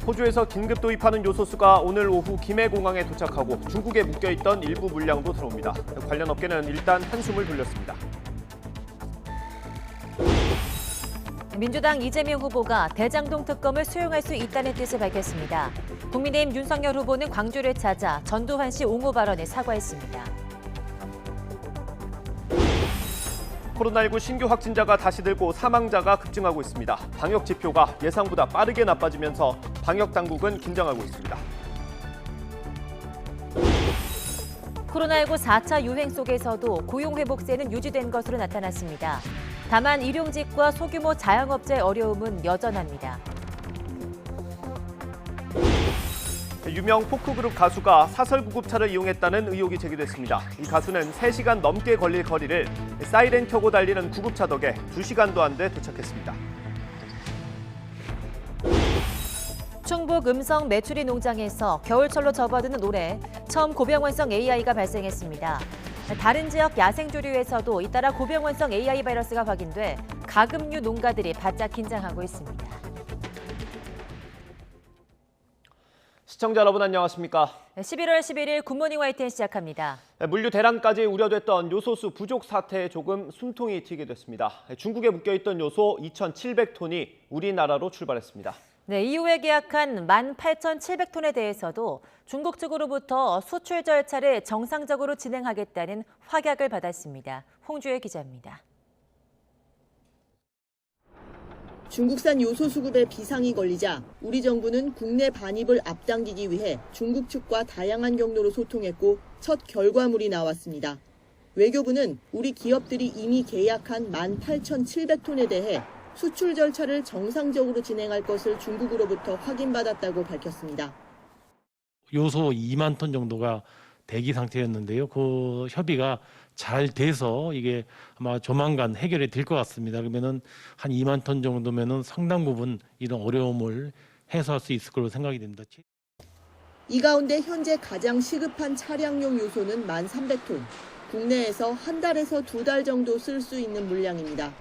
호주에서 긴급 도입하는 요소수가 오늘 오후 김해공항에 도착하고 중국에 묶여있던 일부 물량도 들어옵니다. 관련 업계는 일단 한숨을 돌렸습니다. 민주당 이재명 후보가 대장동 특검을 수용할 수 있다는 뜻을 밝혔습니다. 국민의힘 윤석열 후보는 광주를 찾아 전두환 씨 옹호 발언에 사과했습니다. 코로나19 신규 확진자가 다시 늘고 사망자가 급증하고 있습니다. 방역 지표가 예상보다 빠르게 나빠지면서 방역 당국은 긴장하고 있습니다. 코로나19 4차 유행 속에서도 고용 회복세는 유지된 것으로 나타났습니다. 다만 일용직과 소규모 자영업자의 어려움은 여전합니다. 유명 포크그룹 가수가 사설 구급차를 이용했다는 의혹이 제기됐습니다. 이 가수는 3시간 넘게 걸릴 거리를 사이렌 켜고 달리는 구급차 덕에 2시간도 안 돼 도착했습니다. 충북 음성 메추리 농장에서 겨울철로 접어드는 올해 처음 고병원성 AI가 발생했습니다. 다른 지역 야생조류에서도 잇따라 고병원성 AI 바이러스가 확인돼 가금류 농가들이 바짝 긴장하고 있습니다. 시청자 여러분 안녕하십니까? 11월 11일 굿모닝 YTN 시작합니다. 물류 대란까지 우려됐던 요소수 부족 사태에 조금 숨통이 트이게 됐습니다. 중국에 묶여있던 요소 2,700톤이 우리나라로 출발했습니다. 네, 이후에 계약한 18,700톤에 대해서도 중국 측으로부터 수출 절차를 정상적으로 진행하겠다는 확약을 받았습니다. 홍주혜 기자입니다. 중국산 요소 수급에 비상이 걸리자 우리 정부는 국내 반입을 앞당기기 위해 중국 측과 다양한 경로로 소통했고 첫 결과물이 나왔습니다. 외교부는 우리 기업들이 이미 계약한 18,700톤에 대해 수출 절차를 정상적으로 진행할 것을 중국으로부터 확인받았다고 밝혔습니다. 요소 2만 톤 정도가 대기 상태였는데요. 그 협의가 잘 돼서 이게 아마 조만간 해결이 될 것 같습니다. 그러면은 한 2만 톤 정도면은 상당 부분 이런 어려움을 해소할 수 있을 걸로 생각이 됩니다. 이 가운데 현재 가장 시급한 차량용 요소는 1,300톤. 국내에서 한 달에서 2달 정도 쓸 수 있는 물량입니다.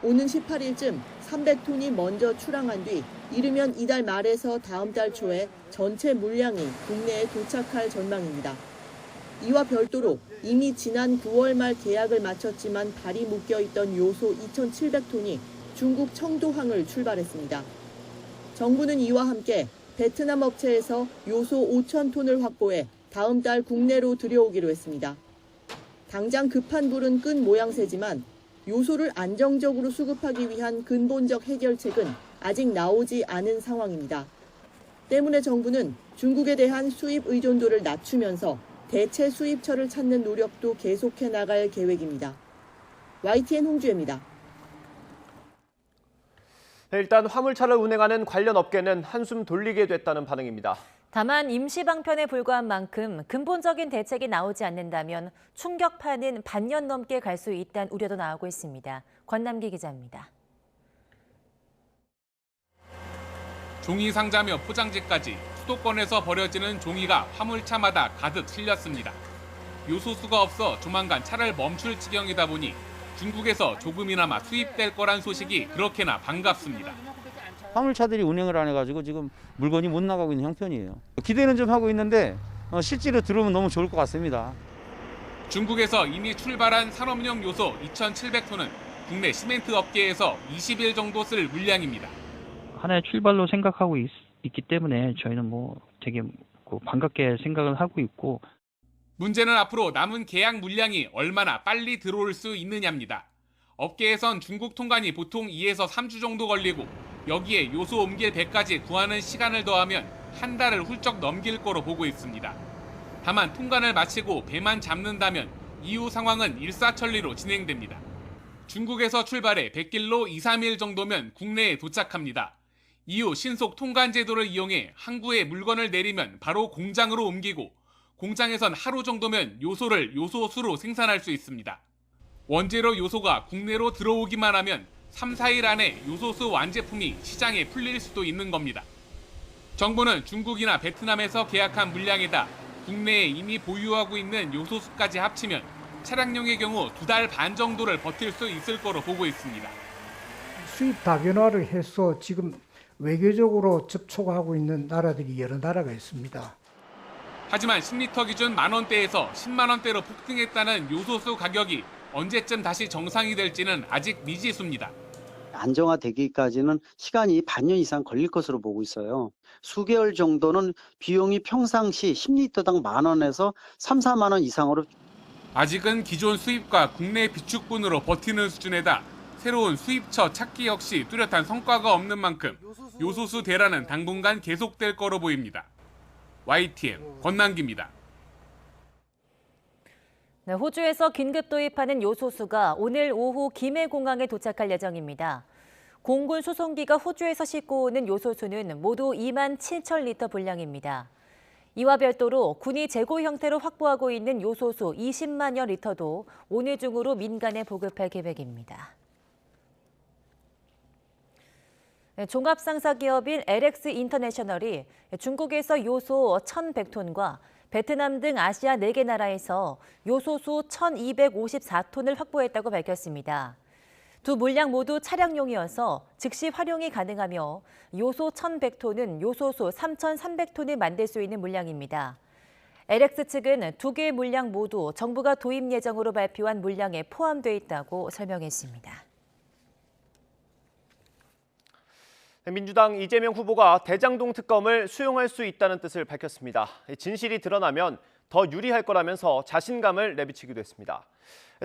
오는 18일쯤 300톤이 먼저 출항한 뒤 이르면 이달 말에서 다음 달 초에 전체 물량이 국내에 도착할 전망입니다. 이와 별도로 이미 지난 9월 말 계약을 마쳤지만 발이 묶여있던 요소 2,700톤이 중국 청도항을 출발했습니다. 정부는 이와 함께 베트남 업체에서 요소 5,000톤을 확보해 다음 달 국내로 들여오기로 했습니다. 당장 급한 불은 끈 모양새지만 요소를 안정적으로 수급하기 위한 근본적 해결책은 아직 나오지 않은 상황입니다. 때문에 정부는 중국에 대한 수입 의존도를 낮추면서 대체 수입처를 찾는 노력도 계속해 나갈 계획입니다. YTN 홍주혜입니다. 일단 화물차를 운행하는 관련 업계는 한숨 돌리게 됐다는 반응입니다. 다만 임시 방편에 불과한 만큼 근본적인 대책이 나오지 않는다면 충격파는 반년 넘게 갈 수 있다는 우려도 나오고 있습니다. 권남기 기자입니다. 종이 상자며 포장지까지 수도권에서 버려지는 종이가 화물차마다 가득 실렸습니다. 요소수가 없어 조만간 차를 멈출 지경이다 보니 중국에서 조금이나마 수입될 거란 소식이 그렇게나 반갑습니다. 화물차들이 운행을 안 해가지고 지금 물건이 못 나가고 있는 형편이에요. 기대는 좀 하고 있는데 실제로 들어오면 너무 좋을 것 같습니다. 중국에서 이미 출발한 산업용 요소 2,700톤은 국내 시멘트 업계에서 20일 정도 쓸 물량입니다. 하나의 출발로 생각하고 있기 때문에 저희는 되게 반갑게 생각을 하고 있고. 문제는 앞으로 남은 계약 물량이 얼마나 빨리 들어올 수 있느냐입니다. 업계에선 중국 통관이 보통 2에서 3주 정도 걸리고 여기에 요소 옮길 배까지 구하는 시간을 더하면 한 달을 훌쩍 넘길 거로 보고 있습니다. 다만 통관을 마치고 배만 잡는다면 이후 상황은 일사천리로 진행됩니다. 중국에서 출발해 100길로 2, 3일 정도면 국내에 도착합니다. 이후 신속 통관 제도를 이용해 항구에 물건을 내리면 바로 공장으로 옮기고 공장에선 하루 정도면 요소를 요소수로 생산할 수 있습니다. 원재료 요소가 국내로 들어오기만 하면 3, 4일 안에 요소수 완제품이 시장에 풀릴 수도 있는 겁니다. 정부는 중국이나 베트남에서 계약한 물량에다 국내에 이미 보유하고 있는 요소수까지 합치면 차량용의 경우 2달 반 정도를 버틸 수 있을 거로 보고 있습니다. 수입 다변화를 해서 지금 외교적으로 접촉하고 있는 나라들이 여러 나라가 있습니다. 하지만 10리터 기준 만원대에서 10만원대로 폭등했다는 요소수 가격이 언제쯤 다시 정상이 될지는 아직 미지수입니다. 안정화되기까지는 시간이 반년 이상 걸릴 것으로 보고 있어요. 수개월 정도는 비용이 평상시 10리터당 10,000원에서 3, 4만 원 이상으로. 아직은 기존 수입과 국내 비축분으로 버티는 수준에다 새로운 수입처 찾기 역시 뚜렷한 성과가 없는 만큼 요소수 대란은 당분간 계속될 거로 보입니다. YTN 권남기입니다. 네, 호주에서 긴급 도입하는 요소수가 오늘 오후 김해공항에 도착할 예정입니다. 공군 수송기가 호주에서 싣고 오는 요소수는 모두 27,000리터 분량입니다. 이와 별도로 군이 재고 형태로 확보하고 있는 요소수 20만여 리터도 오늘 중으로 민간에 보급할 계획입니다. 종합상사기업인 LX 인터내셔널이 중국에서 요소 1,100톤과 베트남 등 아시아 4개 나라에서 요소수 1,254톤을 확보했다고 밝혔습니다. 두 물량 모두 차량용이어서 즉시 활용이 가능하며 요소 1,100톤은 요소수 3,300톤을 만들 수 있는 물량입니다. LX 측은 두 개의 물량 모두 정부가 도입 예정으로 발표한 물량에 포함돼 있다고 설명했습니다. 민주당 이재명 후보가 대장동 특검을 수용할 수 있다는 뜻을 밝혔습니다. 진실이 드러나면 더 유리할 거라면서 자신감을 내비치기도 했습니다.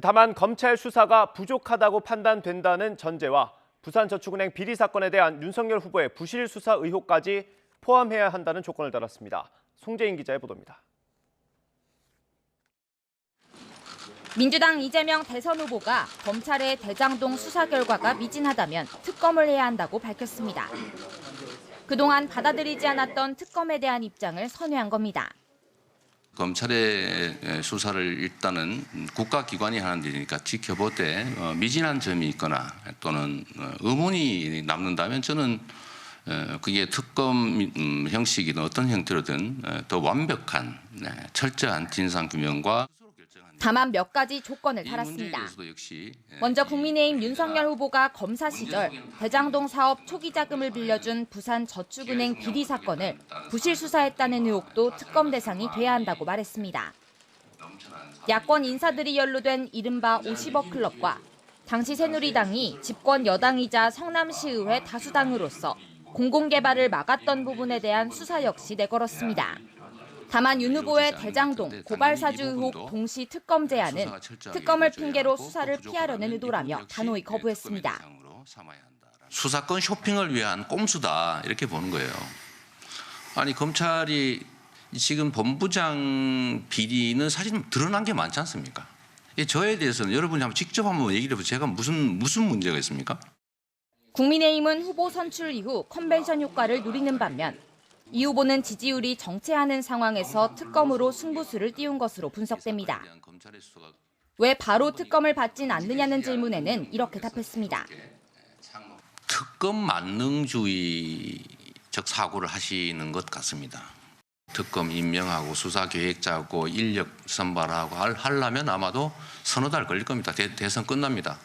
다만 검찰 수사가 부족하다고 판단된다는 전제와 부산저축은행 비리 사건에 대한 윤석열 후보의 부실 수사 의혹까지 포함해야 한다는 조건을 달았습니다. 송재인 기자의 보도입니다. 민주당 이재명 대선 후보가 검찰의 대장동 수사 결과가 미진하다면 특검을 해야 한다고 밝혔습니다. 그동안 받아들이지 않았던 특검에 대한 입장을 선회한 겁니다. 검찰의 수사를 일단은 국가기관이 하는 일이니까 지켜보되 미진한 점이 있거나 또는 의문이 남는다면 저는 그게 특검 형식이든 어떤 형태로든 더 완벽한 철저한 진상규명과 다만 몇 가지 조건을 달았습니다. 먼저 국민의힘 윤석열 후보가 검사 시절 대장동 사업 초기 자금을 빌려준 부산저축은행 비리 사건을 부실 수사했다는 의혹도 특검 대상이 돼야 한다고 말했습니다. 야권 인사들이 연루된 이른바 50억 클럽과 당시 새누리당이 집권 여당이자 성남시의회 다수당으로서 공공개발을 막았던 부분에 대한 수사 역시 내걸었습니다. 다만 윤 후보의 대장동 고발사주 의혹 동시 특검 제안은 특검을 핑계로 수사를 피하려는 의도라며 단호히 거부했습니다. 수사권 쇼핑을 위한 꼼수다 이렇게 보는 거예요. 아니 검찰이 지금 본부장 비리는 사실 드러난 게 많지 않습니까? 저에 대해서는 여러분이 한번 직접 한번 얘기를 해보세요. 제가 무슨 문제가 있습니까? 국민의힘은 후보 선출 이후 컨벤션 효과를 누리는 반면 이 후보는 지지율이 정체하는 상황에서 특검으로 승부수를 띄운 것으로 분석됩니다. 왜 바로 특검을 받진 않느냐는 질문에는 이렇게 답했습니다. 특검 만능주의적 사고를 하시는 것 같습니다. 특검 임명하고 수사 계획 짜고 인력 선발하고 하려면 아마도 서너 달 걸릴 겁니다. 대선 끝납니다.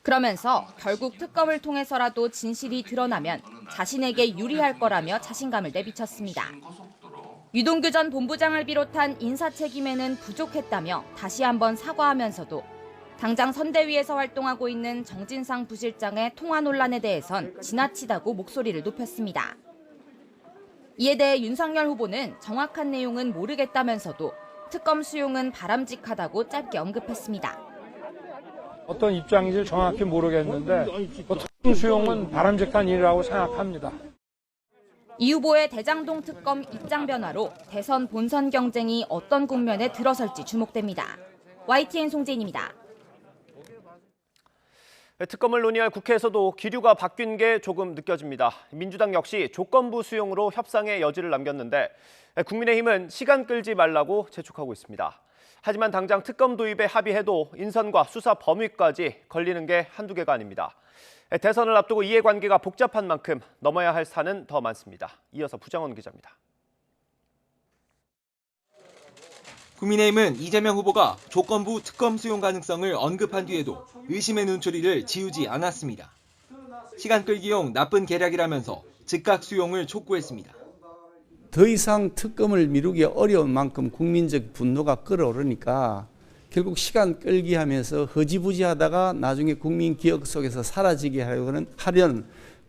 그러면서 결국 특검을 통해서라도 진실이 드러나면 자신에게 유리할 거라며 자신감을 내비쳤습니다. 유동규 전 본부장을 비롯한 인사 책임에는 부족했다며 다시 한번 사과하면서도 당장 선대위에서 활동하고 있는 정진상 부실장의 통화 논란에 대해선 지나치다고 목소리를 높였습니다. 이에 대해 윤석열 후보는 정확한 내용은 모르겠다면서도 특검 수용은 바람직하다고 짧게 언급했습니다. 어떤 입장인지 정확히 모르겠는데 특검 수용은 바람직한 일이라고 생각합니다. 이 후보의 대장동 특검 입장 변화로 대선 본선 경쟁이 어떤 국면에 들어설지 주목됩니다. YTN 송재인입니다. 특검을 논의할 국회에서도 기류가 바뀐 게 조금 느껴집니다. 민주당 역시 조건부 수용으로 협상의 여지를 남겼는데 국민의힘은 시간 끌지 말라고 재촉하고 있습니다. 하지만 당장 특검 도입에 합의해도 인선과 수사 범위까지 걸리는 게 한두 개가 아닙니다. 대선을 앞두고 이해관계가 복잡한 만큼 넘어야 할 산은 더 많습니다. 이어서 부장원 기자입니다. 국민의힘은 이재명 후보가 조건부 특검 수용 가능성을 언급한 뒤에도 의심의 눈초리를 지우지 않았습니다. 시간 끌기용 나쁜 계략이라면서 즉각 수용을 촉구했습니다. 더 이상 특검을 미루기 어려운 만큼 국민적 분노가 끓어오르니까 결국 시간 끌기 하면서 허지부지하다가 나중에 국민 기억 속에서 사라지게 하려는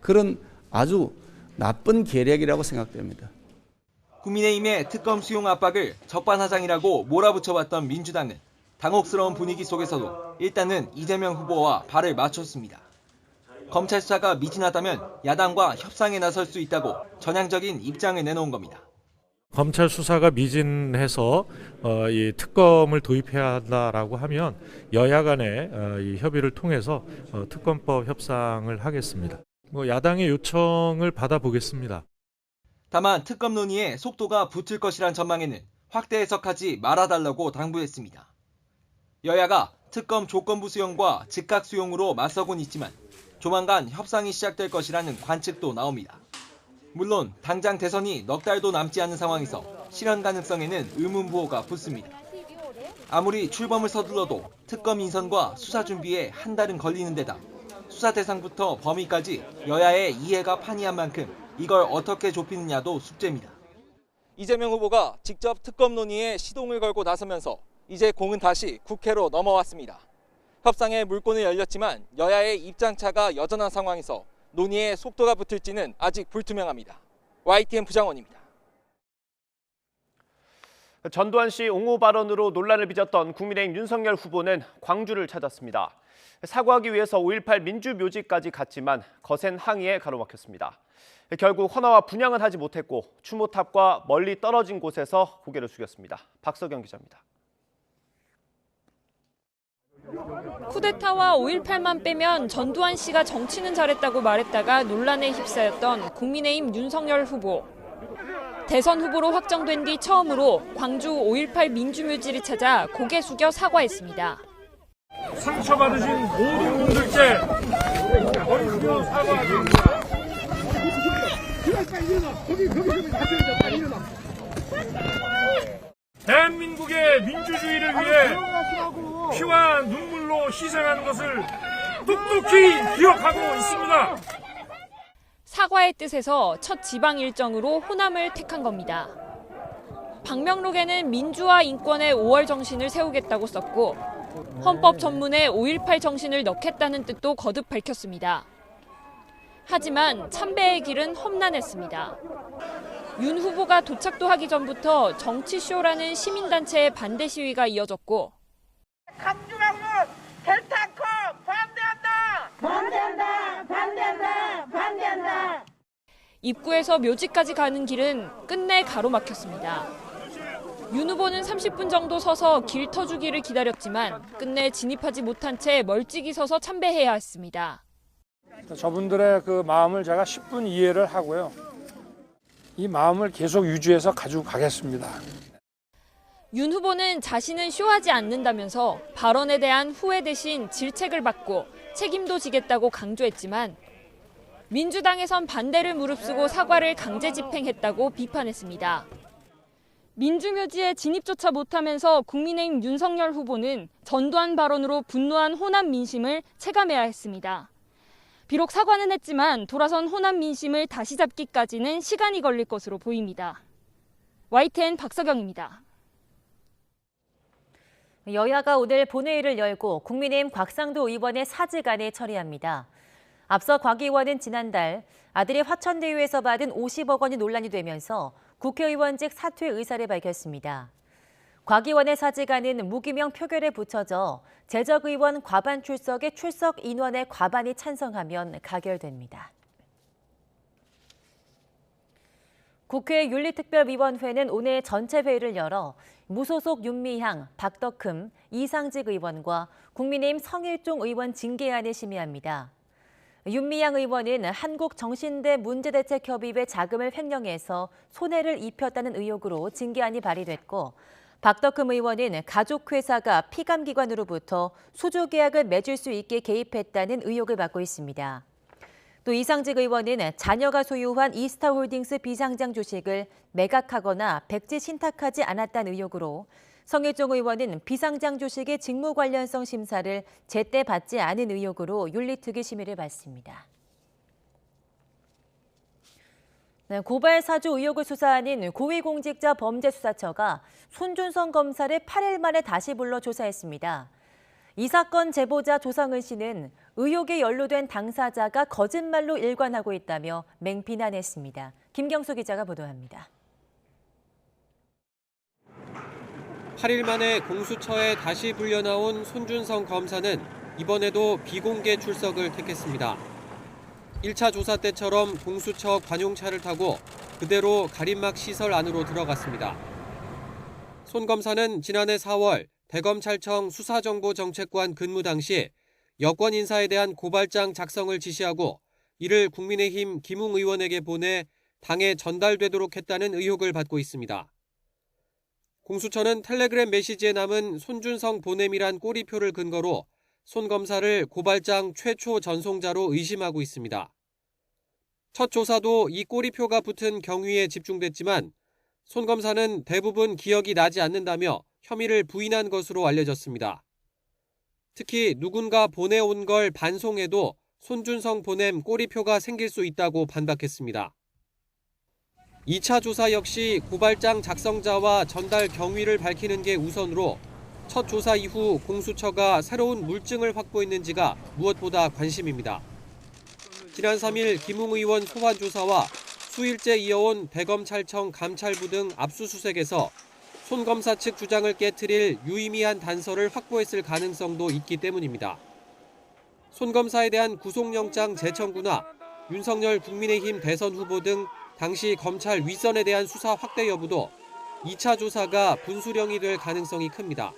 그런 아주 나쁜 계략이라고 생각됩니다. 국민의힘의 특검 수용 압박을 적반하장이라고 몰아붙여왔던 민주당은 당혹스러운 분위기 속에서도 일단은 이재명 후보와 발을 맞췄습니다. 검찰 수사가 미진하다면 야당과 협상에 나설 수 있다고 전향적인 입장을 내놓은 겁니다. 검찰 수사가 미진해서 이 특검을 도입해야 한다라고 하면 여야 간의 이 협의를 통해서 특검법 협상을 하겠습니다. 야당의 요청을 받아보겠습니다. 다만 특검 논의에 속도가 붙을 것이란 전망에는 확대 해석하지 말아달라고 당부했습니다. 여야가 특검 조건부 수용과 즉각 수용으로 맞서곤 있지만 조만간 협상이 시작될 것이라는 관측도 나옵니다. 물론 당장 대선이 넉 달도 남지 않은 상황에서 실현 가능성에는 의문부호가 붙습니다. 아무리 출범을 서둘러도 특검 인선과 수사 준비에 한 달은 걸리는 데다 수사 대상부터 범위까지 여야의 이해가 판이한 만큼 이걸 어떻게 좁히느냐도 숙제입니다. 이재명 후보가 직접 특검 논의에 시동을 걸고 나서면서 이제 공은 다시 국회로 넘어왔습니다. 협상의 물꼬는 열렸지만 여야의 입장차가 여전한 상황에서 논의에 속도가 붙을지는 아직 불투명합니다. YTN 부장원입니다. 전두환 씨 옹호 발언으로 논란을 빚었던 국민의힘 윤석열 후보는 광주를 찾았습니다. 사과하기 위해서 5.18 민주묘지까지 갔지만 거센 항의에 가로막혔습니다. 결국 헌화와 분향은 하지 못했고 추모탑과 멀리 떨어진 곳에서 고개를 숙였습니다. 박서경 기자입니다. 쿠데타와 5.18만 빼면 전두환 씨가 정치는 잘했다고 말했다가 논란에 휩싸였던 국민의힘 윤석열 후보. 대선 후보로 확정된 뒤 처음으로 광주 5.18 민주묘지를 찾아 고개 숙여 사과했습니다. 상처받으신 모든 분들께 원수로 사과드립니다. 대한민국의 민주주의를 위해 피와 눈물로 희생하는 것을 똑똑히 기억하고 있습니다. 사과의 뜻에서 첫 지방 일정으로 호남을 택한 겁니다. 방명록에는 민주화 인권의 5월 정신을 세우겠다고 썼고 헌법 전문에 5.18 정신을 넣겠다는 뜻도 거듭 밝혔습니다. 하지만 참배의 길은 험난했습니다. 윤 후보가 도착도 하기 전부터 정치쇼라는 시민단체의 반대 시위가 이어졌고 강주방문 델타코 반대한다! 반대한다! 반대한다! 반대한다! 입구에서 묘지까지 가는 길은 끝내 가로막혔습니다. 윤 후보는 30분 정도 서서 길 터주기를 기다렸지만 끝내 진입하지 못한 채 멀찍이 서서 참배해야 했습니다. 저분들의 그 마음을 제가 10분 이해를 하고요. 이 마음을 계속 유지해서 가지고 가겠습니다. 윤 후보는 자신은 쇼하지 않는다면서 발언에 대한 후회 대신 질책을 받고 책임도 지겠다고 강조했지만 민주당에선 반대를 무릅쓰고 사과를 강제 집행했다고 비판했습니다. 민주묘지에 진입조차 못하면서 국민의힘 윤석열 후보는 전두환 발언으로 분노한 호남 민심을 체감해야 했습니다. 비록 사과는 했지만 돌아선 호남 민심을 다시 잡기까지는 시간이 걸릴 것으로 보입니다. YTN 박서경입니다. 여야가 오늘 본회의를 열고 국민의힘 곽상도 의원의 사직안을 처리합니다. 앞서 곽 의원은 지난달 아들이 화천대유에서 받은 50억 원이 논란이 되면서 국회의원직 사퇴 의사를 밝혔습니다. 곽 의원의 사직안은 무기명 표결에 붙여져 재적 의원 과반 출석의 출석 인원의 과반이 찬성하면 가결됩니다. 국회 윤리특별위원회는 오늘 전체 회의를 열어 무소속 윤미향, 박덕흠, 이상직 의원과 국민의힘 성일종 의원 징계안을 심의합니다. 윤미향 의원은 한국정신대 문제대책협의회 자금을 횡령해서 손해를 입혔다는 의혹으로 징계안이 발의됐고 박덕흠 의원은 가족회사가 피감기관으로부터 수주계약을 맺을 수 있게 개입했다는 의혹을 받고 있습니다. 또 이상직 의원은 자녀가 소유한 이스타홀딩스 비상장 주식을 매각하거나 백지 신탁하지 않았다는 의혹으로 성일종 의원은 비상장 주식의 직무 관련성 심사를 제때 받지 않은 의혹으로 윤리특위 심의를 받습니다. 네, 고발 사주 의혹을 수사하는 고위공직자범죄수사처가 손준성 검사를 8일 만에 다시 불러 조사했습니다. 이 사건 제보자 조성은 씨는 의혹에 연루된 당사자가 거짓말로 일관하고 있다며 맹비난했습니다. 김경수 기자가 보도합니다. 8일 만에 공수처에 다시 불려나온 손준성 검사는 이번에도 비공개 출석을 택했습니다. 1차 조사 때처럼 공수처 관용차를 타고 그대로 가림막 시설 안으로 들어갔습니다. 손 검사는 지난해 4월 대검찰청 수사정보정책관 근무 당시 여권 인사에 대한 고발장 작성을 지시하고 이를 국민의힘 김웅 의원에게 보내 당에 전달되도록 했다는 의혹을 받고 있습니다. 공수처는 텔레그램 메시지에 남은 손준성 보냄이란 꼬리표를 근거로 손 검사를 고발장 최초 전송자로 의심하고 있습니다. 첫 조사도 이 꼬리표가 붙은 경위에 집중됐지만 손 검사는 대부분 기억이 나지 않는다며 혐의를 부인한 것으로 알려졌습니다. 특히 누군가 보내온 걸 반송해도 손준성 보냄 꼬리표가 생길 수 있다고 반박했습니다. 2차 조사 역시 고발장 작성자와 전달 경위를 밝히는 게 우선으로 첫 조사 이후 공수처가 새로운 물증을 확보했는지가 무엇보다 관심입니다. 지난 3일 김웅 의원 소환 조사와 수일째 이어온 대검찰청 감찰부 등 압수수색에서 손 검사 측 주장을 깨트릴 유의미한 단서를 확보했을 가능성도 있기 때문입니다. 손 검사에 대한 구속영장 재청구나 윤석열 국민의힘 대선 후보 등 당시 검찰 윗선에 대한 수사 확대 여부도 2차 조사가 분수령이 될 가능성이 큽니다.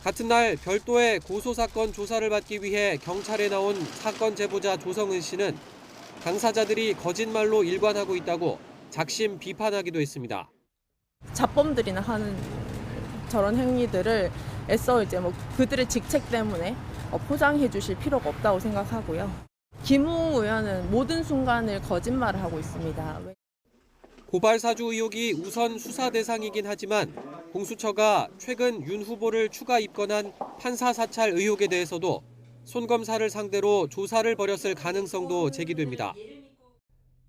같은 날 별도의 고소사건 조사를 받기 위해 경찰에 나온 사건 제보자 조성은 씨는 당사자들이 거짓말로 일관하고 있다고 작심 비판하기도 했습니다. 자범들이나 하는 저런 행위들을 애써 이제 그들의 직책 때문에 포장해 주실 필요가 없다고 생각하고요. 김웅 의원은 모든 순간을 거짓말을 하고 있습니다. 고발 사주 의혹이 우선 수사 대상이긴 하지만 공수처가 최근 윤 후보를 추가 입건한 판사 사찰 의혹에 대해서도 손 검사를 상대로 조사를 벌였을 가능성도 제기됩니다.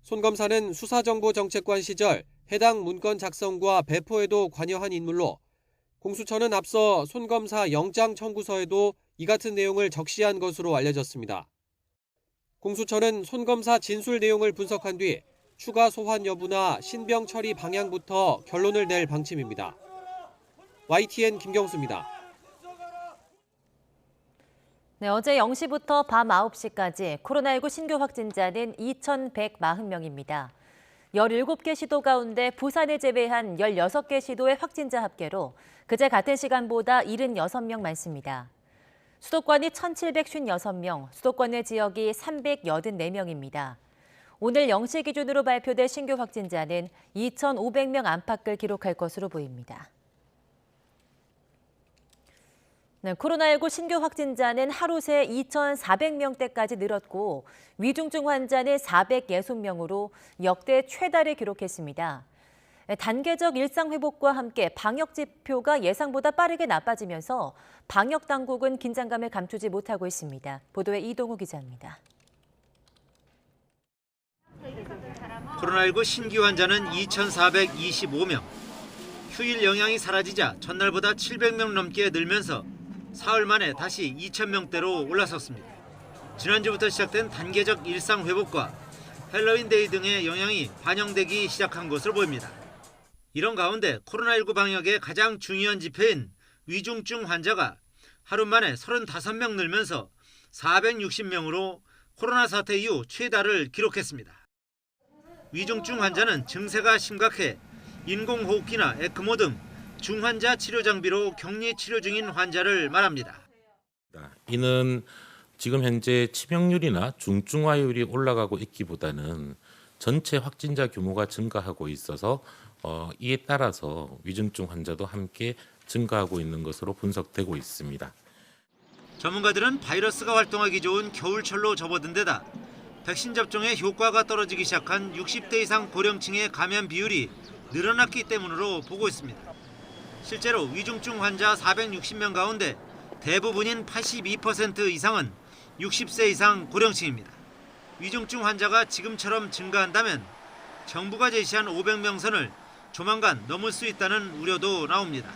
손 검사는 수사정보정책관 시절 해당 문건 작성과 배포에도 관여한 인물로 공수처는 앞서 손 검사 영장 청구서에도 이 같은 내용을 적시한 것으로 알려졌습니다. 공수처는 손 검사 진술 내용을 분석한 뒤 추가 소환 여부나 신병 처리 방향부터 결론을 낼 방침입니다. YTN 김경수입니다. 네, 어제 0시부터 밤 9시까지 코로나19 신규 확진자는 2,140명입니다. 17개 시도 가운데 부산을 제외한 16개 시도의 확진자 합계로 그제 같은 시간보다 76명 많습니다. 수도권이 1,756명, 수도권 내 지역이 384명입니다. 오늘 0시 기준으로 발표될 신규 확진자는 2,500명 안팎을 기록할 것으로 보입니다. 네, 코로나19 신규 확진자는 하루 새 2,400명대까지 늘었고 위중증 환자는 460명으로 역대 최다를 기록했습니다. 단계적 일상 회복과 함께 방역 지표가 예상보다 빠르게 나빠지면서 방역 당국은 긴장감을 감추지 못하고 있습니다. 보도에 이동우 기자입니다. 코로나19 신규 환자는 2,425명. 휴일 영향이 사라지자 전날보다 700명 넘게 늘면서 사흘 만에 다시 2,000명대로 올라섰습니다. 지난주부터 시작된 단계적 일상 회복과 헬로윈데이 등의 영향이 반영되기 시작한 것으로 보입니다. 이런 가운데 코로나19 방역의 가장 중요한 지표인 위중증 환자가 하루 만에 35명 늘면서 460명으로 코로나 사태 이후 최다를 기록했습니다. 위중증 환자는 증세가 심각해 인공호흡기나 에크모 등 중환자 치료 장비로 격리 치료 중인 환자를 말합니다. 이는 지금 현재 치명률이나 중증화율이 올라가고 있기보다는 전체 확진자 규모가 증가하고 있어서 이에 따라서 위중증 환자도 함께 증가하고 있는 것으로 분석되고 있습니다. 전문가들은 바이러스가 활동하기 좋은 겨울철로 접어든 데다 백신 접종의 효과가 떨어지기 시작한 60대 이상 고령층의 감염 비율이 늘어났기 때문으로 보고 있습니다. 실제로 위중증 환자 460명 가운데 대부분인 82% 이상은 60세 이상 고령층입니다. 위중증 환자가 지금처럼 증가한다면 정부가 제시한 500명 선을 조만간 넘을 수 있다는 우려도 나옵니다.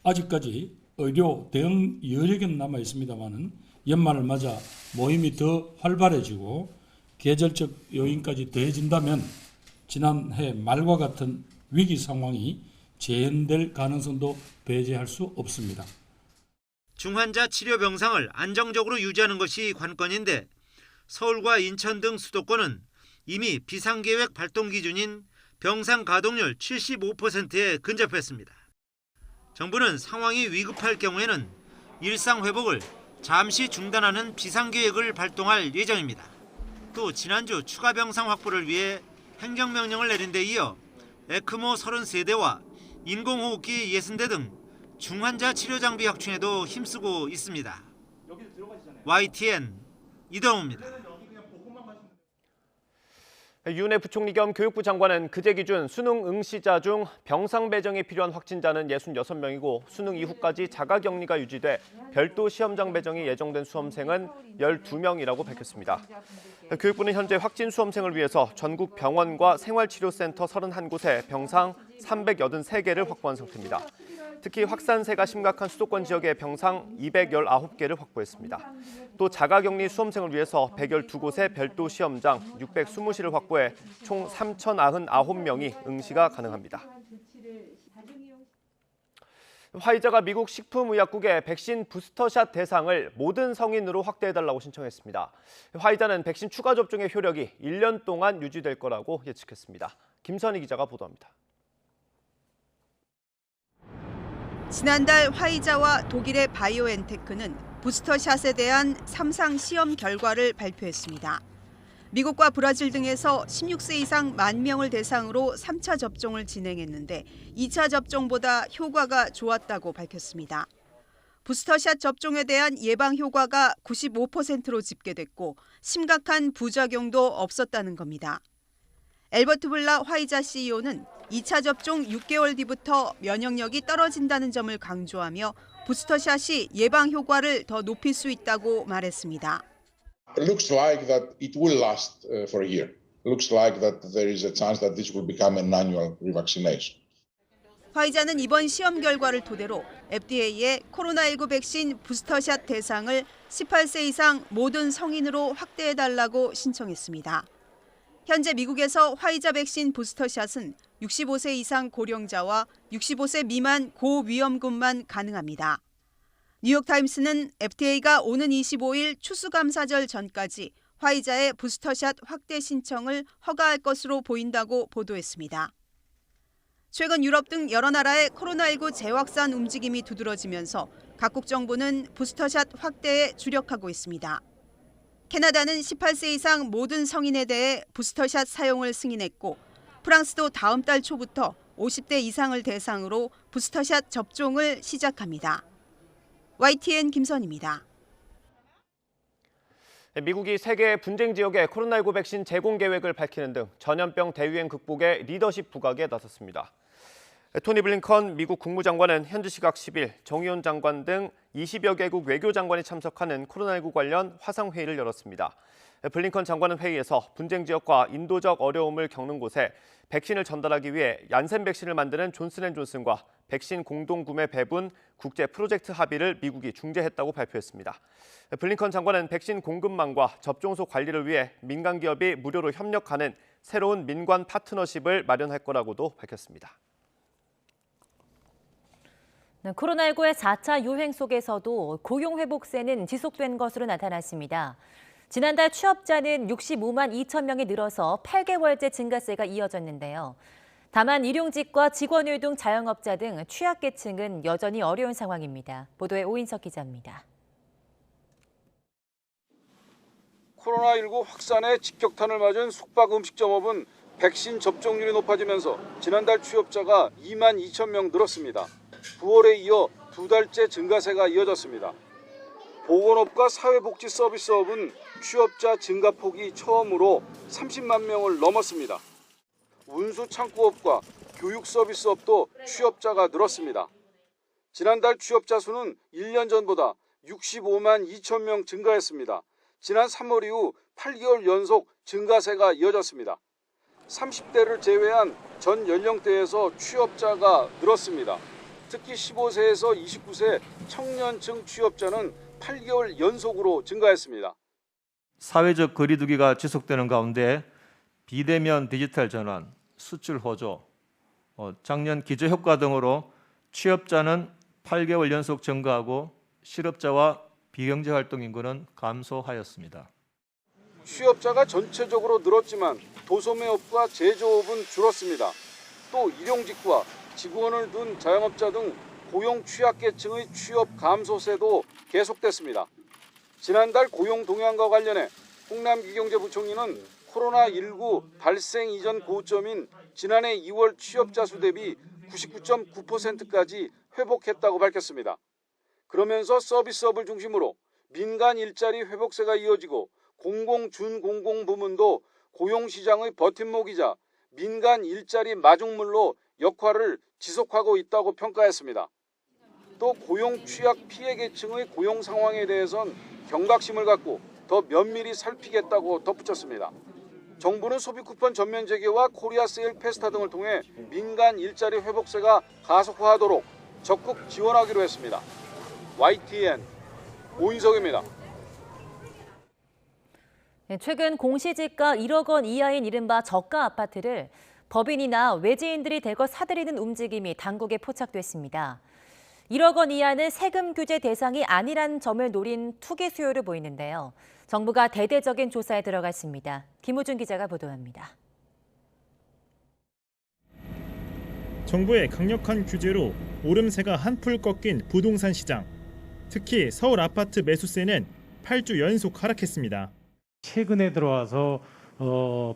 아직까지 의료 대응 여력은 남아 있습니다만은 연말을 맞아 모임이 더 활발해지고 계절적 요인까지 더해진다면 지난해 말과 같은 위기 상황이 재현될 가능성도 배제할 수 없습니다. 중환자 치료 병상을 안정적으로 유지하는 것이 관건인데 서울과 인천 등 수도권은 이미 비상계획 발동 기준인 병상 가동률 75%에 근접했습니다. 정부는 상황이 위급할 경우에는 일상 회복을 잠시 중단하는 비상계획을 발동할 예정입니다. 또 지난주 추가 병상 확보를 위해 행정명령을 내린 데 이어 에크모 33대와 인공호흡기 60대 등 중환자 치료 장비 확충에도 힘쓰고 있습니다. YTN 이동우입니다. 윤해 부총리 겸 교육부 장관은 그제 기준 수능 응시자 중 병상 배정이 필요한 확진자는 66명이고 수능 이후까지 자가격리가 유지돼 별도 시험장 배정이 예정된 수험생은 12명이라고 밝혔습니다. 교육부는 현재 확진 수험생을 위해서 전국 병원과 생활치료센터 31곳에 병상 383개를 확보한 상태입니다. 특히 확산세가 심각한 수도권 지역에 병상 219개를 확보했습니다. 또 자가격리 수험생을 위해서 112곳의 별도 시험장 620실을 확보해 총 3,099명이 응시가 가능합니다. 화이자가 미국 식품의약국에 백신 부스터샷 대상을 모든 성인으로 확대해달라고 신청했습니다. 화이자는 백신 추가 접종의 효력이 1년 동안 유지될 거라고 예측했습니다. 김선희 기자가 보도합니다. 지난달 화이자와 독일의 바이오엔테크는 부스터샷에 대한 3상 시험 결과를 발표했습니다. 미국과 브라질 등에서 16세 이상 10,000명을 대상으로 3차 접종을 진행했는데 2차 접종보다 효과가 좋았다고 밝혔습니다. 부스터샷 접종에 대한 예방 효과가 95%로 집계됐고 심각한 부작용도 없었다는 겁니다. 엘버트 블라 화이자 CEO는 2차 접종 6개월 뒤부터 면역력이 떨어진다는 점을 강조하며 부스터샷이 예방 효과를 더 높일 수 있다고 말했습니다. It looks like that it will last for a year. It looks like that there is a chance that this will become an annual revaccination. 화이자는 이번 시험 결과를 토대로 FDA에 코로나19 백신 부스터샷 대상을 18세 이상 모든 성인으로 확대해달라고 신청했습니다. 현재 미국에서 화이자 백신 부스터샷은 65세 이상 고령자와 65세 미만 고위험군만 가능합니다. 뉴욕타임스는 FDA가 오는 25일 추수감사절 전까지 화이자의 부스터샷 확대 신청을 허가할 것으로 보인다고 보도했습니다. 최근 유럽 등 여러 나라의 코로나19 재확산 움직임이 두드러지면서 각국 정부는 부스터샷 확대에 주력하고 있습니다. 캐나다는 18세 이상 모든 성인에 대해 부스터샷 사용을 승인했고 프랑스도 다음 달 초부터 50대 이상을 대상으로 부스터샷 접종을 시작합니다. YTN 김선입니다. 미국이 세계 분쟁 지역의 코로나19 백신 제공 계획을 밝히는 등 전염병 대유행 극복에 리더십 부각에 나섰습니다. 토니 블링컨 미국 국무장관은 현지 시각 10일 정의원 장관 등 20여 개국 외교장관이 참석하는 코로나19 관련 화상회의를 열었습니다. 블링컨 장관은 회의에서 분쟁 지역과 인도적 어려움을 겪는 곳에 백신을 전달하기 위해 얀센 백신을 만드는 존슨앤존슨과 백신 공동구매 배분 국제 프로젝트 합의를 미국이 중재했다고 발표했습니다. 블링컨 장관은 백신 공급망과 접종소 관리를 위해 민간 기업이 무료로 협력하는 새로운 민관 파트너십을 마련할 거라고도 밝혔습니다. 코로나19의 4차 유행 속에서도 고용 회복세는 지속된 것으로 나타났습니다. 지난달 취업자는 65만 2천 명이 늘어서 8개월째 증가세가 이어졌는데요. 다만 일용직과 직원일 등 자영업자 등 취약계층은 여전히 어려운 상황입니다. 보도에 오인석 기자입니다. 코로나19 확산의 직격탄을 맞은 숙박 음식점업은 백신 접종률이 높아지면서 지난달 취업자가 2만 2천 명 늘었습니다. 9월에 이어 두 달째 증가세가 이어졌습니다. 보건업과 사회복지 서비스업은 취업자 증가폭이 처음으로 30만 명을 넘었습니다. 운수 창구업과 교육 서비스업도 취업자가 늘었습니다. 지난달 취업자 수는 1년 전보다 65만 2천 명 증가했습니다. 지난 3월 이후 8개월 연속 증가세가 이어졌습니다. 30대를 제외한 전 연령대에서 취업자가 늘었습니다. 특히 15세에서 29세 청년층 취업자는 8개월 연속으로 증가했습니다. 사회적 거리두기가 지속되는 가운데 비대면 디지털 전환, 수출 호조, 작년 기저효과 등으로 취업자는 8개월 연속 증가하고 실업자와 비경제활동 인구는 감소하였습니다. 취업자가 전체적으로 늘었지만 도소매업과 제조업은 줄었습니다. 또 일용직과 직원을 둔 자영업자 등 고용 취약계층의 취업 감소세도 계속됐습니다. 지난달 고용 동향과 관련해 홍남기경제부총리는 코로나19 발생 이전 고점인 지난해 2월 취업자 수 대비 99.9%까지 회복했다고 밝혔습니다. 그러면서 서비스업을 중심으로 민간 일자리 회복세가 이어지고 공공, 준공공 부문도 고용시장의 버팀목이자 민간 일자리 마중물로 역할을 지속하고 있다고 평가했습니다. 또 고용 취약 피해 계층의 고용 상황에 대해선 경각심을 갖고 더 면밀히 살피겠다고 덧붙였습니다. 정부는 소비 쿠폰 전면 재개와 코리아 세일 페스타 등을 통해 민간 일자리 회복세가 가속화하도록 적극 지원하기로 했습니다. YTN 오인석입니다. 최근 공시지가 1억 원 이하인 이른바 저가 아파트를 법인이나 외지인들이 대거 사들이는 움직임이 당국에 포착됐습니다. 1억 원 이하는 세금 규제 대상이 아니란 점을 노린 투기 수요를 보이는데요. 정부가 대대적인 조사에 들어갔습니다. 김우준 기자가 보도합니다. 정부의 강력한 규제로 오름세가 한풀 꺾인 부동산 시장. 특히 서울 아파트 매수세는 8주 연속 하락했습니다. 최근에 들어와서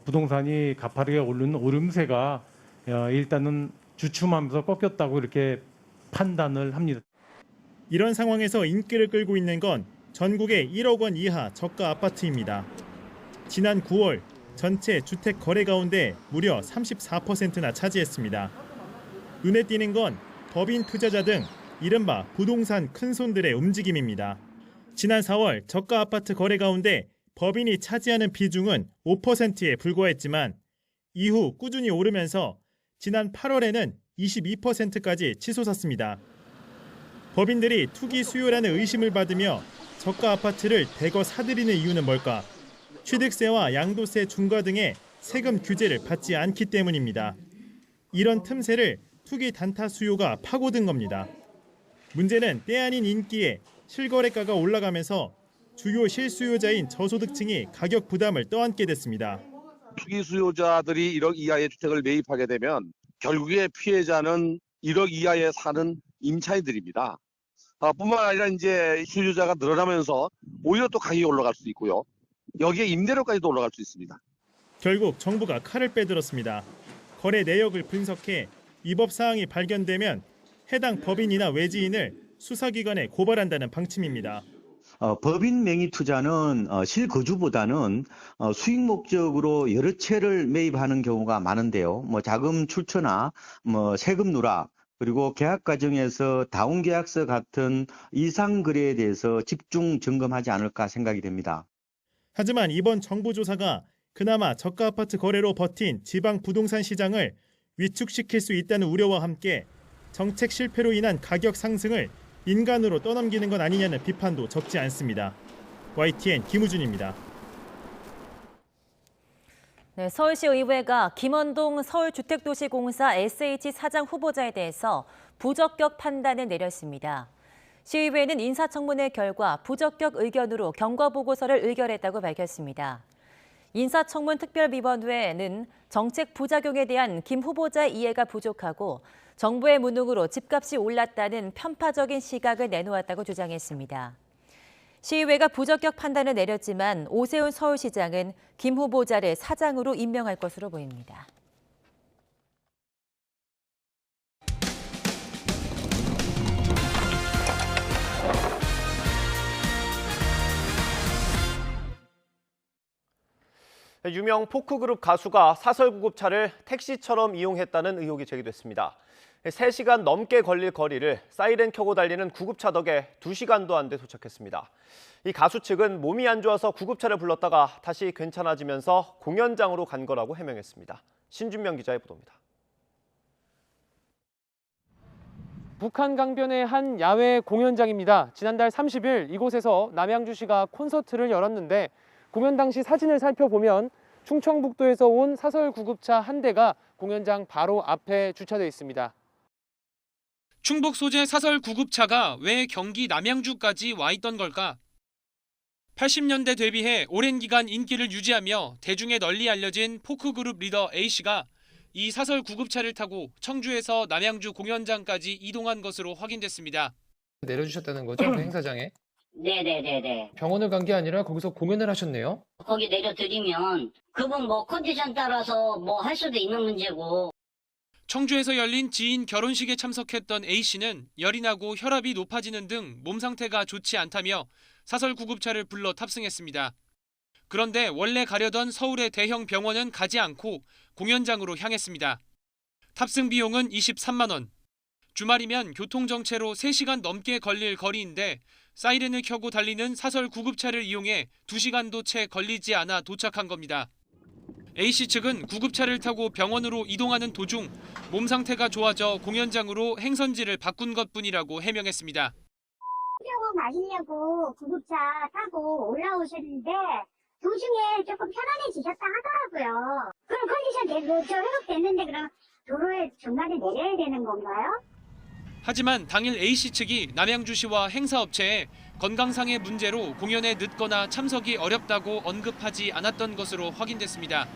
부동산이 가파르게 오르는 오름세가 일단은 주춤하면서 꺾였다고 이렇게 판단을 합니다. 이런 상황에서 인기를 끌고 있는 건 전국의 1억 원 이하 저가 아파트입니다. 지난 9월 전체 주택 거래 가운데 무려 34%나 차지했습니다. 눈에 띄는 건 법인 투자자 등 이른바 부동산 큰손들의 움직임입니다. 지난 4월 저가 아파트 거래 가운데 법인이 차지하는 비중은 5%에 불과했지만 이후 꾸준히 오르면서 지난 8월에는 22%까지 치솟았습니다. 법인들이 투기 수요라는 의심을 받으며 저가 아파트를 대거 사들이는 이유는 뭘까? 취득세와 양도세 중과 등의 세금 규제를 받지 않기 때문입니다. 이런 틈새를 투기 단타 수요가 파고든 겁니다. 문제는 때 아닌 인기에 실거래가가 올라가면서 주요 실수요자인 저소득층이 가격 부담을 떠안게 됐습니다. 투기 수요자들이 1억 이하의 주택을 매입하게 되면 결국에 피해자는 1억 이하에 사는 임차인들입니다. 뿐만 아니라 이제 수요자가 늘어나면서 오히려 또 가격이 올라갈 수도 있고요. 여기에 임대료까지도 올라갈 수 있습니다. 결국 정부가 칼을 빼들었습니다. 거래 내역을 분석해 위법 사항이 발견되면 해당 법인이나 외지인을 수사기관에 고발한다는 방침입니다. 법인 명의 투자는 실거주보다는 수익 목적으로 여러 채를 매입하는 경우가 많은데요. 자금 출처나 세금 누락, 그리고 계약 과정에서 다운 계약서 같은 이상 거래에 대해서 집중 점검하지 않을까 생각이 됩니다. 하지만 이번 정부 조사가 그나마 저가 아파트 거래로 버틴 지방 부동산 시장을 위축시킬 수 있다는 우려와 함께 정책 실패로 인한 가격 상승을 인간으로 떠넘기는 건 아니냐는 비판도 적지 않습니다. YTN 김우준입니다. 네, 서울시 의회가 김원동 서울주택도시공사 SH 사장 후보자에 대해서 부적격 판단을 내렸습니다. 시의회는 인사청문회 결과 부적격 의견으로 경과보고서를 의결했다고 밝혔습니다. 인사청문 특별위원회는 정책 부작용에 대한 김 후보자의 이해가 부족하고 정부의 무능으로 집값이 올랐다는 편파적인 시각을 내놓았다고 주장했습니다. 시의회가 부적격 판단을 내렸지만 오세훈 서울시장은 김 후보자를 사장으로 임명할 것으로 보입니다. 유명 포크그룹 가수가 사설 구급차를 택시처럼 이용했다는 의혹이 제기됐습니다. 3시간 넘게 걸릴 거리를 사이렌 켜고 달리는 구급차 덕에 2시간도 안 돼 도착했습니다. 이 가수 측은 몸이 안 좋아서 구급차를 불렀다가 다시 괜찮아지면서 공연장으로 간 거라고 해명했습니다. 신준명 기자의 보도입니다. 북한 강변의 한 야외 공연장입니다. 지난달 30일 이곳에서 남양주시가 콘서트를 열었는데 공연 당시 사진을 살펴보면 충청북도에서 온 사설 구급차 한 대가 공연장 바로 앞에 주차돼 있습니다. 충북 소재 사설 구급차가 왜 경기 남양주까지 와 있던 걸까? 80년대 대비해 오랜 기간 인기를 유지하며 대중에 널리 알려진 포크그룹 리더 A씨가 이 사설 구급차를 타고 청주에서 남양주 공연장까지 이동한 것으로 확인됐습니다. 내려주셨다는 거죠? 그 행사장에? 네네네네. 병원을 간 게 아니라 거기서 공연을 하셨네요? 거기 내려드리면 그분 뭐 컨디션 따라서 뭐 할 수도 있는 문제고. 청주에서 열린 지인 결혼식에 참석했던 A씨는 열이 나고 혈압이 높아지는 등 몸 상태가 좋지 않다며 사설 구급차를 불러 탑승했습니다. 그런데 원래 가려던 서울의 대형 병원은 가지 않고 공연장으로 향했습니다. 탑승 비용은 23만 원. 주말이면 교통정체로 3시간 넘게 걸릴 거리인데 사이렌을 켜고 달리는 사설 구급차를 이용해 2시간도 채 걸리지 않아 도착한 겁니다. A씨 측은 구급차를 타고 병원으로 이동하는 도중 몸 상태가 좋아져 공연장으로 행선지를 바꾼 것뿐이라고 해명했습니다. 술 마시려고 구급차 타고 올라오셨는데 도중에 조금 편안해지셨다 하더라고요. 그럼 컨디션 회복됐는데 그럼 도로에 중간에 내려야 되는 건가요? 하지만 당일 A씨 측이 남양주시와 행사업체에 건강상의 문제로 공연에 늦거나 참석이 어렵다고 언급하지 않았던 것으로 확인됐습니다.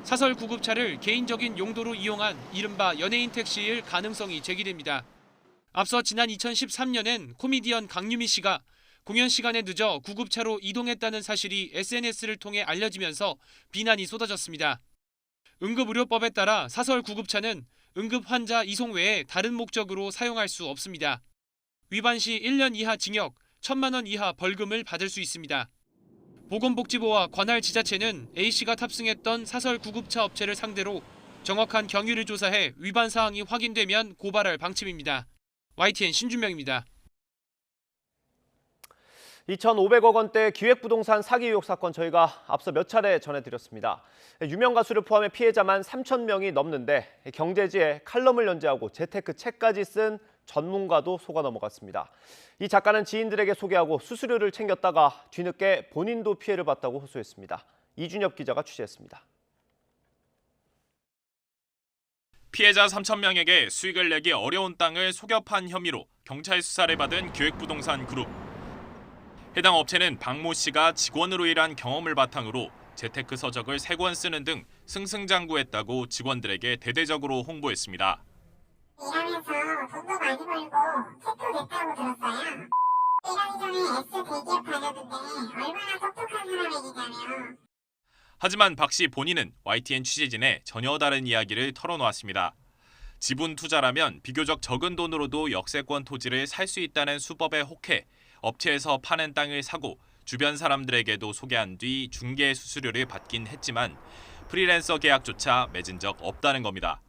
사설 구급차를 개인적인 용도로 이용한 이른바 연예인 택시일 가능성이 제기됩니다. 앞서 지난 2013년엔 코미디언 강유미 씨가 공연 시간에 늦어 구급차로 이동했다는 사실이 SNS를 통해 알려지면서 비난이 쏟아졌습니다. 응급의료법에 따라 사설 구급차는 응급 환자 이송 외에 다른 목적으로 사용할 수 없습니다. 위반 시 1년 이하 징역, 1,000만 원 이하 벌금을 받을 수 있습니다. 보건복지부와 관할 지자체는 A씨가 탑승했던 사설 구급차 업체를 상대로 정확한 경위를 조사해 위반 사항이 확인되면 고발할 방침입니다. YTN 신준명입니다. 2,500억 원대 기획부동산 사기 의혹 사건 저희가 앞서 몇 차례 전해드렸습니다. 유명 가수를 포함해 피해자만 3,000명이 넘는데 경제지에 칼럼을 연재하고 재테크 책까지 쓴 전문가도 속아 넘어갔습니다. 이 작가는 지인들에게 소개하고 수수료를 챙겼다가 뒤늦게 본인도 피해를 봤다고 호소했습니다. 이준엽 기자가 취재했습니다. 피해자 3,000명에게 수익을 내기 어려운 땅을 속여 판 혐의로 경찰 수사를 받은 기획부동산 그룹. 해당 업체는 박모 씨가 직원으로 일한 경험을 바탕으로 재테크 서적을 3권 쓰는 등 승승장구했다고 직원들에게 대대적으로 홍보했습니다. 일하면서 돈도 많이 벌고 책도 냈다고 들었어요. 일하기 전에 S 대기업 다녔는데 얼마나 똑똑한 사람이냐며. 하지만 박 씨 본인은 YTN 취재진에 전혀 다른 이야기를 털어놓았습니다. 지분 투자라면 비교적 적은 돈으로도 역세권 토지를 살 수 있다는 수법에 혹해 업체에서 파는 땅을 사고 주변 사람들에게도 소개한 뒤 중개 수수료를 받긴 했지만 프리랜서 계약조차 맺은 적 없다는 겁니다.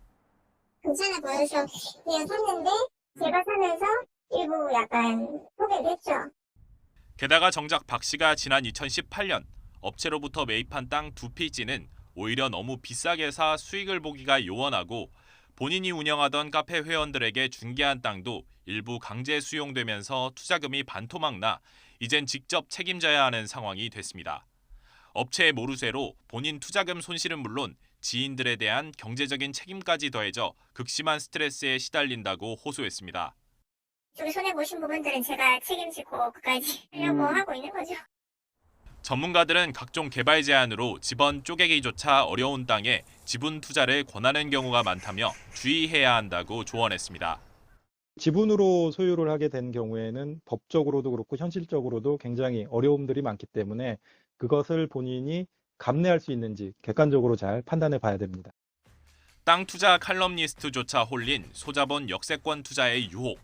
괜찮아 보여서 그냥 샀는데 제가 사면서 일부 약간 포기를 했죠. 게다가 정작 박 씨가 지난 2018년 업체로부터 매입한 땅 2필지는 오히려 너무 비싸게 사 수익을 보기가 요원하고 본인이 운영하던 카페 회원들에게 중개한 땅도 일부 강제 수용되면서 투자금이 반토막 나 이젠 직접 책임져야 하는 상황이 됐습니다. 업체의 모르쇠로 본인 투자금 손실은 물론 지인들에 대한 경제적인 책임까지 더해져 극심한 스트레스에 시달린다고 호소했습니다. 우리 손해보신 부분들은 제가 책임지고 끝까지 하려고 하고 있는 거죠. 전문가들은 각종 개발 제안으로 지번 쪼개기조차 어려운 땅에 지분 투자를 권하는 경우가 많다며 주의해야 한다고 조언했습니다. 지분으로 소유를 하게 된 경우에는 법적으로도 그렇고 현실적으로도 굉장히 어려움들이 많기 때문에 그것을 본인이 감내할 수 있는지 객관적으로 잘 판단해 봐야 됩니다. 땅 투자 칼럼니스트조차 홀린 소자본 역세권 투자의 유혹.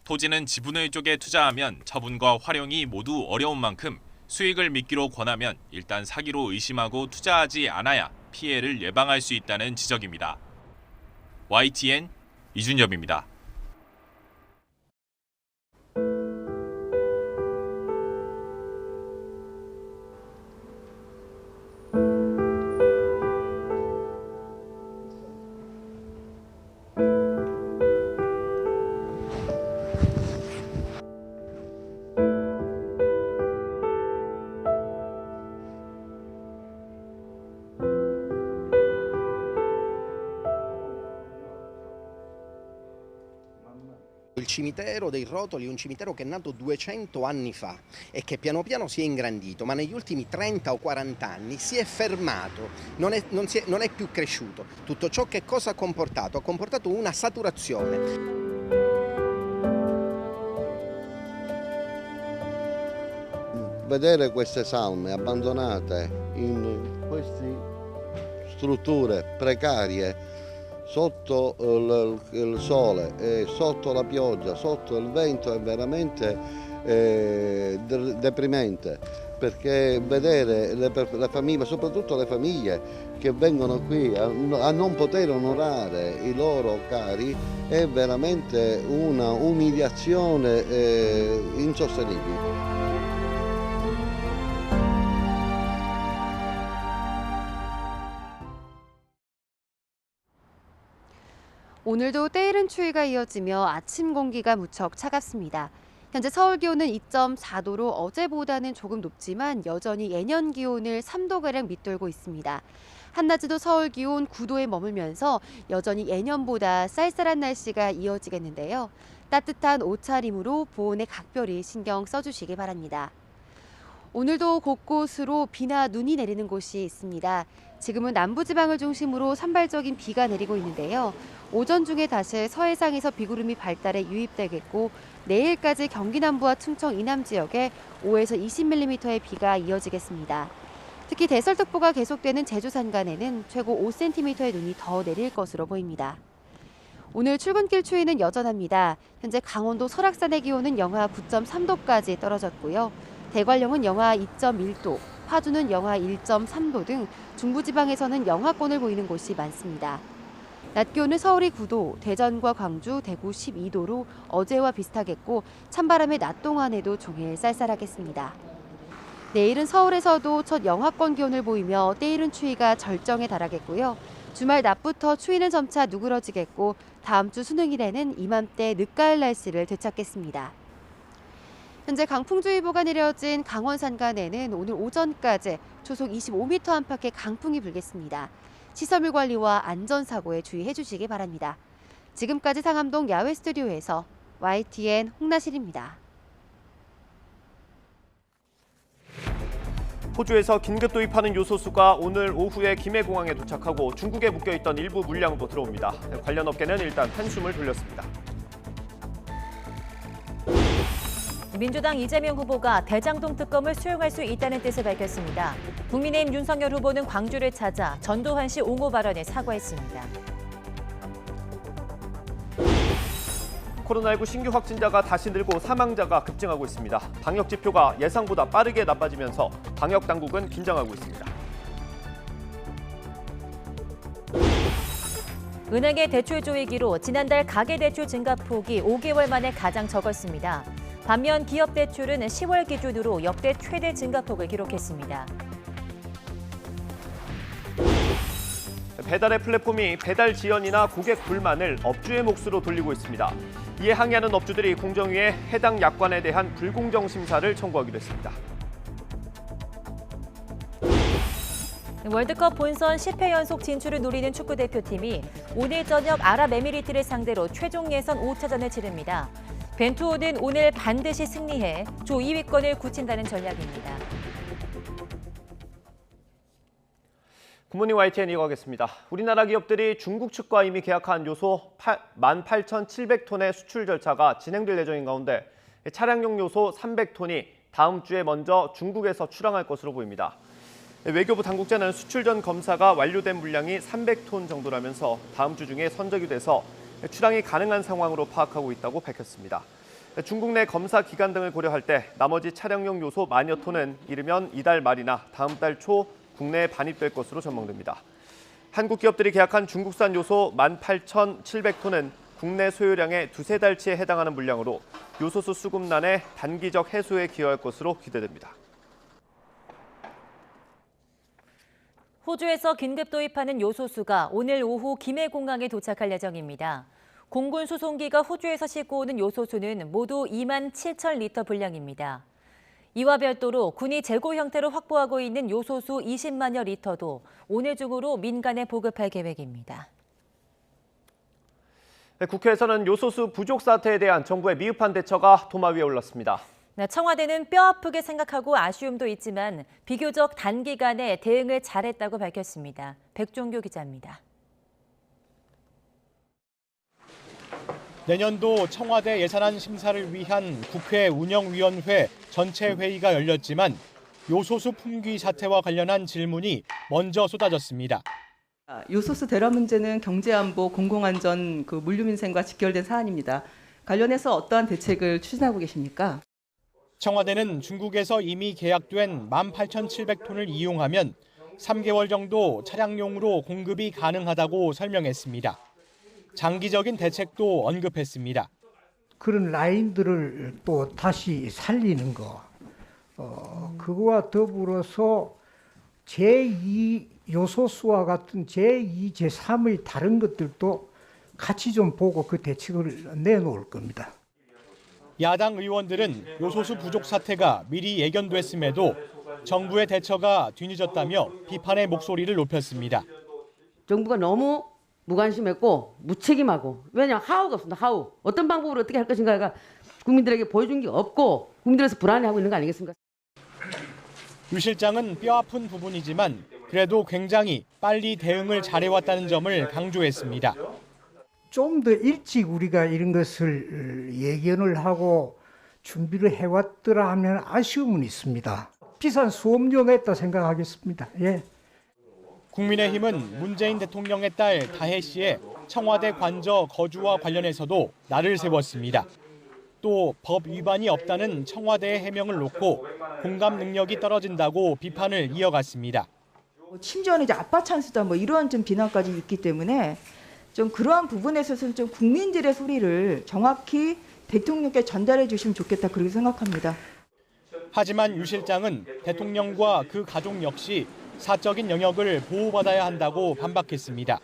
토지는 지분을 쪼개 투자하면 처분과 활용이 모두 어려운 만큼 수익을 미끼로 권하면 일단 사기로 의심하고 투자하지 않아야 피해를 예방할 수 있다는 지적입니다. YTN 이준엽입니다. Il cimitero dei Rotoli è un cimitero che è nato 200 anni fa e che piano piano si è ingrandito, ma negli ultimi 30 o 40 anni si è fermato, non è più cresciuto. Tutto ciò che cosa ha comportato? Ha comportato una saturazione. Vedere queste salme abbandonate in queste strutture precarie, sotto il sole, sotto la pioggia, sotto il vento è veramente deprimente, perché vedere le famiglie, soprattutto le famiglie che vengono qui a non poter onorare i loro cari è veramente una umiliazione insostenibile. 오늘도 때이른 추위가 이어지며 아침 공기가 무척 차갑습니다. 현재 서울 기온은 2.4도로 어제보다는 조금 높지만 여전히 예년 기온을 3도가량 밑돌고 있습니다. 한낮에도 서울 기온 9도에 머물면서 여전히 예년보다 쌀쌀한 날씨가 이어지겠는데요. 따뜻한 옷차림으로 보온에 각별히 신경 써주시기 바랍니다. 오늘도 곳곳으로 비나 눈이 내리는 곳이 있습니다. 지금은 남부지방을 중심으로 산발적인 비가 내리고 있는데요. 오전 중에 다시 서해상에서 비구름이 발달해 유입되겠고 내일까지 경기 남부와 충청 이남 지역에 5에서 20mm의 비가 이어지겠습니다. 특히 대설특보가 계속되는 제주 산간에는 최고 5cm의 눈이 더 내릴 것으로 보입니다. 오늘 출근길 추위는 여전합니다. 현재 강원도 설악산의 기온은 영하 9.3도까지 떨어졌고요. 대관령은 영하 2.1도, 파주는 영하 1.3도 등 중부지방에서는 영하권을 보이는 곳이 많습니다. 낮 기온은 서울이 9도, 대전과 광주, 대구 12도로 어제와 비슷하겠고 찬바람의 낮 동안에도 종일 쌀쌀하겠습니다. 내일은 서울에서도 첫 영하권 기온을 보이며 때이른 추위가 절정에 달하겠고요. 주말 낮부터 추위는 점차 누그러지겠고 다음 주 수능일에는 이맘때 늦가을 날씨를 되찾겠습니다. 현재 강풍주의보가 내려진 강원 산간에는 오늘 오전까지 초속 25m 안팎의 강풍이 불겠습니다. 시설물 관리와 안전사고에 주의해 주시기 바랍니다. 지금까지 상암동 야외 스튜디오에서 YTN 홍나실입니다. 호주에서 긴급 도입하는 요소수가 오늘 오후에 김해공항에 도착하고 중국에 묶여있던 일부 물량도 들어옵니다. 관련 업계는 일단 한숨을 돌렸습니다. 민주당 이재명 후보가 대장동 특검을 수용할 수 있다는 뜻을 밝혔습니다. 국민의힘 윤석열 후보는 광주를 찾아 전두환 씨 옹호 발언에 사과했습니다. 코로나19 신규 확진자가 다시 늘고 사망자가 급증하고 있습니다. 방역 지표가 예상보다 빠르게 나빠지면서 방역 당국은 긴장하고 있습니다. 은행의 대출 조이기로 지난달 가계대출 증가폭이 5개월 만에 가장 적었습니다. 반면 기업 대출은 10월 기준으로 역대 최대 증가폭을 기록했습니다. 배달의 플랫폼이 배달 지연이나 고객 불만을 업주의 몫으로 돌리고 있습니다. 이에 항의하는 업주들이 공정위에 해당 약관에 대한 불공정 심사를 청구하기로 했습니다. 월드컵 본선 10회 연속 진출을 노리는 축구대표팀이 오늘 저녁 아랍에미리트를 상대로 최종 예선 5차전을 치릅니다. 벤투호는 오늘 반드시 승리해 조 2위권을 굳힌다는 전략입니다. 굿모닝 YTN 이어가겠습니다. 우리나라 기업들이 중국 측과 이미 계약한 요소 18,700톤의 수출 절차가 진행될 예정인 가운데 차량용 요소 300톤이 다음 주에 먼저 중국에서 출항할 것으로 보입니다. 외교부 당국자는 수출 전 검사가 완료된 물량이 300톤 정도라면서 다음 주 중에 선적이 돼서 출항이 가능한 상황으로 파악하고 있다고 밝혔습니다. 중국 내 검사 기간 등을 고려할 때 나머지 차량용 요소 10,000여 톤은 이르면 이달 말이나 다음 달 초 국내에 반입될 것으로 전망됩니다. 한국 기업들이 계약한 중국산 요소 18,700톤은 국내 소요량의 2-3달치에 해당하는 물량으로 요소수 수급난의 단기적 해소에 기여할 것으로 기대됩니다. 호주에서 긴급 도입하는 요소수가 오늘 오후 김해공항에 도착할 예정입니다. 공군 수송기가 호주에서 싣고 오는 요소수는 모두 27,000리터 분량입니다. 이와 별도로 군이 재고 형태로 확보하고 있는 요소수 20만여 리터도 오늘 중으로 민간에 보급할 계획입니다. 네, 국회에서는 요소수 부족 사태에 대한 정부의 미흡한 대처가 도마 위에 올랐습니다. 네, 청와대는 뼈아프게 생각하고 아쉬움도 있지만 비교적 단기간에 대응을 잘했다고 밝혔습니다. 백종교 기자입니다. 내년도 청와대 예산안 심사를 위한 국회 운영위원회 전체 회의가 열렸지만 요소수 품귀 사태와 관련한 질문이 먼저 쏟아졌습니다. 요소수 대란 문제는 경제안보, 공공안전, 물류민생과 직결된 사안입니다. 관련해서 어떠한 대책을 추진하고 계십니까? 청와대는 중국에서 이미 계약된 18,700톤을 이용하면 3개월 정도 차량용으로 공급이 가능하다고 설명했습니다. 장기적인 대책도 언급했습니다. 그런 라인들을 또 다시 살리는 거, 그거와 더불어서 제2 요소수와 같은 제2, 제3의 다른 것들도 같이 좀 보고 그 대책을 내놓을 겁니다. 야당 의원들은 요소수 부족 사태가 미리 예견됐음에도 정부의 대처가 뒤늦었다며 비판의 목소리를 높였습니다. 정부가 너무 무관심했고 무책임하고, 왜냐하면 하우가 없습니다. 하우. 어떤 방법으로 어떻게 할 것인가가 국민들에게 보여준 게 없고 국민들에서 불안해하고 있는 거 아니겠습니까? 유 실장은 뼈아픈 부분이지만 그래도 굉장히 빨리 대응을 잘해왔다는 점을 강조했습니다. 좀 더 일찍 우리가 이런 것을 예견을 하고 준비를 해왔더라 하면 아쉬움은 있습니다. 비싼 수업료 냈다 생각하겠습니다. 예. 국민의힘은 문재인 대통령의 딸 다혜 씨의 청와대 관저 거주와 관련해서도 날을 세웠습니다. 또 법 위반이 없다는 청와대의 해명을 놓고 공감 능력이 떨어진다고 비판을 이어갔습니다. 심지어는 이제 아빠 찬스다 이러한 좀 비난까지 있기 때문에 좀 그러한 부분에 있어서는 좀 국민들의 소리를 정확히 대통령께 전달해 주시면 좋겠다 그렇게 생각합니다. 하지만 유 실장은 대통령과 그 가족 역시 사적인 영역을 보호받아야 한다고 반박했습니다.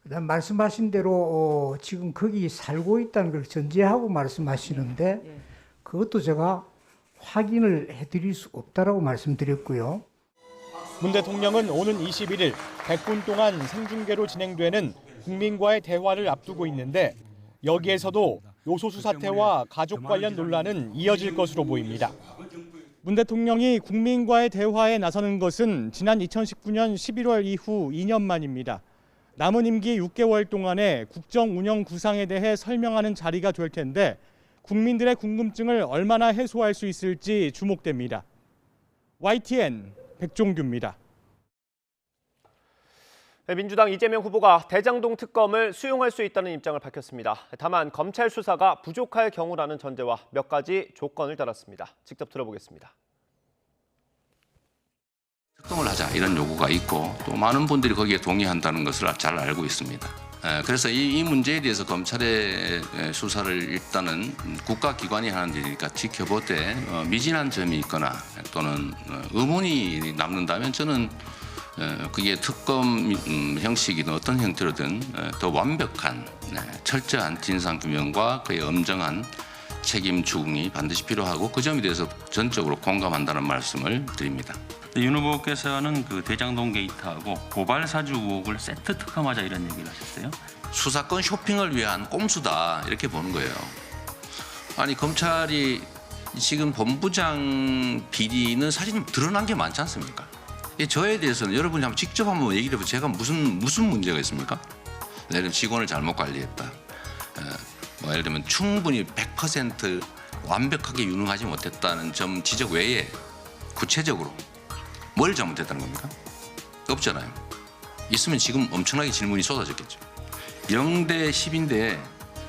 그다음 말씀하신 대로 지금 거기 살고 있다는 걸 전제하고 말씀하시는데 그것도 제가 확인을 해드릴 수 없다라고 말씀드렸고요. 문 대통령은 오는 21일 100분 동안 생중계로 진행되는 국민과의 대화를 앞두고 있는데 여기에서도 요소수 사태와 가족 관련 논란은 이어질 것으로 보입니다. 문 대통령이 국민과의 대화에 나서는 것은 지난 2019년 11월 이후 2년 만입니다. 남은 임기 6개월 동안의 국정 운영 구상에 대해 설명하는 자리가 될 텐데 국민들의 궁금증을 얼마나 해소할 수 있을지 주목됩니다. YTN 백종규입니다. 민주당 이재명 후보가 대장동 특검을 수용할 수 있다는 입장을 밝혔습니다. 다만 검찰 수사가 부족할 경우라는 전제와 몇 가지 조건을 달았습니다. 직접 들어보겠습니다. 특검을 하자 이런 요구가 있고 또 많은 분들이 거기에 동의한다는 것을 잘 알고 있습니다. 그래서 이 문제에 대해서 검찰의 수사를 일단은 국가기관이 하는 일이니까 지켜보되 미진한 점이 있거나 또는 의문이 남는다면 저는 그게 특검 형식이든 어떤 형태로든 더 완벽한 철저한 진상규명과 그의 엄정한 책임 추궁이 반드시 필요하고 그 점에 대해서 전적으로 공감한다는 말씀을 드립니다. 윤 후보께서는 그 대장동 게이트하고 고발 사주 의혹을 세트 특검하자 이런 얘기를 하셨어요. 수사권 쇼핑을 위한 꼼수다 이렇게 보는 거예요. 아니 검찰이 지금 본부장 비리는 사실 드러난 게 많지 않습니까? 저에 대해서는 여러분이 한번 직접 한번 얘기를 해보세요. 제가 무슨 문제가 있습니까? 예를 들면 직원을 잘못 관리했다. 예를 들면 충분히 100% 완벽하게 유능하지 못했다는 점 지적 외에 구체적으로 뭘 잘못했다는 겁니까? 없잖아요. 있으면 지금 엄청나게 질문이 쏟아졌겠죠. 0대 10인데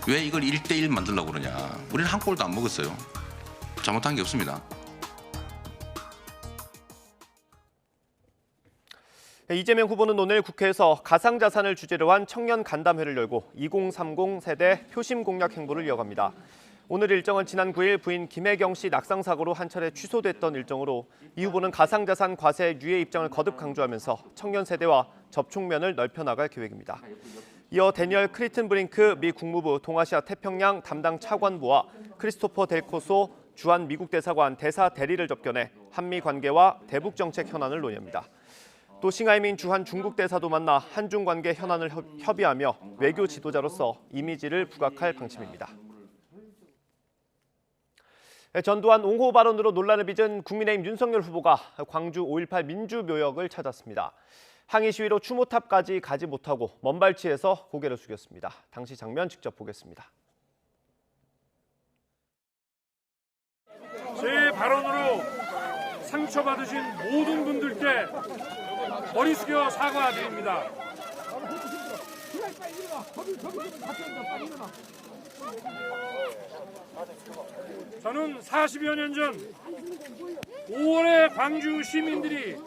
왜 이걸 1대1 만들려고 그러냐. 우리는 한 골도 안 먹었어요. 잘못한 게 없습니다. 이재명 후보는 오늘 국회에서 가상자산을 주제로 한 청년 간담회를 열고 2030 세대 표심 공략 행보를 이어갑니다. 오늘 일정은 지난 9일 부인 김혜경 씨 낙상 사고로 한 차례 취소됐던 일정으로 이 후보는 가상자산 과세 유예 입장을 거듭 강조하면서 청년 세대와 접촉면을 넓혀나갈 계획입니다. 이어 데니얼 크리튼브링크 미 국무부 동아시아 태평양 담당 차관보와 크리스토퍼 델코소 주한 미국 대사관 대사 대리를 접견해 한미 관계와 대북 정책 현안을 논의합니다. 또 싱하이밍 주한 중국 대사도 만나 한중 관계 현안을 협의하며 외교 지도자로서 이미지를 부각할 방침입니다. 전두환 옹호 발언으로 논란을 빚은 국민의힘 윤석열 후보가 광주 5.18 민주묘역을 찾았습니다. 항의 시위로 추모탑까지 가지 못하고 먼발치에서 고개를 숙였습니다. 당시 장면 직접 보겠습니다. 제 발언으로 상처받으신 모든 분들께 머리 숙여 사과드립니다. 저는 40여 년 전 5월에 광주 시민들이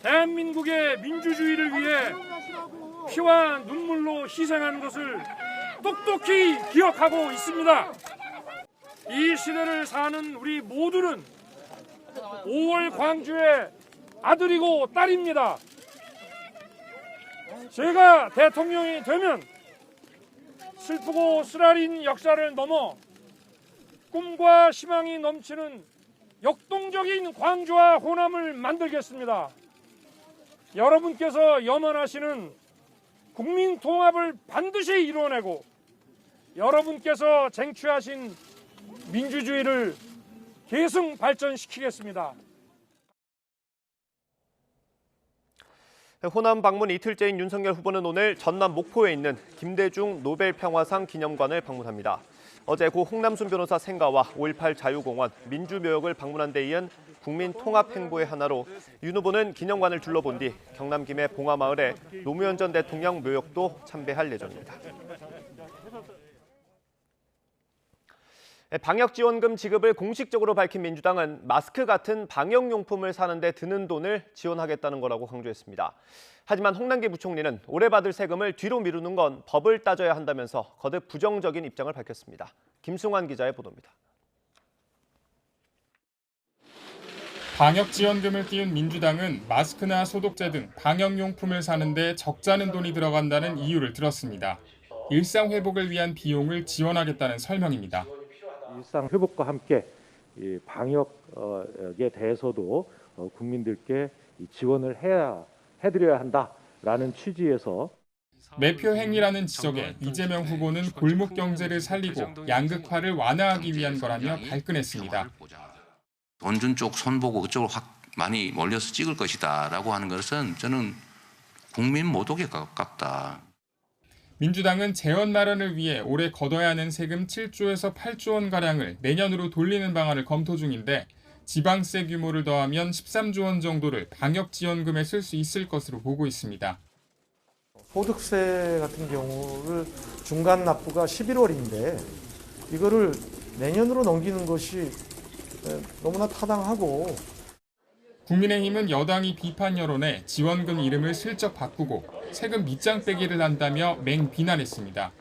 대한민국의 민주주의를 위해 피와 눈물로 희생한 것을 똑똑히 기억하고 있습니다. 이 시대를 사는 우리 모두는 5월 광주의 아들이고 딸입니다. 제가 대통령이 되면 슬프고 쓰라린 역사를 넘어 꿈과 희망이 넘치는 역동적인 광주와 호남을 만들겠습니다. 여러분께서 염원하시는 국민 통합을 반드시 이뤄내고 여러분께서 쟁취하신 민주주의를 계승 발전시키겠습니다. 호남 방문 이틀째인 윤석열 후보는 오늘 전남 목포에 있는 김대중 노벨평화상 기념관을 방문합니다. 어제 고 홍남순 변호사 생가와 5.18 자유공원, 민주묘역을 방문한 데 이은 국민 통합 행보의 하나로 윤 후보는 기념관을 둘러본 뒤 경남 김해 봉화마을에 노무현 전 대통령 묘역도 참배할 예정입니다. 방역지원금 지급을 공식적으로 밝힌 민주당은 마스크 같은 방역용품을 사는 데 드는 돈을 지원하겠다는 거라고 강조했습니다. 하지만 홍남기 부총리는 올해 받을 세금을 뒤로 미루는 건 법을 따져야 한다면서 거듭 부정적인 입장을 밝혔습니다. 김승환 기자의 보도입니다. 방역지원금을 띄운 민주당은 마스크나 소독제 등 방역용품을 사는 데 적잖은 돈이 들어간다는 이유를 들었습니다. 일상 회복을 위한 비용을 지원하겠다는 설명입니다. 일상 회복과 함께 이 방역에 대해서도 국민들께 지원을 해드려야 한다라는 취지에서 매표 행위라는 지적에 이재명 후보는 골목 경제를 살리고 양극화를 완화하기 위한 거라며 발끈했습니다. 돈 준 쪽 손보고 그쪽으로 확 많이 몰려서 찍을 것이다라고 하는 것은 저는 국민 모독에 가깝다. 민주당은 재원 마련을 위해 올해 걷어야 하는 세금 7조에서 8조 원가량을 내년으로 돌리는 방안을 검토 중인데 지방세 규모를 더하면 13조 원 정도를 방역지원금에 쓸 수 있을 것으로 보고 있습니다. 소득세 같은 경우를 중간 납부가 11월인데 이거를 내년으로 넘기는 것이 너무나 타당하고 국민의힘은 여당이 비판 여론에 지원금 이름을 슬쩍 바꾸고 세금 밑장 빼기를 한다며 맹비난했습니다.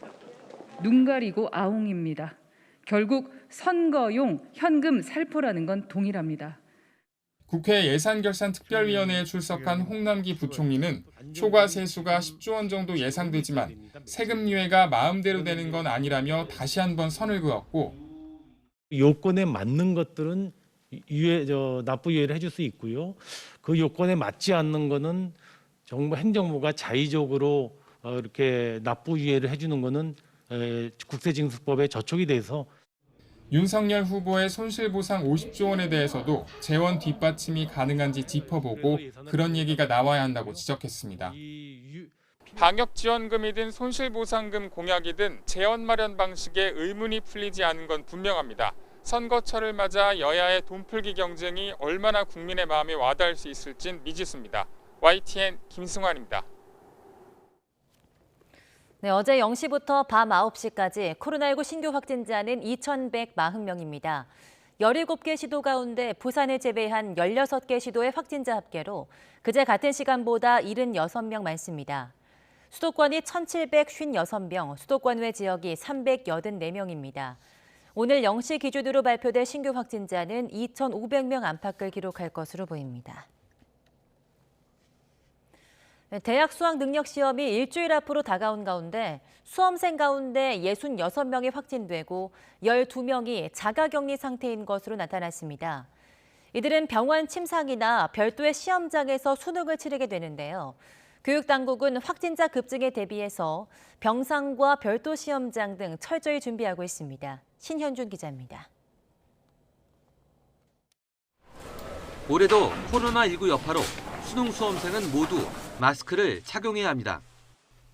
눈 가리고 아웅입니다. 결국 선거용 현금 살포라는 건 동일합니다. 국회 예산결산특별위원회에 출석한 홍남기 부총리는 초과 세수가 10조 원 정도 예상되지만 세금 유예가 마음대로 되는 건 아니라며 다시 한번 선을 그었고 요건에 맞는 것들은 납부 유예를 해줄 수 있고요. 그 요건에 맞지 않는 거는 정부 행정부가 자의적으로 이렇게 납부 유예를 해주는 거는 국세징수법에 저촉이 돼서 윤석열 후보의 손실보상 50조 원에 대해서도 재원 뒷받침이 가능한지 짚어보고 그런 얘기가 나와야 한다고 지적했습니다. 방역지원금이든 손실보상금 공약이든 재원 마련 방식에 의문이 풀리지 않은 건 분명합니다. 선거철을 맞아 여야의 돈풀기 경쟁이 얼마나 국민의 마음에 와닿을 수 있을진 미지수입니다. YTN 김승환입니다. 네, 어제 0시부터 밤 9시까지 코로나19 신규 확진자는 2,140명입니다. 17개 시도 가운데 부산을 제외한 16개 시도의 확진자 합계로 그제 같은 시간보다 76명 많습니다. 수도권이 1,756명, 수도권 외 지역이 384명입니다. 오늘 0시 기준으로 발표된 신규 확진자는 2,500명 안팎을 기록할 것으로 보입니다. 대학 수학 능력 시험이 일주일 앞으로 다가온 가운데 수험생 가운데 66명이 확진되고 12명이 자가격리 상태인 것으로 나타났습니다. 이들은 병원 침상이나 별도의 시험장에서 수능을 치르게 되는데요. 교육당국은 확진자 급증에 대비해서 병상과 별도 시험장 등 철저히 준비하고 있습니다. 신현준 기자입니다. 올해도 코로나19 여파로 수능 수험생은 모두 마스크를 착용해야 합니다.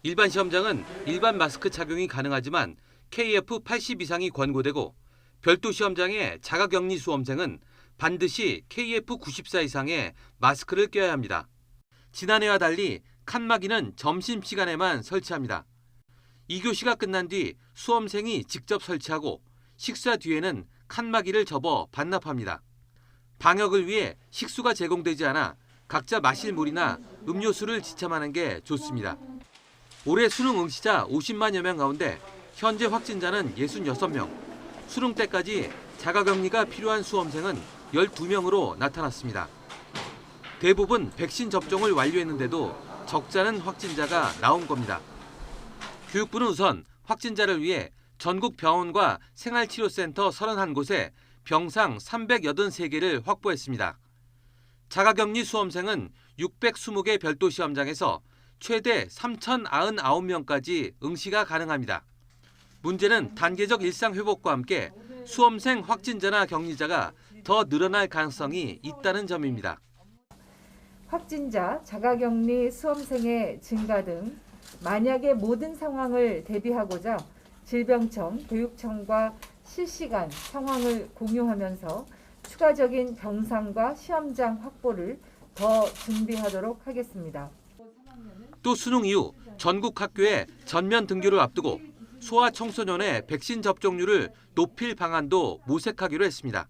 일반 시험장은 일반 마스크 착용이 가능하지만 KF80 이상이 권고되고 별도 시험장의 자가격리 수험생은 반드시 KF94 이상의 마스크를 껴야 합니다. 지난해와 달리 칸막이는 점심시간에만 설치합니다. 2교시가 끝난 뒤 수험생이 직접 설치하고 식사 뒤에는 칸막이를 접어 반납합니다. 방역을 위해 식수가 제공되지 않아 각자 마실 물이나 음료수를 지참하는 게 좋습니다. 올해 수능 응시자 50만여 명 가운데 현재 확진자는 66명, 수능 때까지 자가격리가 필요한 수험생은 12명으로 나타났습니다. 대부분 백신 접종을 완료했는데도 적잖은 확진자가 나온 겁니다. 교육부는 우선 확진자를 위해 전국 병원과 생활치료센터 31곳에 병상 383개를 확보했습니다. 자가격리 수험생은 620개 별도 시험장에서 최대 3,099명까지 응시가 가능합니다. 문제는 단계적 일상 회복과 함께 수험생 확진자나 격리자가 더 늘어날 가능성이 있다는 점입니다. 확진자, 자가격리 수험생의 증가 등 만약의 모든 상황을 대비하고자 질병청, 교육청과 실시간 상황을 공유하면서 추가적인 병상과 시험장 확보를 더 준비하도록 하겠습니다. 또 수능 이후 전국 학교의 전면 등교를 앞두고 소아청소년의 백신 접종률을 높일 방안도 모색하기로 했습니다.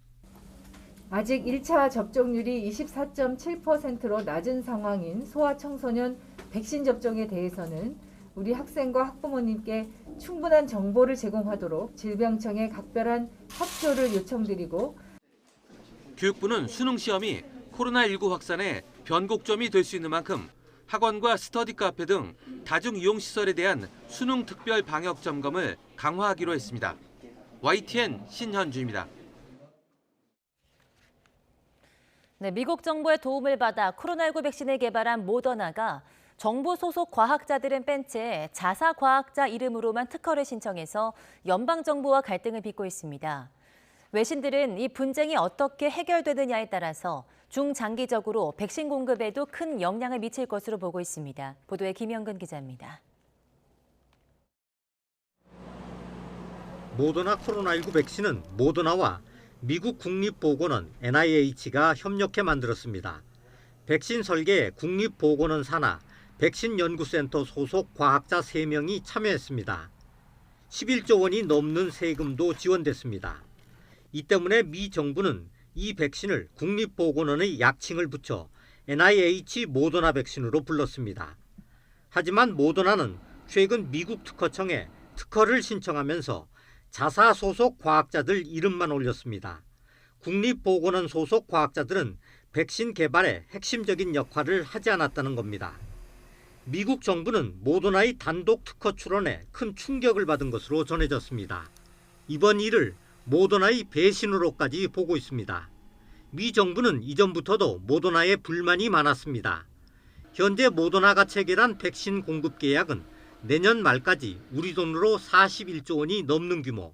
아직 1차 접종률이 24.7%로 낮은 상황인 소아청소년 백신 접종에 대해서는 우리 학생과 학부모님께 충분한 정보를 제공하도록 질병청에 각별한 협조를 요청드리고 교육부는 수능 시험이 코로나19 확산의 변곡점이 될 수 있는 만큼 학원과 스터디 카페 등 다중이용시설에 대한 수능 특별 방역 점검을 강화하기로 했습니다. YTN 신현주입니다. 네, 미국 정부의 도움을 받아 코로나19 백신을 개발한 모더나가 정부 소속 과학자들은 뺀 채 자사 과학자 이름으로만 특허를 신청해서 연방정부와 갈등을 빚고 있습니다. 외신들은 이 분쟁이 어떻게 해결되느냐에 따라서 중장기적으로 백신 공급에도 큰 영향을 미칠 것으로 보고 있습니다. 보도에 김영근 기자입니다. 모더나 코로나19 백신은 모더나와 미국 국립보건원 NIH가 협력해 만들었습니다. 백신 설계에 국립보건원 산하 백신연구센터 소속 과학자 3명이 참여했습니다. 11조 원이 넘는 세금도 지원됐습니다. 이 때문에 미 정부는 이 백신을 국립보건원의 약칭을 붙여 NIH 모더나 백신으로 불렀습니다. 하지만 모더나는 최근 미국 특허청에 특허를 신청하면서 자사 소속 과학자들 이름만 올렸습니다. 국립보건원 소속 과학자들은 백신 개발에 핵심적인 역할을 하지 않았다는 겁니다. 미국 정부는 모더나의 단독 특허 출원에 큰 충격을 받은 것으로 전해졌습니다. 이번 일을 모더나의 배신으로까지 보고 있습니다. 미 정부는 이전부터도 모더나에 불만이 많았습니다. 현재 모더나가 체결한 백신 공급 계약은 내년 말까지 우리 돈으로 41조 원이 넘는 규모.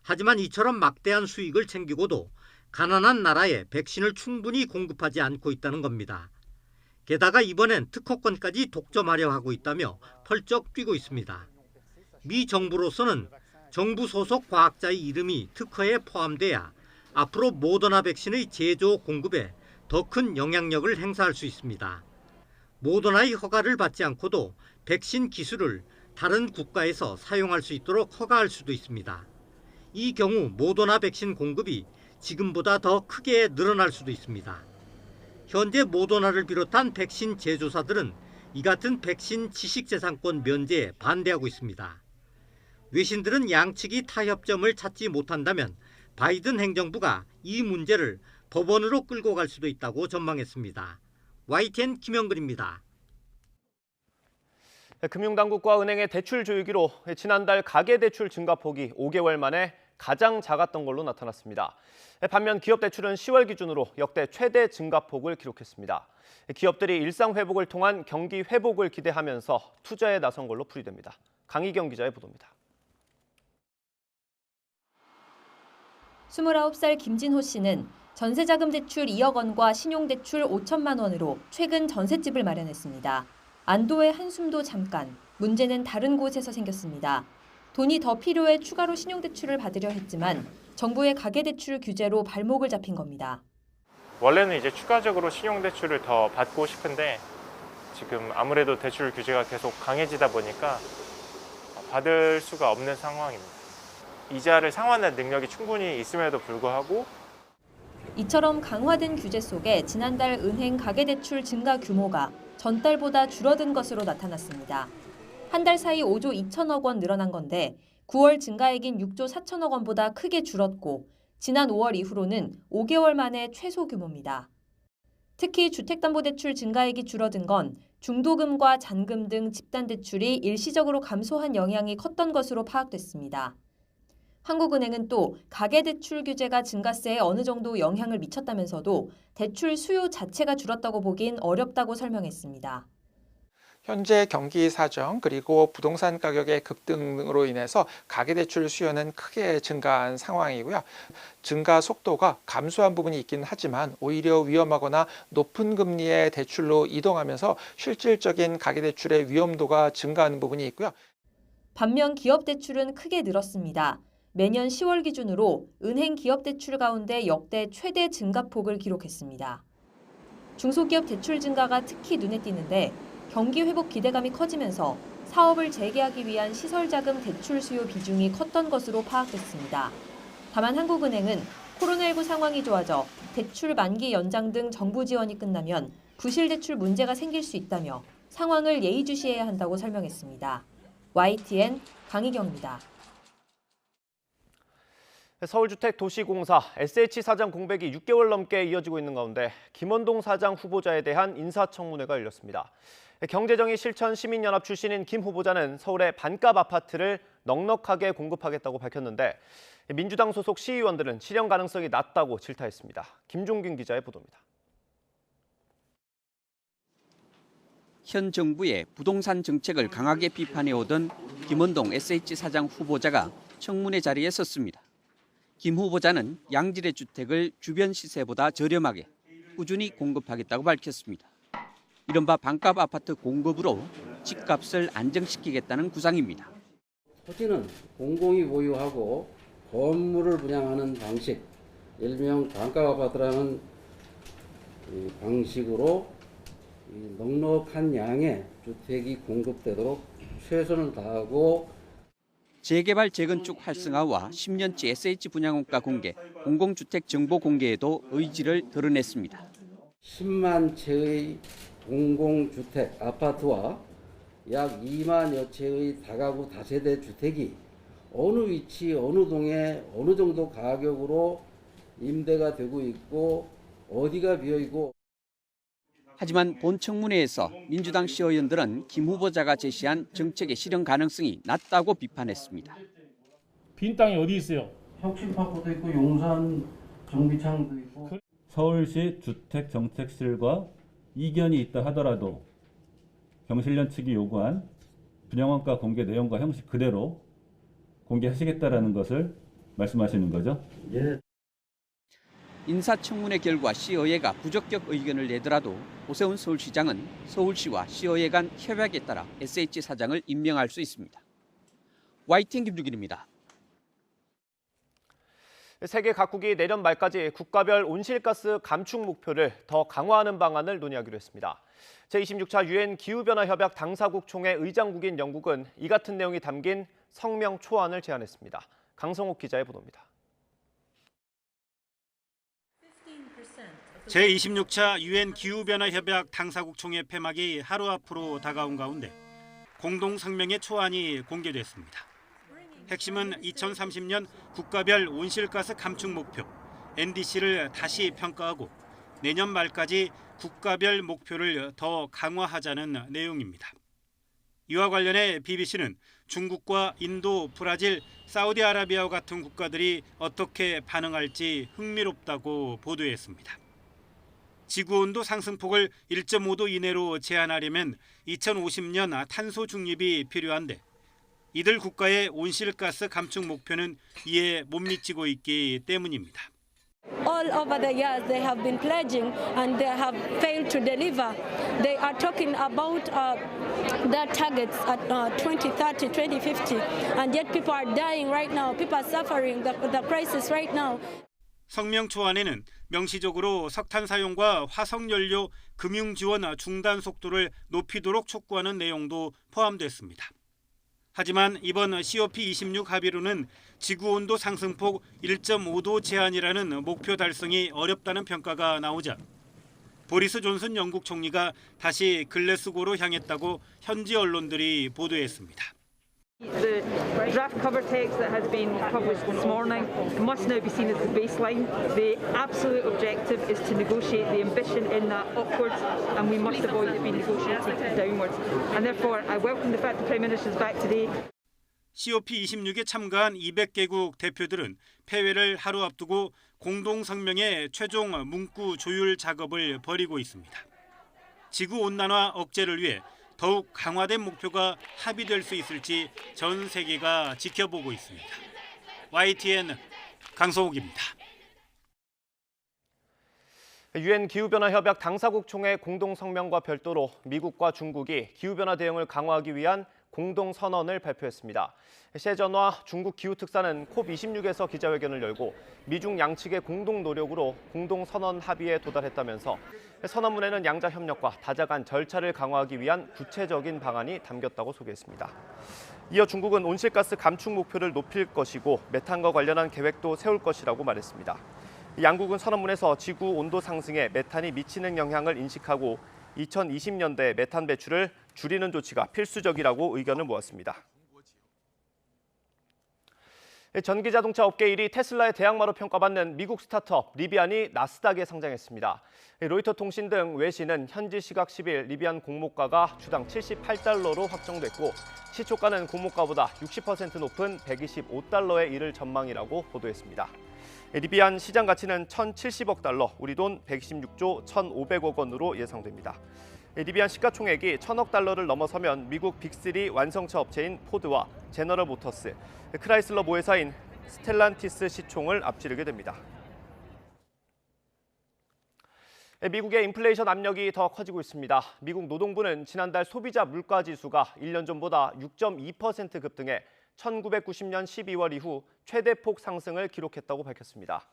하지만 이처럼 막대한 수익을 챙기고도 가난한 나라에 백신을 충분히 공급하지 않고 있다는 겁니다. 게다가 이번엔 특허권까지 독점하려 하고 있다며 펄쩍 뛰고 있습니다. 미 정부로서는 정부 소속 과학자의 이름이 특허에 포함돼야 앞으로 모더나 백신의 제조 공급에 더 큰 영향력을 행사할 수 있습니다. 모더나의 허가를 받지 않고도 백신 기술을 다른 국가에서 사용할 수 있도록 허가할 수도 있습니다. 이 경우 모더나 백신 공급이 지금보다 더 크게 늘어날 수도 있습니다. 현재 모더나를 비롯한 백신 제조사들은 이 같은 백신 지식재산권 면제에 반대하고 있습니다. 외신들은 양측이 타협점을 찾지 못한다면 바이든 행정부가 이 문제를 법원으로 끌고 갈 수도 있다고 전망했습니다. YTN 김영근입니다. 금융당국과 은행의 대출 조율기로 지난달 가계대출 증가폭이 5개월 만에 가장 작았던 걸로 나타났습니다. 반면 기업 대출은 10월 기준으로 역대 최대 증가폭을 기록했습니다. 기업들이 일상 회복을 통한 경기 회복을 기대하면서 투자에 나선 걸로 풀이됩니다. 강희경 기자의 보도입니다. 29살 김진호 씨는 전세자금 대출 2억 원과 신용대출 5천만 원으로 최근 전셋집을 마련했습니다. 안도의 한숨도 잠깐, 문제는 다른 곳에서 생겼습니다. 돈이 더 필요해 추가로 신용대출을 받으려 했지만 정부의 가계대출 규제로 발목을 잡힌 겁니다. 원래는 이제 추가적으로 신용대출을 더 받고 싶은데 지금 아무래도 대출 규제가 계속 강해지다 보니까 받을 수가 없는 상황입니다. 이자를 상환할 능력이 충분히 있음에도 불구하고 이처럼 강화된 규제 속에 지난달 은행 가계대출 증가 규모가 전달보다 줄어든 것으로 나타났습니다. 한 달 사이 5조 2천억 원 늘어난 건데 9월 증가액인 6조 4천억 원보다 크게 줄었고 지난 5월 이후로는 5개월 만에 최소 규모입니다. 특히 주택담보대출 증가액이 줄어든 건 중도금과 잔금 등 집단대출이 일시적으로 감소한 영향이 컸던 것으로 파악됐습니다. 한국은행은 또 가계대출 규제가 증가세에 어느 정도 영향을 미쳤다면서도 대출 수요 자체가 줄었다고 보긴 어렵다고 설명했습니다. 현재 경기 사정 그리고 부동산 가격의 급등으로 인해서 가계대출 수요는 크게 증가한 상황이고요. 증가 속도가 감소한 부분이 있긴 하지만 오히려 위험하거나 높은 금리의 대출로 이동하면서 실질적인 가계대출의 위험도가 증가하는 부분이 있고요. 반면 기업대출은 크게 늘었습니다. 매년 10월 기준으로 은행 기업대출 가운데 역대 최대 증가폭을 기록했습니다. 중소기업 대출 증가가 특히 눈에 띄는데 경기 회복 기대감이 커지면서 사업을 재개하기 위한 시설자금 대출 수요 비중이 컸던 것으로 파악됐습니다. 다만 한국은행은 코로나19 상황이 좋아져 대출 만기 연장 등 정부 지원이 끝나면 부실대출 문제가 생길 수 있다며 상황을 예의주시해야 한다고 설명했습니다. YTN 강희경입니다. 서울주택도시공사 SH 사장 공백이 6개월 넘게 이어지고 있는 가운데 김원동 사장 후보자에 대한 인사청문회가 열렸습니다. 경제정의 실천 시민연합 출신인 김 후보자는 서울의 반값 아파트를 넉넉하게 공급하겠다고 밝혔는데 민주당 소속 시의원들은 실현 가능성이 낮다고 질타했습니다. 김종균 기자의 보도입니다. 현 정부의 부동산 정책을 강하게 비판해오던 김원동 SH 사장 후보자가 청문회 자리에 섰습니다. 김 후보자는 양질의 주택을 주변 시세보다 저렴하게 꾸준히 공급하겠다고 밝혔습니다. 이른바 반값 아파트 공급으로 집값을 안정시키겠다는 구상입니다. 토지는 공공이 보유하고 건물을 분양하는 방식, 일명 반값 아파트라는 방식으로 넉넉한 양의 주택이 공급되도록 최선을 다하고 재개발 재건축 활성화와 10년치 SH 분양원가 공개, 공공주택 정보 공개에도 의지를 드러냈습니다. 10만 채의 공공주택 아파트와 약 2만여 채의 다가구 다세대 주택이 어느 위치, 어느 동에 어느 정도 가격으로 임대가 되고 있고 어디가 비어있고. 하지만 본 청문회에서 민주당 시의원들은 김 후보자가 제시한 정책의 실현 가능성이 낮다고 비판했습니다. 빈 땅이 어디 있어요? 혁신파크도 있고 용산 정비창도 있고. 서울시 주택정책실과 이견이 있다 하더라도 경실련 측이 요구한 분양원가 공개 내용과 형식 그대로 공개하시겠다라는 것을 말씀하시는 거죠? 예. 인사청문회 결과 시의회가 부적격 의견을 내더라도 오세훈 서울시장은 서울시와 시의회 간 협약에 따라 SH 사장을 임명할 수 있습니다. YTN 김주길입니다. 세계 각국이 내년 말까지 국가별 온실가스 감축 목표를 더 강화하는 방안을 논의하기로 했습니다. 제26차 유엔 기후변화 협약 당사국 총회 의장국인 영국은 이 같은 내용이 담긴 성명 초안을 제안했습니다. 강성욱 기자의 보도입니다. 제26차 유엔 기후변화 협약 당사국 총회 폐막이 하루 앞으로 다가온 가운데 공동 성명의 초안이 공개됐습니다. 핵심은 2030년 국가별 온실가스 감축 목표 NDC를 다시 평가하고 내년 말까지 국가별 목표를 더 강화하자는 내용입니다. 이와 관련해 BBC는 중국과 인도, 브라질, 사우디아라비아와 같은 국가들이 어떻게 반응할지 흥미롭다고 보도했습니다. 지구온도 상승폭을 1.5도 이내로 제한하려면 2050년 탄소 중립이 필요한데 이들 국가의 온실가스 감축 목표는 이에 못 미치고 있기 때문입니다. All over the years they have been pledging and they have failed to deliver. They are talking about their targets at 2030, 2050, and yet people are dying right now. People are suffering the crisis right now. 성명 초안에는 명시적으로 석탄 사용과 화석연료 금융 지원 중단 속도를 높이도록 촉구하는 내용도 포함됐습니다. 하지만 이번 COP26 합의로는 지구온도 상승폭 1.5도 제한이라는 목표 달성이 어렵다는 평가가 나오자 보리스 존슨 영국 총리가 다시 글래스고로 향했다고 현지 언론들이 보도했습니다. The draft cover text that has been published this morning must now be seen as the baseline. The absolute objective is to negotiate the ambition in that upwards, and we must avoid it being negotiated downwards. And therefore, I welcome the fact the Prime Minister is back today. COP26에 참가한 200개국 대표들은 폐회를 하루 앞두고 공동성명의 최종 문구 조율 작업을 벌이고 있습니다. 지구온난화 억제를 위해 더욱 강화된 목표가 합의될 수 있을지 전 세계가 지켜보고 있습니다. YTN 강성욱입니다. 유엔 기후변화협약 당사국 총회 공동성명과 별도로 미국과 중국이 기후변화 대응을 강화하기 위한 공동선언을 발표했습니다. 셰전화 중국 기후특사는 COP26에서 기자회견을 열고 미중 양측의 공동 노력으로 공동선언 합의에 도달했다면서 선언문에는 양자 협력과 다자간 절차를 강화하기 위한 구체적인 방안이 담겼다고 소개했습니다. 이어 중국은 온실가스 감축 목표를 높일 것이고 메탄과 관련한 계획도 세울 것이라고 말했습니다. 양국은 선언문에서 지구 온도 상승에 메탄이 미치는 영향을 인식하고 2020년대 메탄 배출을 줄이는 조치가 필수적이라고 의견을 모았습니다. 전기자동차 업계 1위 테슬라의 대항마로 평가받는 미국 스타트업 리비안이 나스닥에 상장했습니다. 로이터 통신 등 외신은 현지 시각 10일 리비안 공모가가 주당 $78로 확정됐고 시초가는 공모가보다 60% 높은 $125에 이를 전망이라고 보도했습니다. 리비안 시장 가치는 $1,070억, 우리 돈 116조 1,500억 원으로 예상됩니다. 리비안 시가총액이 $1,000을 넘어서면 미국 빅3 완성차 업체인 포드와 제너럴 모터스, 크라이슬러 모회사인 스텔란티스 시총을 앞지르게 됩니다. 미국의 인플레이션 압력이 더 커지고 있습니다. 미국 노동부는 지난달 소비자 물가지수가 1년 전보다 6.2% 급등해 1990년 12월 이후 최대폭 상승을 기록했다고 밝혔습니다.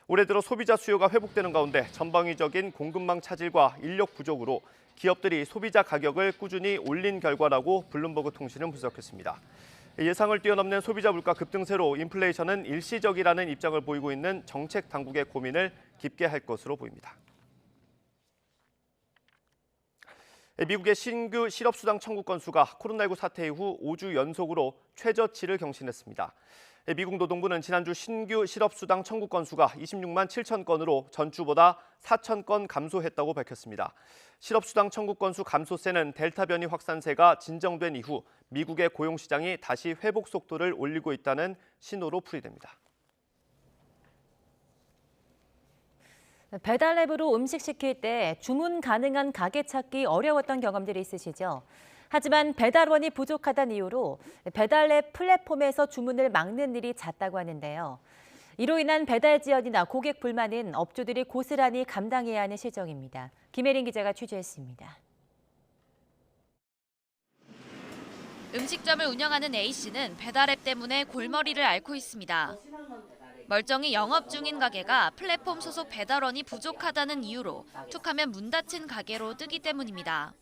올해 들어 소비자 수요가 회복되는 가운데 전방위적인 공급망 차질과 인력 부족으로 기업들이 소비자 가격을 꾸준히 올린 결과라고 블룸버그 통신은 분석했습니다. 예상을 뛰어넘는 소비자 물가 급등세로 인플레이션은 일시적이라는 입장을 보이고 있는 정책 당국의 고민을 깊게 할 것으로 보입니다. 미국의 신규 실업수당 청구 건수가 코로나19 사태 이후 5주 연속으로 최저치를 경신했습니다. 미국 노동부는 지난주 신규 실업수당 청구 건수가 26만 7천 건으로 전주보다 4천 건 감소했다고 밝혔습니다. 실업수당 청구 건수 감소세는 델타 변이 확산세가 진정된 이후 미국의 고용시장이 다시 회복 속도를 올리고 있다는 신호로 풀이됩니다. 배달앱으로 음식 시킬 때 주문 가능한 가게 찾기 어려웠던 경험들이 있으시죠? 하지만 배달원이 부족하다는 이유로 배달앱 플랫폼에서 주문을 막는 일이 잦다고 하는데요. 이로 인한 배달 지연이나 고객 불만은 업주들이 고스란히 감당해야 하는 실정입니다. 김혜린 기자가 취재했습니다. 음식점을 운영하는 A씨는 배달앱 때문에 골머리를 앓고 있습니다. 멀쩡히 영업 중인 가게가 플랫폼 소속 배달원이 부족하다는 이유로 툭하면 문 닫힌 가게로 뜨기 때문입니다.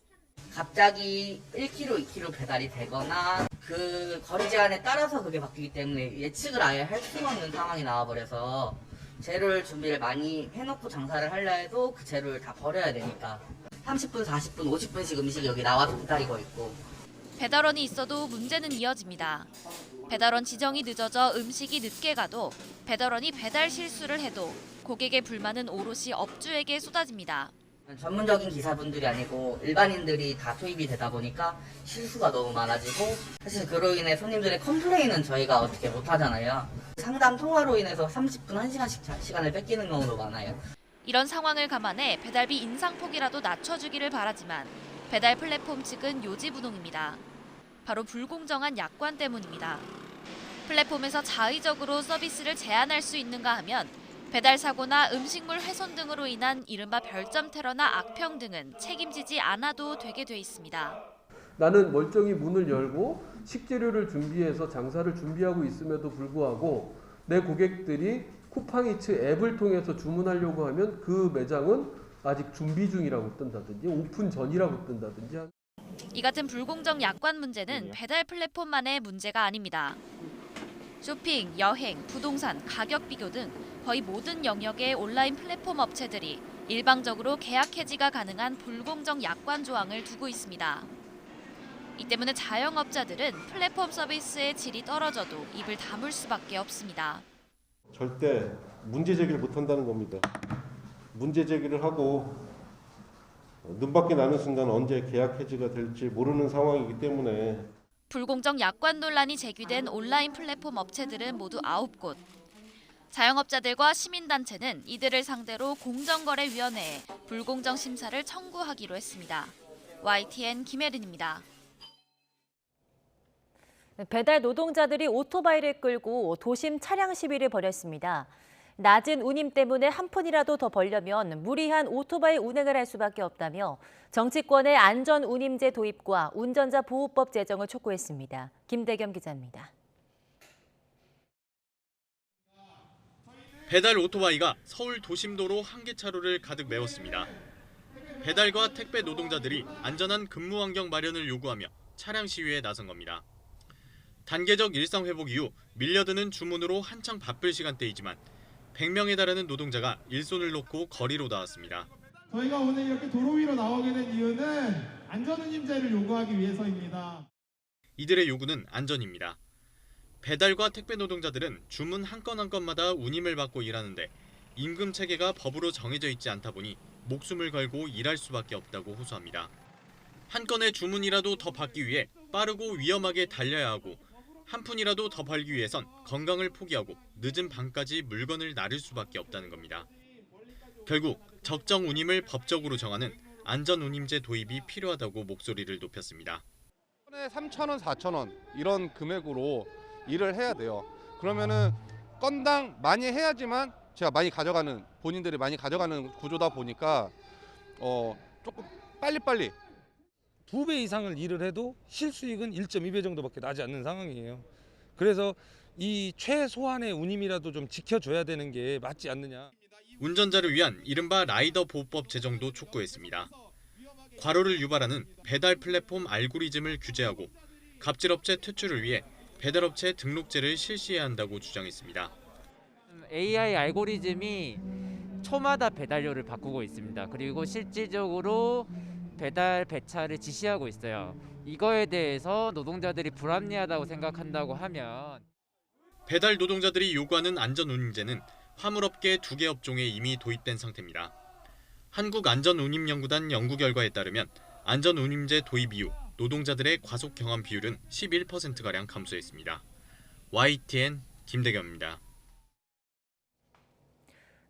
갑자기 1kg, 2kg 배달이 되거나 그 거리 제한에 따라서 그게 바뀌기 때문에 예측을 아예 할 수가 없는 상황이 나와버려서 재료를 준비를 많이 해놓고 장사를 하려 해도 그 재료를 다 버려야 되니까 30분, 40분, 50분씩 음식이 여기 나와서 기다리고 있고. 배달원이 있어도 문제는 이어집니다. 배달원 지정이 늦어져 음식이 늦게 가도 배달원이 배달 실수를 해도 고객의 불만은 오롯이 업주에게 쏟아집니다. 전문적인 기사분들이 아니고 일반인들이 다 투입이 되다 보니까 실수가 너무 많아지고 사실 그로 인해 손님들의 컴플레인은 저희가 어떻게 못하잖아요. 상담 통화로 인해서 30분, 1시간씩 시간을 뺏기는 경우도 많아요. 이런 상황을 감안해 배달비 인상폭이라도 낮춰주기를 바라지만 배달 플랫폼 측은 요지부동입니다. 바로 불공정한 약관 때문입니다. 플랫폼에서 자의적으로 서비스를 제한할 수 있는가 하면 배달 사고나 음식물 훼손 등으로 인한 이른바 별점 테러나 악평 등은 책임지지 않아도 되게 돼 있습니다. 나는 멀쩡히 문을 열고 식재료를 준비해서 장사를 준비하고 있음에도 불구하고 내 고객들이 쿠팡이츠 앱을 통해서 주문하려고 하면 그 매장은 아직 준비 중이라고 뜬다든지 오픈 전이라고 뜬다든지. 이 같은 불공정 약관 문제는 배달 플랫폼만의 문제가 아닙니다. 쇼핑, 여행, 부동산, 가격 비교 등 거의 모든 영역의 온라인 플랫폼 업체들이 일방적으로 계약 해지가 가능한 불공정 약관 조항을 두고 있습니다. 이 때문에 자영업자들은 플랫폼 서비스의 질이 떨어져도 입을 다물 수밖에 없습니다. 절대 문제 제기를 못한다는 겁니다. 문제 제기를 하고 눈밖에 나는 순간 언제 계약 해지가 될지 모르는 상황이기 때문에 불공정 약관 논란이 제기된 온라인 플랫폼 업체들은 모두 9곳. 자영업자들과 시민단체는 이들을 상대로 공정거래위원회에 불공정 심사를 청구하기로 했습니다. YTN 김혜린입니다. 배달 노동자들이 오토바이를 끌고 도심 차량 시위를 벌였습니다. 낮은 운임 때문에 한 푼이라도 더 벌려면 무리한 오토바이 운행을 할 수밖에 없다며 정치권의 안전 운임제 도입과 운전자 보호법 제정을 촉구했습니다. 김대겸 기자입니다. 배달 오토바이가 서울 도심도로 한 개 차로를 가득 메웠습니다. 배달과 택배 노동자들이 안전한 근무 환경 마련을 요구하며 차량 시위에 나선 겁니다. 단계적 일상 회복 이후 밀려드는 주문으로 한창 바쁠 시간대이지만 100명에 달하는 노동자가 일손을 놓고 거리로 나왔습니다. 저희가 오늘 이렇게 도로 위로 나오게 된 이유는 안전운임제를 요구하기 위해서입니다. 이들의 요구는 안전입니다. 배달과 택배 노동자들은 주문 한 건 한 건마다 운임을 받고 일하는데 임금 체계가 법으로 정해져 있지 않다 보니 목숨을 걸고 일할 수밖에 없다고 호소합니다. 한 건의 주문이라도 더 받기 위해 빠르고 위험하게 달려야 하고 한 푼이라도 더 벌기 위해선 건강을 포기하고 늦은 밤까지 물건을 나를 수밖에 없다는 겁니다. 결국 적정 운임을 법적으로 정하는 안전운임제 도입이 필요하다고 목소리를 높였습니다. 3,000원, 4,000원 이런 금액으로 일을 해야 돼요. 그러면은 건당 많이 해야지만 제가 많이 가져가는, 본인들이 많이 가져가는 구조다 보니까 조금 빨리빨리 2배 이상을 일을 해도 실수익은 1.2배 정도밖에 나지 않는 상황이에요. 그래서 이 최소한의 운임이라도 좀 지켜줘야 되는 게 맞지 않느냐. 운전자를 위한 이른바 라이더 보호법 제정도 촉구했습니다. 과로를 유발하는 배달 플랫폼 알고리즘을 규제하고 갑질업체 퇴출을 위해 배달업체 등록제를 실시해야 한다고 주장했습니다. AI 알고리즘이 초마다 배달료를 바꾸고 있습니다. 그리고 실질적으로 배달 배차를 지시하고 있어요. 이거에 대해서 노동자들이 불합리하다고 생각한다고 하면 배달 노동자들이 요구하는 안전운임제는 화물업계 2개 업종에 이미 도입된 상태입니다. 한국안전운임연구단 연구 결과에 따르면 안전운임제 도입 이후 노동자들의 과속 경험 비율은 11%가량 감소했습니다. YTN 김대겸입니다.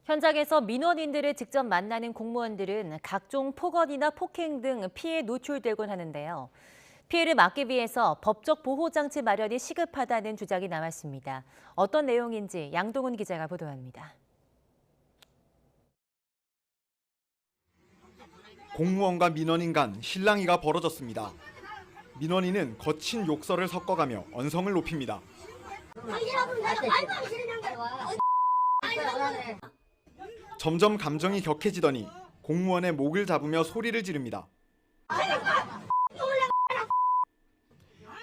현장에서 민원인들을 직접 만나는 공무원들은 각종 폭언이나 폭행 등 피해에 노출되곤 하는데요. 피해를 막기 위해서 법적 보호장치 마련이 시급하다는 주장이 나왔습니다. 어떤 내용인지 양동훈 기자가 보도합니다. 공무원과 민원인 간 실랑이가 벌어졌습니다. 민원인은 거친 욕설을 섞어가며 언성을 높입니다. 점점 감정이 격해지더니 공무원의 목을 잡으며 소리를 지릅니다.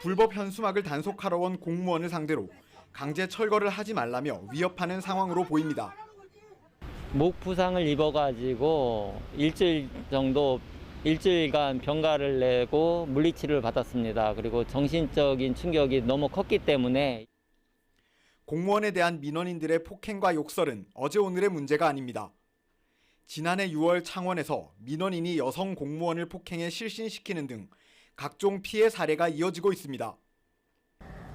불법 현수막을 단속하러 온 공무원을 상대로 강제 철거를 하지 말라며 위협하는 상황으로 보입니다. 목 부상을 입어가지고 일주일간 병가를 내고 물리치료를 받았습니다. 그리고 정신적인 충격이 너무 컸기 때문에 공무원에 대한 민원인들의 폭행과 욕설은 어제 오늘의 문제가 아닙니다. 지난해 6월 창원에서 민원인이 여성 공무원을 폭행해 실신시키는 등 각종 피해 사례가 이어지고 있습니다.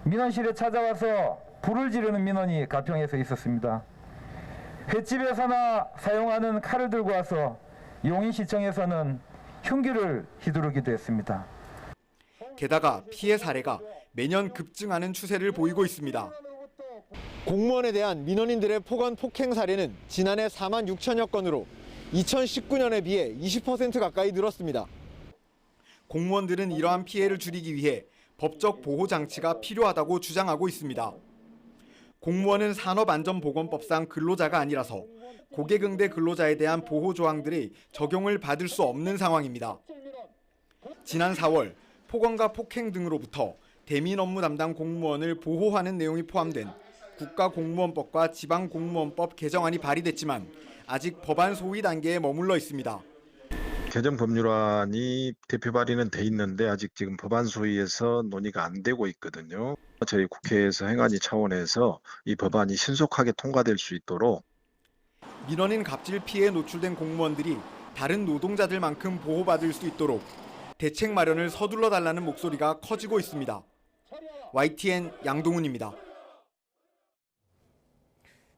민원실에 찾아와서 불을 지르는 민원이 가평에서 있었습니다. 횟집에서나 사용하는 칼을 들고 와서 용인시청에서는 흉기를 휘두르기도 했습니다. 게다가 피해 사례가 매년 급증하는 추세를 보이고 있습니다. 공무원에 대한 민원인들의 폭언 폭행 사례는 지난해 4만 6천여 건으로 2019년에 비해 20% 가까이 늘었습니다. 공무원들은 이러한 피해를 줄이기 위해 법적 보호 장치가 필요하다고 주장하고 있습니다. 공무원은 산업안전보건법상 근로자가 아니라서 고객응대 근로자에 대한 보호 조항들이 적용을 받을 수 없는 상황입니다. 지난 4월 폭언과 폭행 등으로부터 대민 업무 담당 공무원을 보호하는 내용이 포함된 국가공무원법과 지방공무원법 개정안이 발의됐지만 아직 법안 소위 단계에 머물러 있습니다. 개정 법률안이 대표 발의는 돼 있는데 아직 지금 법안 소위에서 논의가 안 되고 있거든요. 저희 국회에서 행안위 차원에서 이 법안이 신속하게 통과될 수 있도록 민원인 갑질 피해에 노출된 공무원들이 다른 노동자들만큼 보호받을 수 있도록 대책 마련을 서둘러 달라는 목소리가 커지고 있습니다. YTN 양동훈입니다.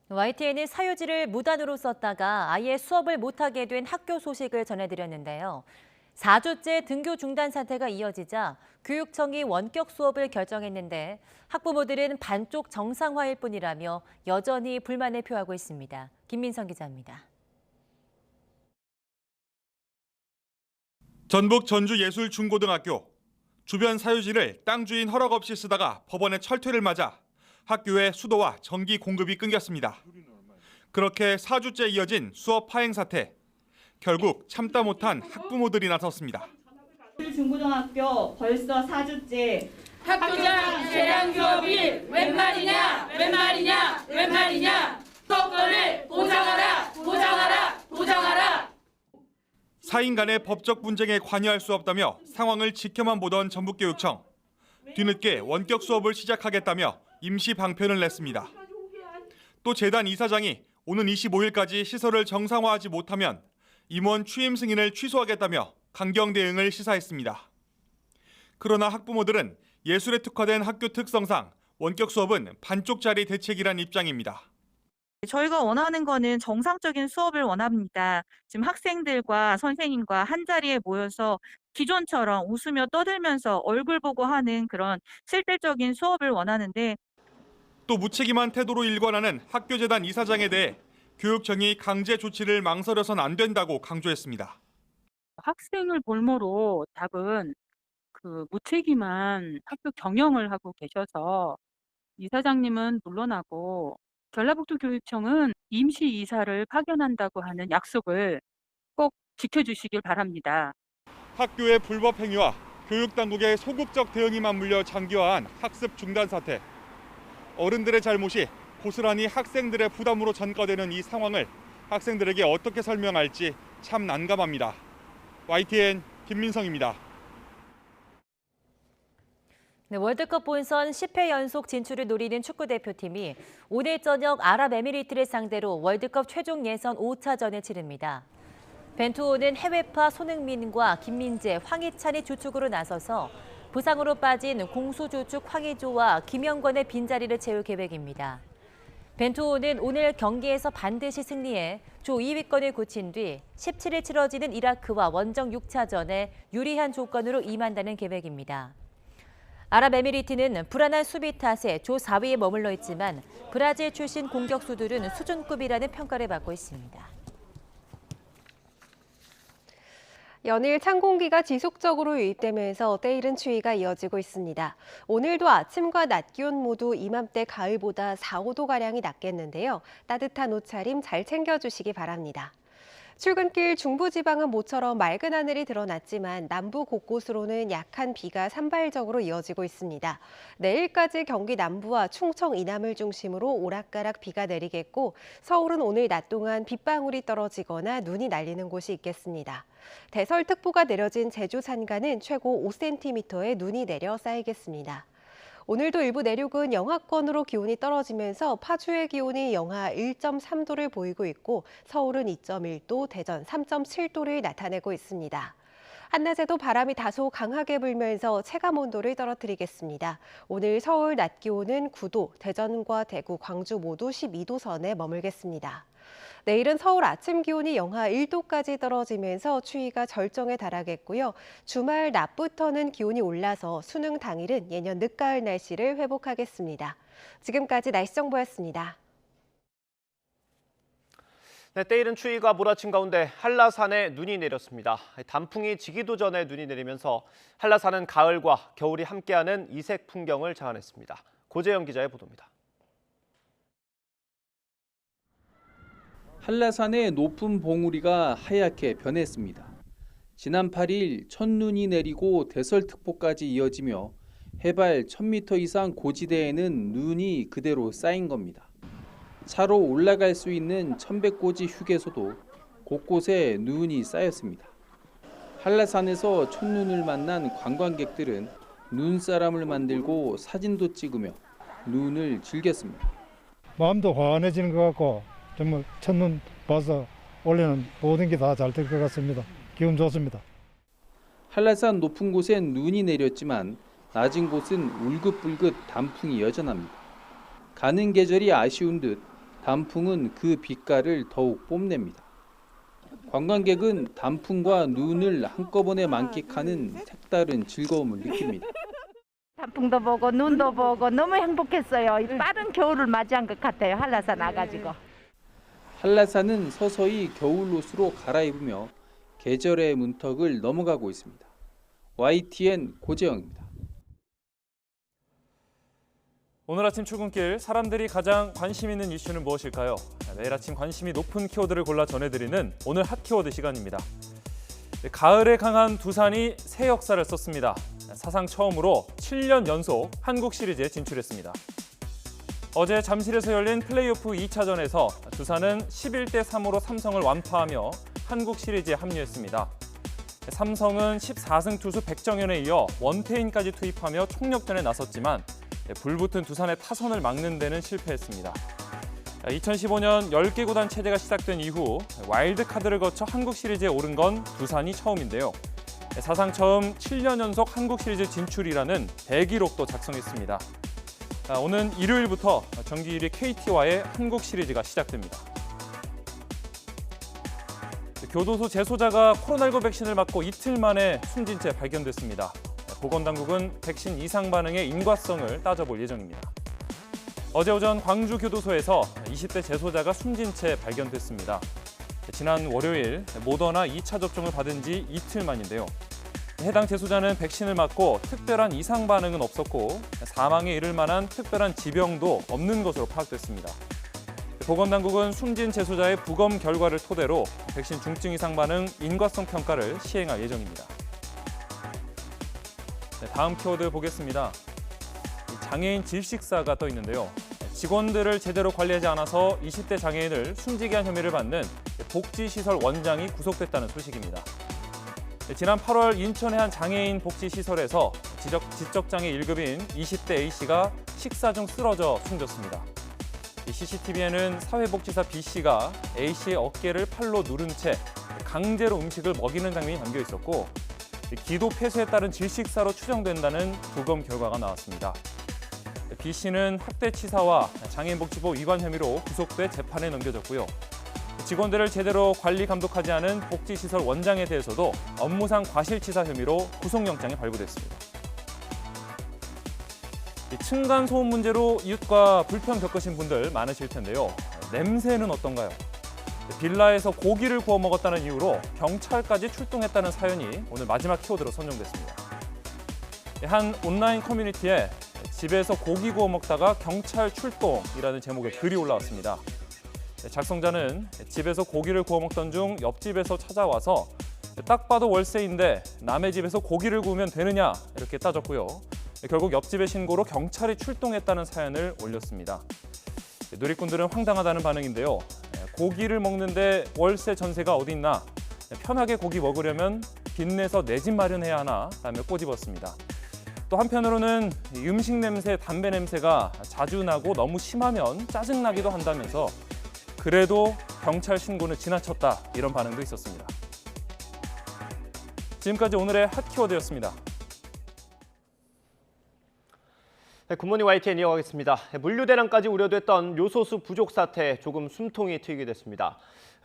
YTN은 사유지를 무단으로 썼다가 아예 수업을 못하게 된 학교 소식을 전해드렸는데요. 4주째 등교 중단 사태가 이어지자 교육청이 원격 수업을 결정했는데 학부모들은 반쪽 정상화일 뿐이라며 여전히 불만을 표하고 있습니다. 김민성 기자입니다. 전북 전주예술중고등학교. 주변 사유지를 땅 주인 허락 없이 쓰다가 법원의 철퇴를 맞아 학교의 수도와 전기 공급이 끊겼습니다. 그렇게 4주째 이어진 수업 파행 사태. 결국 참다 못한 학부모들이 나섰습니다. 중고등학교 벌써 4주째 학교장 재량 수업이 웬 말이냐 웬 말이냐 웬 말이냐 특권을 보장하라 보장하라 보장하라. 사인 간의 법적 분쟁에 관여할 수 없다며 상황을 지켜만 보던 전북교육청. 뒤늦게 원격 수업을 시작하겠다며 임시 방편을 냈습니다. 또 재단 이사장이 오는 25일까지 시설을 정상화하지 못하면 임원 취임 승인을 취소하겠다며 강경 대응을 시사했습니다. 그러나 학부모들은 예술에 특화된 학교 특성상 원격 수업은 반쪽짜리 대책이란 입장입니다. 저희가 원하는 거는 정상적인 수업을 원합니다. 지금 학생들과 선생님과 한자리에 모여서 기존처럼 웃으며 떠들면서 얼굴 보고 하는 그런 실질적인 수업을 원하는데 또 무책임한 태도로 일관하는 학교재단 이사장에 대해 교육청이 강제 조치를 망설여선 안 된다고 강조했습니다. 학생을 볼모로 답은 무책임한 학교 경영을 하고 계셔서 이사장님은 물러나고 전라북도 교육청은 임시 이사를 파견한다고 하는 약속을 꼭 지켜주시길 바랍니다. 학교의 불법 행위와 교육당국의 소극적 대응이 맞물려 장기화한 학습 중단 사태. 어른들의 잘못이 고스란히 학생들의 부담으로 전가되는 이 상황을 학생들에게 어떻게 설명할지 참 난감합니다. YTN 김민성입니다. 네, 월드컵 본선 10회 연속 진출을 노리는 축구대표팀이 오늘 저녁 아랍에미리트를 상대로 월드컵 최종 예선 5차전을 치릅니다. 벤투호는 해외파 손흥민과 김민재, 황희찬이 주축으로 나서서 부상으로 빠진 공수주축 황의조와 김영권의 빈자리를 채울 계획입니다. 벤투호는 오늘 경기에서 반드시 승리해 조 2위권을 굳힌 뒤 17일 치러지는 이라크와 원정 6차전에 유리한 조건으로 임한다는 계획입니다. 아랍에미리트는 불안한 수비 탓에 조 4위에 머물러 있지만 브라질 출신 공격수들은 수준급이라는 평가를 받고 있습니다. 연일 찬 공기가 지속적으로 유입되면서 때이른 추위가 이어지고 있습니다. 오늘도 아침과 낮 기온 모두 이맘때 가을보다 4, 5도가량이 낮겠는데요. 따뜻한 옷차림 잘 챙겨주시기 바랍니다. 출근길 중부지방은 모처럼 맑은 하늘이 드러났지만 남부 곳곳으로는 약한 비가 산발적으로 이어지고 있습니다. 내일까지 경기 남부와 충청 이남을 중심으로 오락가락 비가 내리겠고 서울은 오늘 낮 동안 빗방울이 떨어지거나 눈이 날리는 곳이 있겠습니다. 대설특보가 내려진 제주 산간은 최고 5cm의 눈이 내려 쌓이겠습니다. 오늘도 일부 내륙은 영하권으로 기온이 떨어지면서 파주의 기온이 영하 1.3도를 보이고 있고 서울은 2.1도, 대전 3.7도를 나타내고 있습니다. 한낮에도 바람이 다소 강하게 불면서 체감 온도를 떨어뜨리겠습니다. 오늘 서울 낮 기온은 9도, 대전과 대구, 광주 모두 12도 선에 머물겠습니다. 내일은 서울 아침 기온이 영하 1도까지 떨어지면서 추위가 절정에 달하겠고요. 주말 낮부터는 기온이 올라서 수능 당일은 예년 늦가을 날씨를 회복하겠습니다. 지금까지 날씨 정보였습니다. 네, 때이른 추위가 몰아친 가운데 한라산에 눈이 내렸습니다. 단풍이 지기도 전에 눈이 내리면서 한라산은 가을과 겨울이 함께하는 이색 풍경을 자아냈습니다. 고재영 기자의 보도입니다. 한라산의 높은 봉우리가 하얗게 변했습니다. 지난 8일 첫눈이 내리고 대설특보까지 이어지며 해발 1000m 이상 고지대에는 눈이 그대로 쌓인 겁니다. 차로 올라갈 수 있는 천백고지 휴게소도 곳곳에 눈이 쌓였습니다. 한라산에서 첫눈을 만난 관광객들은 눈사람을 만들고 사진도 찍으며 눈을 즐겼습니다. 마음도 환해지는 것 같고 정말 첫눈 봐서 올해는 모든 게 다 잘 될 것 같습니다. 기분 좋습니다. 한라산 높은 곳엔 눈이 내렸지만 낮은 곳은 울긋불긋 단풍이 여전합니다. 가는 계절이 아쉬운 듯 단풍은 그 빛깔을 더욱 뽐냅니다. 관광객은 단풍과 눈을 한꺼번에 만끽하는 색다른 즐거움을 느낍니다. 단풍도 보고 눈도 보고 너무 행복했어요. 빠른 겨울을 맞이한 것 같아요. 한라산 와가지고. 한라산은 서서히 겨울 옷으로 갈아입으며 계절의 문턱을 넘어가고 있습니다. YTN 고재영입니다. 오늘 아침 출근길 사람들이 가장 관심 있는 이슈는 무엇일까요? 매일 아침 관심이 높은 키워드를 골라 전해드리는 오늘 핫 키워드 시간입니다. 가을에 강한 두산이 새 역사를 썼습니다. 사상 처음으로 7년 연속 한국 시리즈에 진출했습니다. 어제 잠실에서 열린 플레이오프 2차전에서 두산은 11대 3으로 삼성을 완파하며 한국 시리즈에 합류했습니다. 삼성은 14승 투수 백정현에 이어 원태인까지 투입하며 총력전에 나섰지만 불붙은 두산의 타선을 막는 데는 실패했습니다. 2015년 10개 구단 체제가 시작된 이후 와일드카드를 거쳐 한국 시리즈에 오른 건 두산이 처음인데요. 사상 처음 7년 연속 한국 시리즈 진출이라는 대기록도 작성했습니다. 오는 일요일부터 정기 1위 KT와의 한국 시리즈가 시작됩니다. 교도소 재소자가 코로나19 백신을 맞고 이틀 만에 숨진 채 발견됐습니다. 보건당국은 백신 이상 반응의 인과성을 따져볼 예정입니다. 어제 오전 광주교도소에서 20대 재소자가 숨진 채 발견됐습니다. 지난 월요일 모더나 2차 접종을 받은 지 이틀 만인데요. 해당 재소자는 백신을 맞고 특별한 이상 반응은 없었고 사망에 이를 만한 특별한 지병도 없는 것으로 파악됐습니다. 보건당국은 숨진 재소자의 부검 결과를 토대로 백신 중증 이상 반응 인과성 평가를 시행할 예정입니다. 다음 키워드 보겠습니다. 장애인 질식사가 떠 있는데요. 직원들을 제대로 관리하지 않아서 20대 장애인을 숨지게 한 혐의를 받는 복지시설 원장이 구속됐다는 소식입니다. 지난 8월 인천의 한 장애인 복지시설에서 지적장애 1급인 20대 A씨가 식사 중 쓰러져 숨졌습니다. CCTV에는 사회복지사 B씨가 A씨의 어깨를 팔로 누른 채 강제로 음식을 먹이는 장면이 담겨 있었고 기도 폐쇄에 따른 질식사로 추정된다는 부검 결과가 나왔습니다. B씨는 학대치사와 장애인복지법 위반 혐의로 구속돼 재판에 넘겨졌고요. 직원들을 제대로 관리 감독하지 않은 복지시설 원장에 대해서도 업무상 과실치사 혐의로 구속영장이 발부됐습니다. 층간소음 문제로 이웃과 불편 겪으신 분들 많으실 텐데요. 냄새는 어떤가요? 빌라에서 고기를 구워 먹었다는 이유로 경찰까지 출동했다는 사연이 오늘 마지막 키워드로 선정됐습니다. 한 온라인 커뮤니티에 집에서 고기 구워 먹다가 경찰 출동이라는 제목의 글이 올라왔습니다. 작성자는 집에서 고기를 구워 먹던 중 옆집에서 찾아와서 딱 봐도 월세인데 남의 집에서 고기를 구우면 되느냐 이렇게 따졌고요. 결국 옆집의 신고로 경찰이 출동했다는 사연을 올렸습니다. 누리꾼들은 황당하다는 반응인데요. 고기를 먹는데 월세 전세가 어디 있나? 편하게 고기 먹으려면 빚내서 내 집 마련해야 하나? 라며 꼬집었습니다. 또 한편으로는 음식 냄새, 담배 냄새가 자주 나고 너무 심하면 짜증나기도 한다면서 그래도 경찰 신고는 지나쳤다 이런 반응도 있었습니다. 지금까지 오늘의 핫 키워드였습니다. 네, 굿모닝 YTN 이어가겠습니다. 물류대란까지 우려됐던 요소수 부족 사태 조금 숨통이 트이게 됐습니다.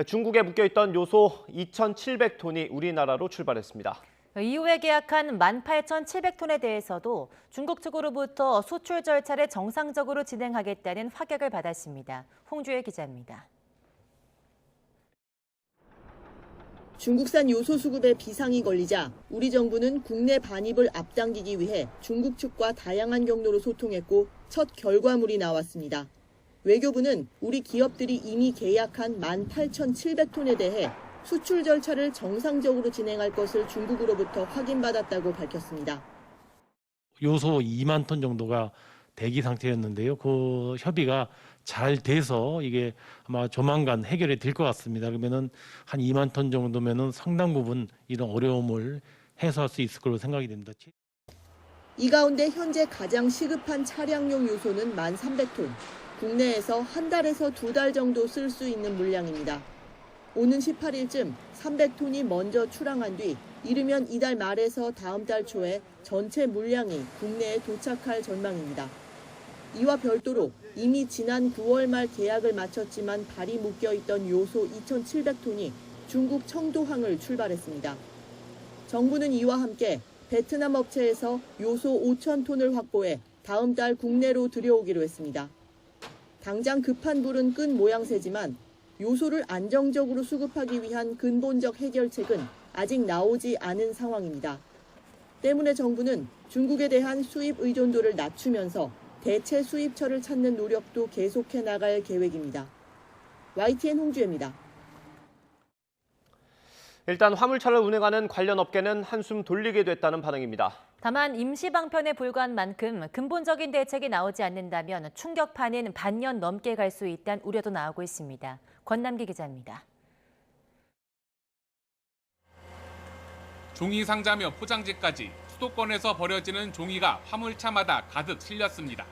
중국에 묶여있던 요소 2,700톤이 우리나라로 출발했습니다. 이후에 계약한 18,700톤에 대해서도 중국 측으로부터 수출 절차를 정상적으로 진행하겠다는 확약을 받았습니다. 홍주혜 기자입니다. 중국산 요소 수급에 비상이 걸리자 우리 정부는 국내 반입을 앞당기기 위해 중국 측과 다양한 경로로 소통했고 첫 결과물이 나왔습니다. 외교부는 우리 기업들이 이미 계약한 18,700톤에 대해 수출 절차를 정상적으로 진행할 것을 중국으로부터 확인받았다고 밝혔습니다. 요소 2만 톤 정도가 대기 상태였는데요. 그 협의가 잘 돼서 이게 아마 조만간 해결이 될 것 같습니다. 그러면은 한 2만 톤 정도면은 상당 부분 이런 어려움을 해소할 수 있을 걸로 생각이 됩니다. 이 가운데 현재 가장 시급한 차량용 요소는 1,300톤. 국내에서 한 달에서 2달 정도 쓸 수 있는 물량입니다. 오는 18일쯤 300톤이 먼저 출항한 뒤 이르면 이달 말에서 다음 달 초에 전체 물량이 국내에 도착할 전망입니다. 이와 별도로 이미 지난 9월 말 계약을 마쳤지만 발이 묶여있던 요소 2,700톤이 중국 청도항을 출발했습니다. 정부는 이와 함께 베트남 업체에서 요소 5,000톤을 확보해 다음 달 국내로 들여오기로 했습니다. 당장 급한 불은 끈 모양새지만 요소를 안정적으로 수급하기 위한 근본적 해결책은 아직 나오지 않은 상황입니다. 때문에 정부는 중국에 대한 수입 의존도를 낮추면서 대체 수입처를 찾는 노력도 계속해 나갈 계획입니다. YTN 홍주혜입니다. 일단 화물차를 운행하는 관련 업계는 한숨 돌리게 됐다는 반응입니다. 다만 임시 방편에 불과한 만큼 근본적인 대책이 나오지 않는다면 충격파는 반년 넘게 갈 수 있다는 우려도 나오고 있습니다. 권남기 기자입니다. 종이 상자며 포장지까지 수도권에서 버려지는 종이가 화물차마다 가득 실렸습니다.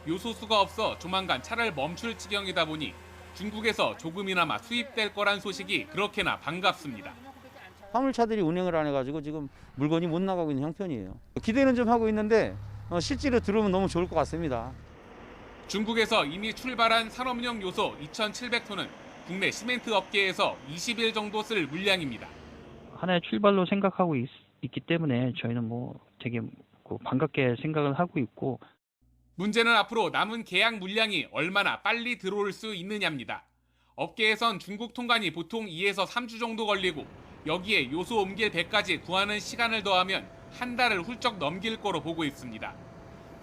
요소수가 없어 조만간 차를 멈출 지경이다 보니 중국에서 조금이나마 수입될 거란 소식이 그렇게나 반갑습니다. 화물차들이 운행을 안 해가지고 지금 물건이 못 나가고 있는 형편이에요. 기대는 좀 하고 있는데 실제로 들어오면 너무 좋을 것 같습니다. 중국에서 이미 출발한 산업용 요소 2,700톤은 국내 시멘트 업계에서 20일 정도 쓸 물량입니다. 하나의 출발로 생각하고 있기 때문에 저희는 되게 반갑게 생각을 하고 있고. 문제는 앞으로 남은 계약 물량이 얼마나 빨리 들어올 수 있느냐입니다. 업계에선 중국 통관이 보통 2에서 3주 정도 걸리고 여기에 요소 옮길 배까지 구하는 시간을 더하면 한 달을 훌쩍 넘길 거로 보고 있습니다.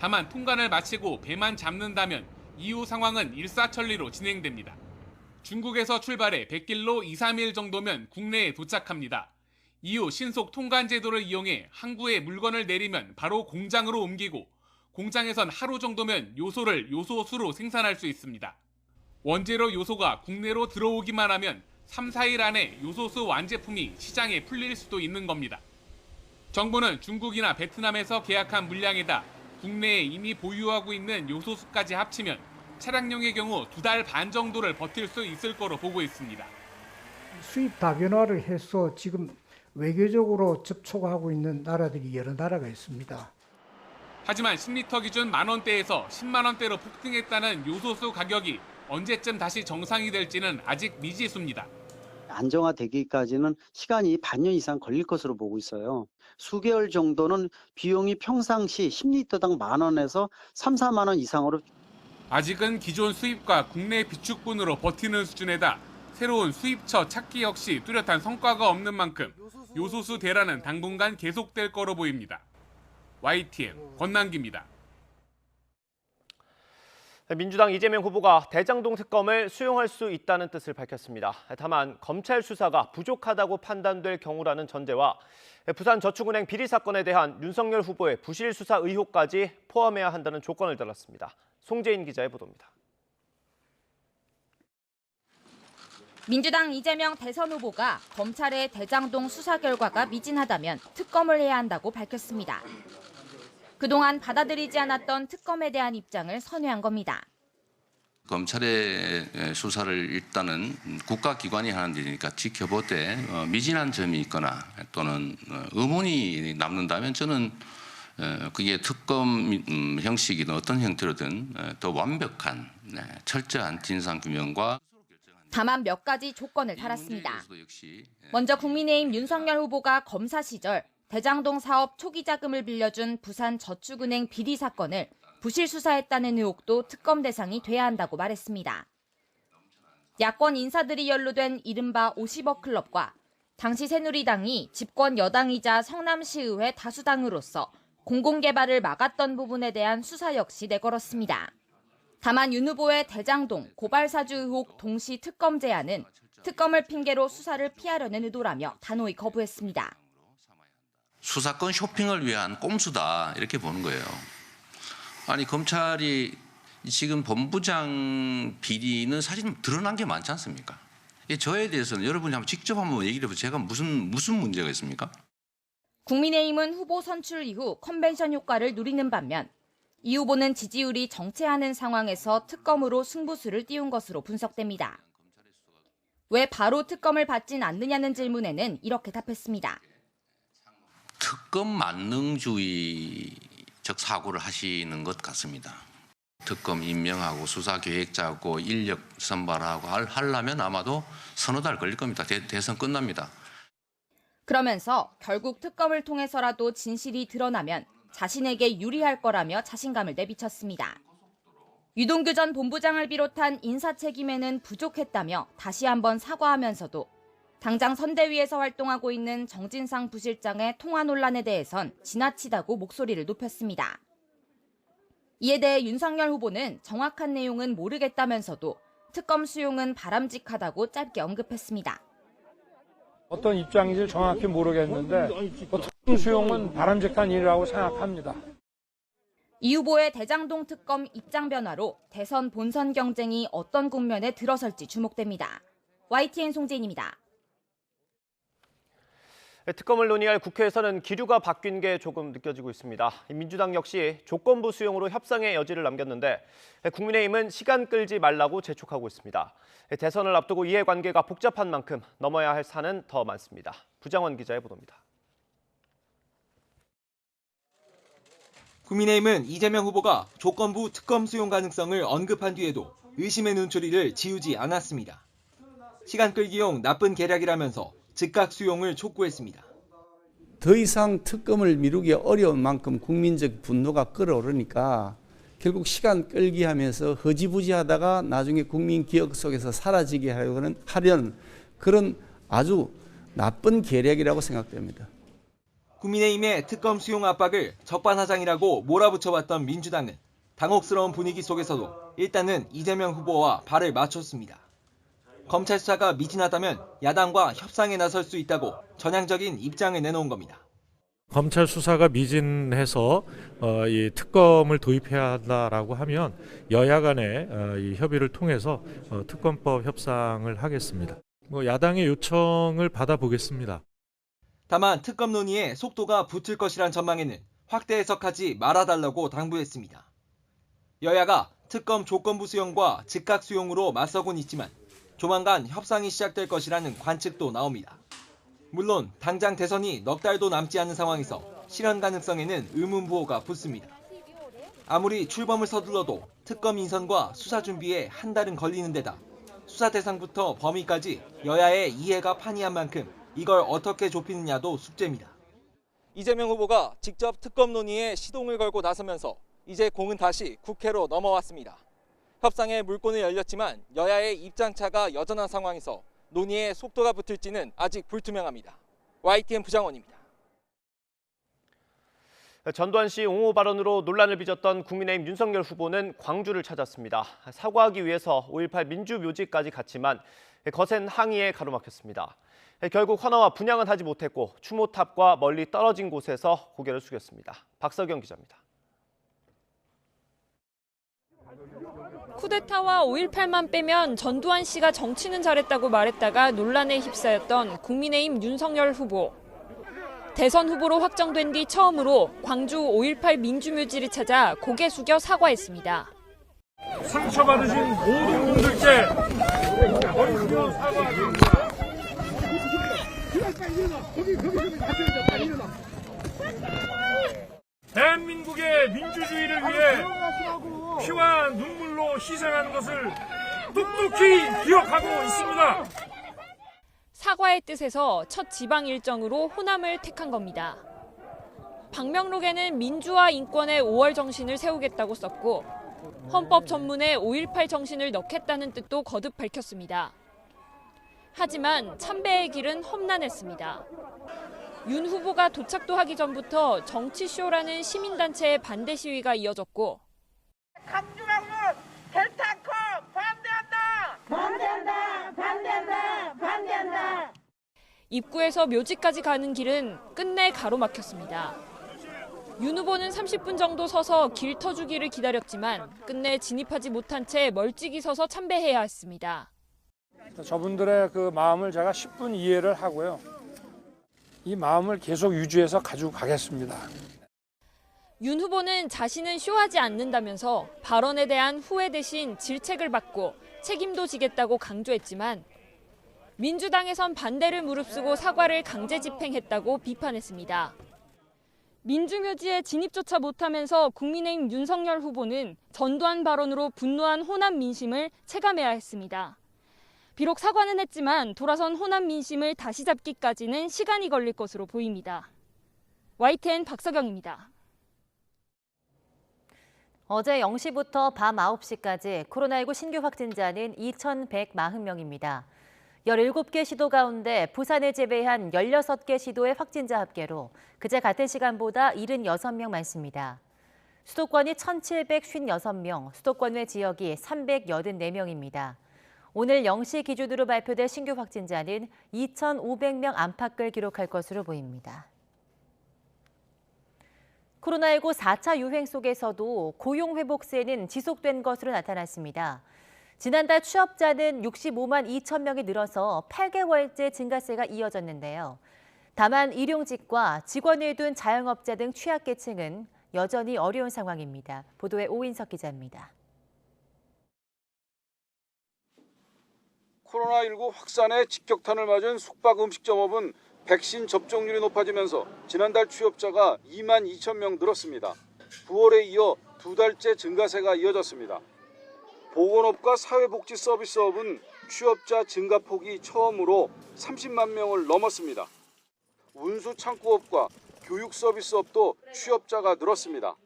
다만 통관을 마치고 배만 잡는다면 이후 상황은 일사천리로 진행됩니다. 중국에서 출발해 100길로 2, 3일 정도면 국내에 도착합니다. 이후 신속 통관 제도를 이용해 항구에 물건을 내리면 바로 공장으로 옮기고 공장에선 하루 정도면 요소를 요소수로 생산할 수 있습니다. 원재료 요소가 국내로 들어오기만 하면 3, 4일 안에 요소수 완제품이 시장에 풀릴 수도 있는 겁니다. 정부는 중국이나 베트남에서 계약한 물량에다 국내에 이미 보유하고 있는 요소수까지 합치면 차량용의 경우 2달 반 정도를 버틸 수 있을 거로 보고 있습니다. 수입 다변화를 해서 지금 외교적으로 접촉하고 있는 나라들이 여러 나라가 있습니다. 하지만 10리터 기준 만원대에서 10만원대로 폭등했다는 요소수 가격이 언제쯤 다시 정상이 될지는 아직 미지수입니다. 안정화되기까지는 시간이 반년 이상 걸릴 것으로 보고 있어요. 수개월 정도는 비용이 평상시 10리터당 만원에서 3, 4만 원 이상으로. 아직은 기존 수입과 국내 비축분으로 버티는 수준에다 새로운 수입처 찾기 역시 뚜렷한 성과가 없는 만큼 요소수 대란은 당분간 계속될 거로 보입니다. YTN 권남기입니다. 민주당 이재명 후보가 대장동 특검을 수용할 수 있다는 뜻을 밝혔습니다. 다만 검찰 수사가 부족하다고 판단될 경우라는 전제와 부산저축은행 비리 사건에 대한 윤석열 후보의 부실 수사 의혹까지 포함해야 한다는 조건을 달았습니다. 송재인 기자의 보도입니다. 민주당 이재명 대선 후보가 검찰의 대장동 수사 결과가 미진하다면 특검을 해야 한다고 밝혔습니다. 그동안 받아들이지 않았던 특검에 대한 입장을 선회한 겁니다. 검찰의 수사를 일단은 국가기관이 하는 일이니까 지켜보되 미진한 점이 있거나 또는 의문이 남는다면 저는 그게 특검 형식이든 어떤 형태로든 더 완벽한 철저한 진상규명과 다만 몇 가지 조건을 달았습니다. 먼저 국민의힘 윤석열 후보가 검사 시절 대장동 사업 초기 자금을 빌려준 부산저축은행 비리 사건을 부실 수사했다는 의혹도 특검 대상이 돼야 한다고 말했습니다. 야권 인사들이 연루된 이른바 50억 클럽과 당시 새누리당이 집권 여당이자 성남시의회 다수당으로서 공공개발을 막았던 부분에 대한 수사 역시 내걸었습니다. 다만 윤 후보의 대장동, 고발사주 의혹 동시 특검 제안은 특검을 핑계로 수사를 피하려는 의도라며 단호히 거부했습니다. 수사권 쇼핑을 위한 꼼수다 이렇게 보는 거예요. 아니 검찰이 지금 본부장 비리는 사실 드러난 게 많지 않습니까? 저에 대해서는 여러분이 한번 직접 한번 얘기를 해보세요. 제가 무슨 문제가 있습니까? 국민의힘은 후보 선출 이후 컨벤션 효과를 누리는 반면 이 후보는 지지율이 정체하는 상황에서 특검으로 승부수를 띄운 것으로 분석됩니다. 왜 바로 특검을 받진 않느냐는 질문에는 이렇게 답했습니다. 특검 만능주의적 사고를 하시는 것 같습니다. 특검 임명하고 수사 계획 짜고 인력 선발하고 하려면 아마도 서너 달 걸릴 겁니다. 대선 끝납니다. 그러면서 결국 특검을 통해서라도 진실이 드러나면 자신에게 유리할 거라며 자신감을 내비쳤습니다. 유동규 전 본부장을 비롯한 인사 책임에는 부족했다며 다시 한번 사과하면서도 당장 선대위에서 활동하고 있는 정진상 부실장의 통화 논란에 대해선 지나치다고 목소리를 높였습니다. 이에 대해 윤석열 후보는 정확한 내용은 모르겠다면서도 특검 수용은 바람직하다고 짧게 언급했습니다. 어떤 입장인지 정확히 모르겠는데 특검 수용은 바람직한 일이라고 생각합니다. 이 후보의 대장동 특검 입장 변화로 대선 본선 경쟁이 어떤 국면에 들어설지 주목됩니다. YTN 송재인입니다. 특검을 논의할 국회에서는 기류가 바뀐 게 조금 느껴지고 있습니다. 민주당 역시 조건부 수용으로 협상의 여지를 남겼는데 국민의힘은 시간 끌지 말라고 재촉하고 있습니다. 대선을 앞두고 이해관계가 복잡한 만큼 넘어야 할 산은 더 많습니다. 부장원 기자의 보도입니다. 국민의힘은 이재명 후보가 조건부 특검 수용 가능성을 언급한 뒤에도 의심의 눈초리를 지우지 않았습니다. 시간 끌기용 나쁜 계략이라면서 즉각 수용을 촉구했습니다. 더 이상 특검을 미루기 어려운 만큼 국민적 분노가 끓어오르니까 결국 시간 끌기 하면서 허지부지하다가 나중에 국민 기억 속에서 사라지게 하려는 그런 아주 나쁜 계략이라고 생각됩니다. 국민의힘의 특검 수용 압박을 적반하장이라고 몰아붙여왔던 민주당은 당혹스러운 분위기 속에서도 일단은 이재명 후보와 발을 맞췄습니다. 검찰 수사가 미진하다면 야당과 협상에 나설 수 있다고 전향적인 입장을 내놓은 겁니다. 검찰 수사가 미진해서 이 특검을 도입해야 한다라고 하면 여야 간의 이 협의를 통해서 특검법 협상을 하겠습니다. 야당의 요청을 받아보겠습니다. 다만 특검 논의에 속도가 붙을 것이란 전망에는 확대 해석하지 말아달라고 당부했습니다. 여야가 특검 조건부 수용과 즉각 수용으로 맞서곤 있지만 조만간 협상이 시작될 것이라는 관측도 나옵니다. 물론 당장 대선이 넉 달도 남지 않은 상황에서 실현 가능성에는 의문부호가 붙습니다. 아무리 출범을 서둘러도 특검 인선과 수사 준비에 한 달은 걸리는 데다 수사 대상부터 범위까지 여야의 이해가 판이한 만큼 이걸 어떻게 좁히느냐도 숙제입니다. 이재명 후보가 직접 특검 논의에 시동을 걸고 나서면서 이제 공은 다시 국회로 넘어왔습니다. 협상의 물꼬는 열렸지만 여야의 입장차가 여전한 상황에서 논의에 속도가 붙을지는 아직 불투명합니다. YTN 부장원입니다. 전두환 씨 옹호 발언으로 논란을 빚었던 국민의힘 윤석열 후보는 광주를 찾았습니다. 사과하기 위해서 5.18 민주묘지까지 갔지만 거센 항의에 가로막혔습니다. 결국 헌화와 분향은 하지 못했고 추모탑과 멀리 떨어진 곳에서 고개를 숙였습니다. 박석영 기자입니다. 쿠데타와 5.18만 빼면 전두환 씨가 정치는 잘했다고 말했다가 논란에 휩싸였던 국민의힘 윤석열 후보. 대선 후보로 확정된 뒤 처음으로 광주 5.18 민주묘지를 찾아 고개 숙여 사과했습니다. 상처받으신 모든 분들께 원수로 사과드립니다. 대한민국의 민주주의를 위해 피와 눈물로 희생한 것을 똑똑히 기억하고 있습니다. 사과의 뜻에서 첫 지방 일정으로 호남을 택한 겁니다. 방명록에는 민주화 인권의 5월 정신을 세우겠다고 썼고 헌법 전문에 5.18 정신을 넣겠다는 뜻도 거듭 밝혔습니다. 하지만 참배의 길은 험난했습니다. 윤 후보가 도착도 하기 전부터 정치쇼라는 시민단체의 반대 시위가 이어졌고 강주방문 델타컵 반대한다! 반대한다! 반대한다! 반대한다! 입구에서 묘지까지 가는 길은 끝내 가로막혔습니다. 윤 후보는 30분 정도 서서 길 터주기를 기다렸지만 끝내 진입하지 못한 채 멀찍이 서서 참배해야 했습니다. 저분들의 그 마음을 제가 10분 이해를 하고요. 이 마음을 계속 유지해서 가지고 가겠습니다. 윤 후보는 자신은 쇼하지 않는다면서 발언에 대한 후회 대신 질책을 받고 책임도 지겠다고 강조했지만 민주당에선 반대를 무릅쓰고 사과를 강제 집행했다고 비판했습니다. 민주묘지에 진입조차 못하면서 국민의힘 윤석열 후보는 전두환 발언으로 분노한 호남 민심을 체감해야 했습니다. 비록 사과는 했지만 돌아선 호남 민심을 다시 잡기까지는 시간이 걸릴 것으로 보입니다. YTN 박서경입니다. 어제 0시부터 밤 9시까지 코로나19 신규 확진자는 2,140명입니다. 17개 시도 가운데 부산을 제외한 16개 시도의 확진자 합계로 그제 같은 시간보다 76명 많습니다. 수도권이 1,756명, 수도권 외 지역이 384명입니다. 오늘 0시 기준으로 발표된 신규 확진자는 2,500명 안팎을 기록할 것으로 보입니다. 코로나19 4차 유행 속에서도 고용 회복세는 지속된 것으로 나타났습니다. 지난달 취업자는 65만 2천 명이 늘어서 8개월째 증가세가 이어졌는데요. 다만 일용직과 직원을 둔 자영업자 등 취약계층은 여전히 어려운 상황입니다. 보도에 오인석 기자입니다. 코로나19 확산의 직격탄을 맞은 숙박 음식점업은 백신 접종률이 높아지면서 지난달 취업자가 2만 2천 명 늘었습니다. 9월에 이어 두 달째 증가세가 이어졌습니다. 보건업과 사회복지 서비스업은 취업자 증가폭이 처음으로 30만 명을 넘었습니다. 운수창구업과 교육서비스업도 취업자가 늘었습니다.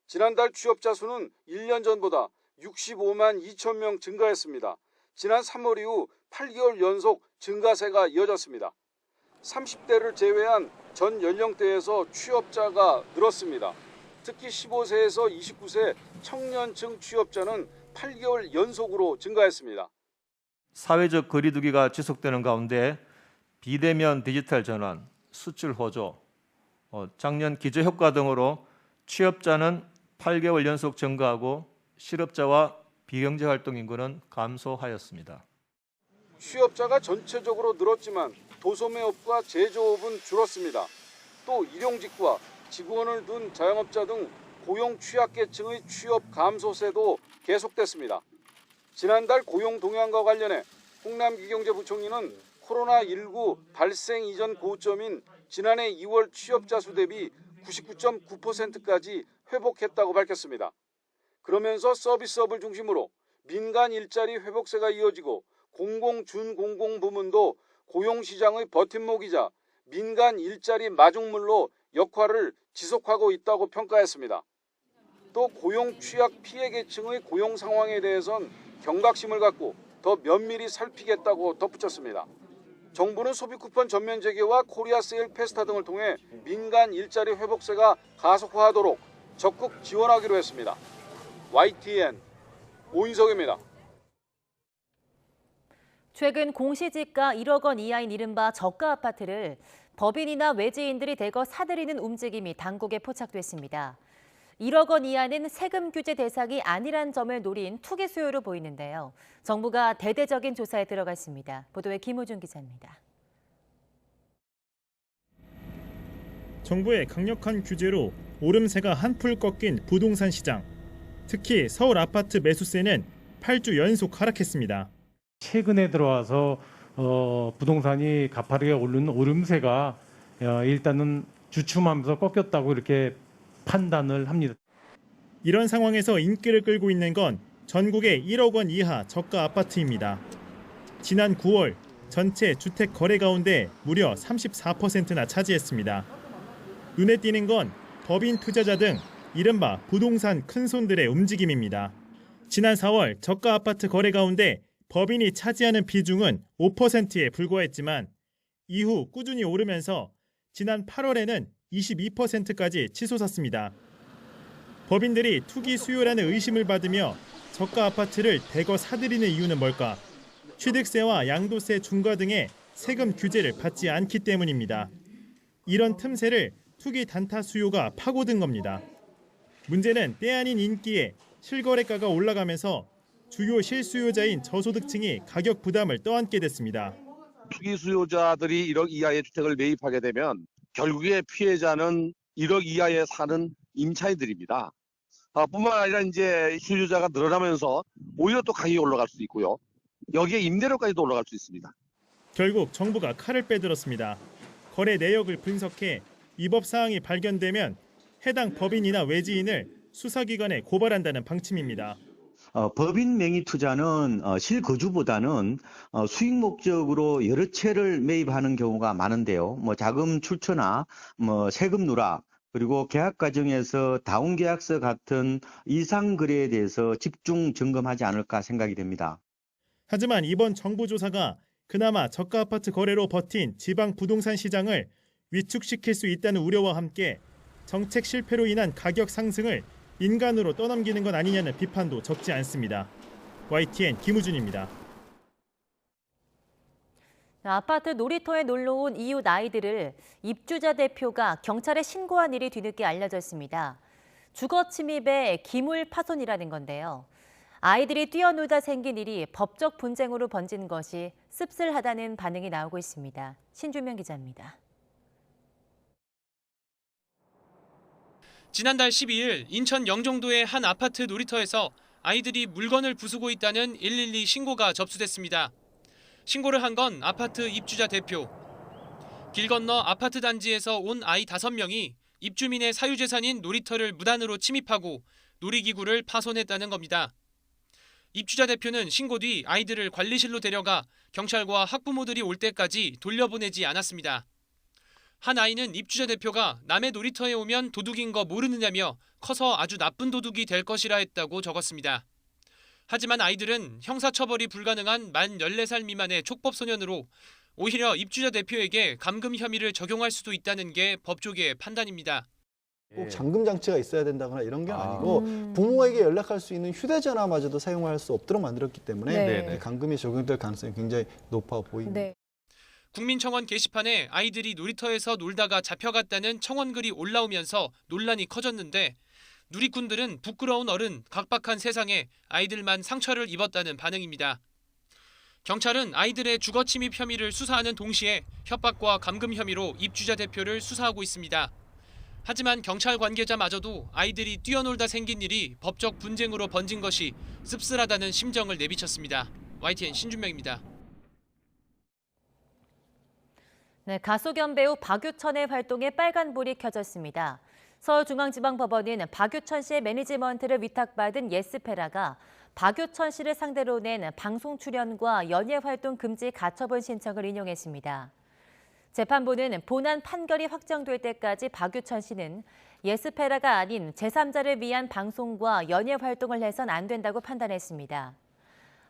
지난달 취업자 수는 1년 전보다 65만 2천 명 증가했습니다. 지난 3월 이후 8개월 연속 증가세가 이어졌습니다. 30대를 제외한 전 연령대에서 취업자가 늘었습니다. 특히 15세에서 29세 청년층 취업자는 8개월 연속으로 증가했습니다. 사회적 거리두기가 지속되는 가운데 비대면 디지털 전환, 수출 호조, 작년 기저효과 등으로 취업자는 8개월 연속 증가하고 실업자와 비경제활동 인구는 감소하였습니다. 취업자가 전체적으로 늘었지만 도소매업과 제조업은 줄었습니다. 또 일용직과 직원을 둔 자영업자 등 고용 취약계층의 취업 감소세도 계속됐습니다. 지난달 고용 동향과 관련해 홍남기 경제부총리는 코로나19 발생 이전 고점인 지난해 2월 취업자 수 대비 99.9%까지 회복했다고 밝혔습니다. 그러면서 서비스업을 중심으로 민간 일자리 회복세가 이어지고 공공, 준공공 부문도 고용시장의 버팀목이자 민간 일자리 마중물로 역할을 지속하고 있다고 평가했습니다. 또 고용 취약 피해 계층의 고용 상황에 대해선 경각심을 갖고 더 면밀히 살피겠다고 덧붙였습니다. 정부는 소비 쿠폰 전면 재개와 코리아 세일 페스타 등을 통해 민간 일자리 회복세가 가속화하도록 적극 지원하기로 했습니다. YTN 오인석입니다. 최근 공시지가 1억 원 이하인 이른바 저가 아파트를 법인이나 외지인들이 대거 사들이는 움직임이 당국에 포착됐습니다. 1억 원 이하는 세금 규제 대상이 아니란 점을 노린 투기 수요로 보이는데요. 정부가 대대적인 조사에 들어갔습니다. 보도에 김호준 기자입니다. 정부의 강력한 규제로 오름세가 한풀 꺾인 부동산 시장. 특히 서울 아파트 매수세는 8주 연속 하락했습니다. 최근에 들어와서 부동산이 가파르게 오르는 오름세가 일단은 주춤하면서 꺾였다고 이렇게 판단을 합니다. 이런 상황에서 인기를 끌고 있는 건 전국의 1억 원 이하 저가 아파트입니다. 지난 9월 전체 주택 거래 가운데 무려 34%나 차지했습니다. 눈에 띄는 건 법인 투자자 등 이른바 부동산 큰손들의 움직임입니다. 지난 4월 저가 아파트 거래 가운데 법인이 차지하는 비중은 5%에 불과했지만 이후 꾸준히 오르면서 지난 8월에는 22%까지 치솟았습니다. 법인들이 투기 수요라는 의심을 받으며 저가 아파트를 대거 사들이는 이유는 뭘까? 취득세와 양도세 중과 등의 세금 규제를 받지 않기 때문입니다. 이런 틈새를 투기 단타 수요가 파고든 겁니다. 문제는 때 아닌 인기에 실거래가가 올라가면서 주요 실수요자인 저소득층이 가격 부담을 떠안게 됐습니다. 투기 수요자들이 1억 이하의 주택을 매입하게 되면 결국에 피해자는 1억 이하에 사는 임차인들입니다. 뿐만 아니라 이제 수요자가 늘어나면서 오히려 또 가격이 올라갈 수도 있고요. 여기에 임대료까지도 올라갈 수 있습니다. 결국 정부가 칼을 빼들었습니다. 거래 내역을 분석해 위법 사항이 발견되면 해당 법인이나 외지인을 수사기관에 고발한다는 방침입니다. 법인 명의 투자는 실거주보다는 수익 목적으로 여러 채를 매입하는 경우가 많은데요. 자금 출처나 세금 누락, 그리고 계약 과정에서 다운계약서 같은 이상 거래에 대해서 집중 점검하지 않을까 생각이 됩니다. 하지만 이번 정부 조사가 그나마 저가 아파트 거래로 버틴 지방 부동산 시장을 위축시킬 수 있다는 우려와 함께 정책 실패로 인한 가격 상승을 인간으로 떠넘기는 건 아니냐는 비판도 적지 않습니다. YTN 김우준입니다. 아파트 놀이터에 놀러 온 이웃 아이들을 입주자 대표가 경찰에 신고한 일이 뒤늦게 알려졌습니다. 주거 침입의 기물 파손이라는 건데요. 아이들이 뛰어놀다 생긴 일이 법적 분쟁으로 번진 것이 씁쓸하다는 반응이 나오고 있습니다. 신주명 기자입니다. 지난달 12일 인천 영종도의 한 아파트 놀이터에서 아이들이 물건을 부수고 있다는 112 신고가 접수됐습니다. 신고를 한 건 아파트 입주자 대표. 길 건너 아파트 단지에서 온 아이 5명이 입주민의 사유재산인 놀이터를 무단으로 침입하고 놀이기구를 파손했다는 겁니다. 입주자 대표는 신고 뒤 아이들을 관리실로 데려가 경찰과 학부모들이 올 때까지 돌려보내지 않았습니다. 한 아이는 입주자 대표가 남의 놀이터에 오면 도둑인 거 모르느냐며 커서 아주 나쁜 도둑이 될 것이라 했다고 적었습니다. 하지만 아이들은 형사처벌이 불가능한 만 14살 미만의 촉법소년으로 오히려 입주자 대표에게 감금 혐의를 적용할 수도 있다는 게 법조계의 판단입니다. 꼭 잠금 장치가 있어야 된다거나 이런 게 아니고 부모에게 연락할 수 있는 휴대전화마저도 사용할 수 없도록 만들었기 때문에 감금이 적용될 가능성이 굉장히 높아 보입니다. 네. 국민청원 게시판에 아이들이 놀이터에서 놀다가 잡혀갔다는 청원글이 올라오면서 논란이 커졌는데 누리꾼들은 부끄러운 어른, 각박한 세상에 아이들만 상처를 입었다는 반응입니다. 경찰은 아이들의 주거 침입 혐의를 수사하는 동시에 협박과 감금 혐의로 입주자 대표를 수사하고 있습니다. 하지만 경찰 관계자마저도 아이들이 뛰어놀다 생긴 일이 법적 분쟁으로 번진 것이 씁쓸하다는 심정을 내비쳤습니다. YTN 신준명입니다. 네, 가수 겸 배우 박유천의 활동에 빨간불이 켜졌습니다. 서울중앙지방법원은 박유천 씨의 매니지먼트를 위탁받은 예스페라가 박유천 씨를 상대로 낸 방송 출연과 연예 활동 금지 가처분 신청을 인용했습니다. 재판부는 본안 판결이 확정될 때까지 박유천 씨는 예스페라가 아닌 제3자를 위한 방송과 연예 활동을 해선 안 된다고 판단했습니다.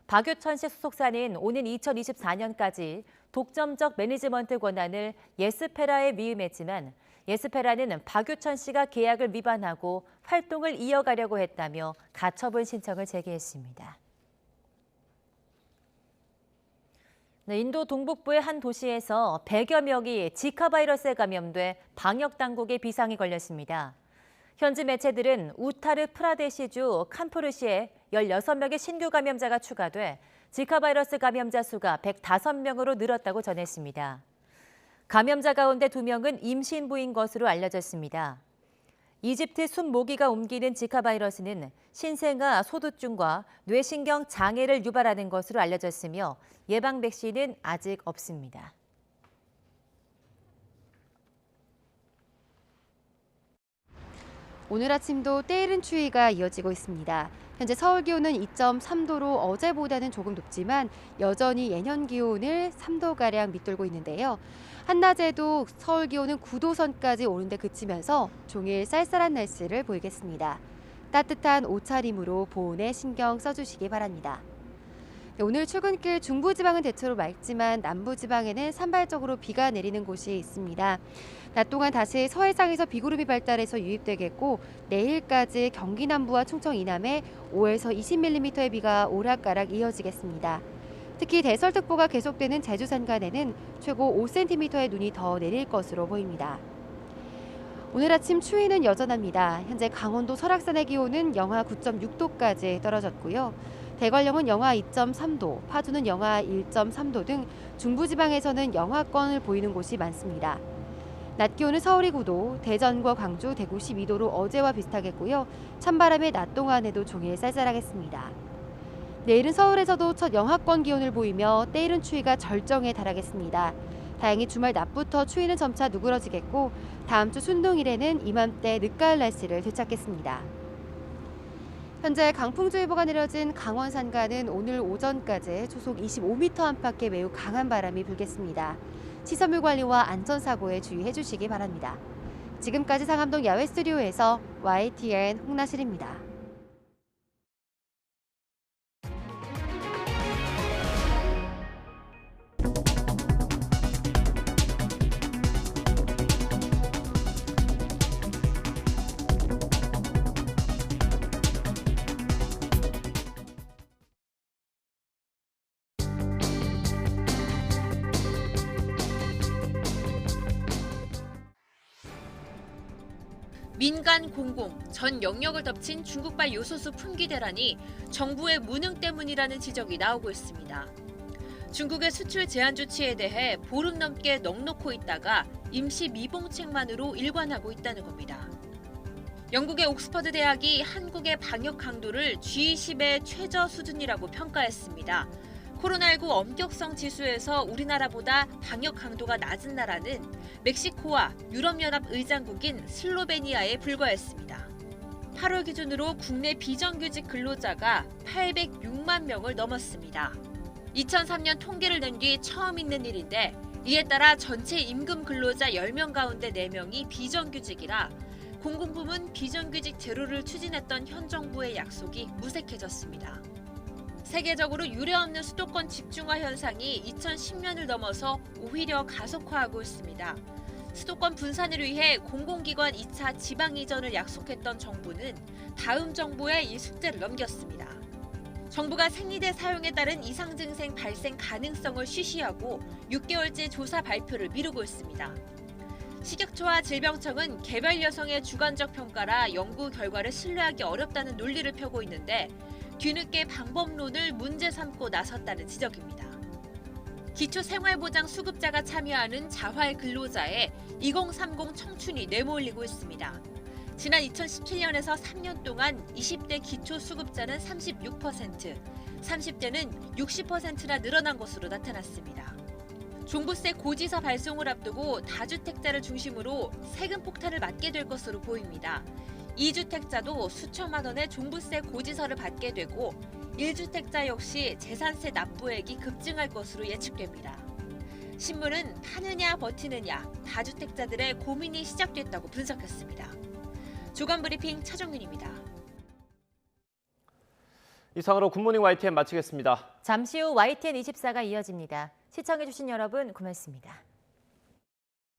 박유천 씨 소속사는 오는 2024년까지 독점적 매니지먼트 권한을 예스페라에 위임했지만 예스페라는 박유천 씨가 계약을 위반하고 활동을 이어가려고 했다며 가처분 신청을 제기했습니다. 네, 인도 동북부의 한 도시에서 100여 명이 지카 바이러스에 감염돼 방역 당국의 비상이 걸렸습니다. 현지 매체들은 우타르 프라데시주 칸푸르시에 16명의 신규 감염자가 추가돼 지카 바이러스 감염자 수가 105명으로 늘었다고 전했습니다. 감염자 가운데 2명은 임신부인 것으로 알려졌습니다. 이집트 순모기가 옮기는 지카 바이러스는 신생아 소두증과 뇌신경 장애를 유발하는 것으로 알려졌으며 예방 백신은 아직 없습니다. 오늘 아침도 때이른 추위가 이어지고 있습니다. 현재 서울 기온은 2.3도로 어제보다는 조금 높지만 여전히 예년 기온을 3도가량 밑돌고 있는데요. 한낮에도 서울 기온은 9도 선까지 오는데 그치면서 종일 쌀쌀한 날씨를 보이겠습니다. 따뜻한 옷차림으로 보온에 신경 써주시기 바랍니다. 오늘 출근길 중부지방은 대체로 맑지만 남부지방에는 산발적으로 비가 내리는 곳이 있습니다. 낮 동안 다시 서해상에서 비구름이 발달해서 유입되겠고 내일까지 경기 남부와 충청 이남에 5에서 20mm의 비가 오락가락 이어지겠습니다. 특히 대설특보가 계속되는 제주 산간에는 최고 5cm의 눈이 더 내릴 것으로 보입니다. 오늘 아침 추위는 여전합니다. 현재 강원도 설악산의 기온은 영하 9.6도까지 떨어졌고요. 대관령은 영하 2.3도, 파주는 영하 1.3도 등 중부지방에서는 영하권을 보이는 곳이 많습니다. 낮 기온은 서울이 9도, 대전과 광주, 대구 12도로 어제와 비슷하겠고요. 찬바람에 낮 동안에도 종일 쌀쌀하겠습니다. 내일은 서울에서도 첫 영하권 기온을 보이며 때이른 추위가 절정에 달하겠습니다. 다행히 주말 낮부터 추위는 점차 누그러지겠고 다음 주 순둥일에는 이맘때 늦가을 날씨를 되찾겠습니다. 현재 강풍주의보가 내려진 강원 산간은 오늘 오전까지 초속 25m 안팎의 매우 강한 바람이 불겠습니다. 시설물 관리와 안전사고에 주의해 주시기 바랍니다. 지금까지 상암동 야외 스튜디오에서 YTN 홍나실입니다. 민간 공공 전 영역을 덮친 중국발 요소수 품귀 대란이 정부의 무능 때문이라는 지적이 나오고 있습니다. 중국의 수출 제한 조치에 대해 보름 넘게 넋놓고 있다가 임시 미봉책만으로 일관하고 있다는 겁니다. 영국의 옥스퍼드 대학이 한국의 방역 강도를 G20의 최저 수준이라고 평가했습니다. 코로나19 엄격성 지수에서 우리나라보다 방역 강도가 낮은 나라는 멕시코와 유럽연합 의장국인 슬로베니아에 불과했습니다. 8월 기준으로 국내 비정규직 근로자가 806만 명을 넘었습니다. 2003년 통계를 낸 뒤 처음 있는 일인데 이에 따라 전체 임금 근로자 10명 가운데 4명이 비정규직이라 공공부문 비정규직 제로를 추진했던 현 정부의 약속이 무색해졌습니다. 세계적으로 유례없는 수도권 집중화 현상이 2010년을 넘어서 오히려 가속화하고 있습니다. 수도권 분산을 위해 공공기관 2차 지방 이전을 약속했던 정부는 다음 정부에 이 숙제를 넘겼습니다. 정부가 생리대 사용에 따른 이상 증상 발생 가능성을 쉬쉬하고 6개월째 조사 발표를 미루고 있습니다. 식약처와 질병청은 개별 여성의 주관적 평가라 연구 결과를 신뢰하기 어렵다는 논리를 펴고 있는데 뒤늦게 방법론을 문제 삼고 나섰다는 지적입니다. 기초생활보장 수급자가 참여하는 자활 근로자의 2030 청춘이 내몰리고 있습니다. 지난 2017년에서 3년 동안 20대 기초수급자는 36%, 30대는 60%나 늘어난 것으로 나타났습니다. 종부세 고지서 발송을 앞두고 다주택자를 중심으로 세금 폭탄을 맞게 될 것으로 보입니다. 2주택자도 수천만 원의 종부세 고지서를 받게 되고 1주택자 역시 재산세 납부액이 급증할 것으로 예측됩니다. 신문은 파느냐 버티느냐 다주택자들의 고민이 시작됐다고 분석했습니다. 주간브리핑 차정윤입니다. 이상으로 굿모닝 YTN 마치겠습니다. 잠시 후 YTN 24가 이어집니다. 시청해주신 여러분 고맙습니다.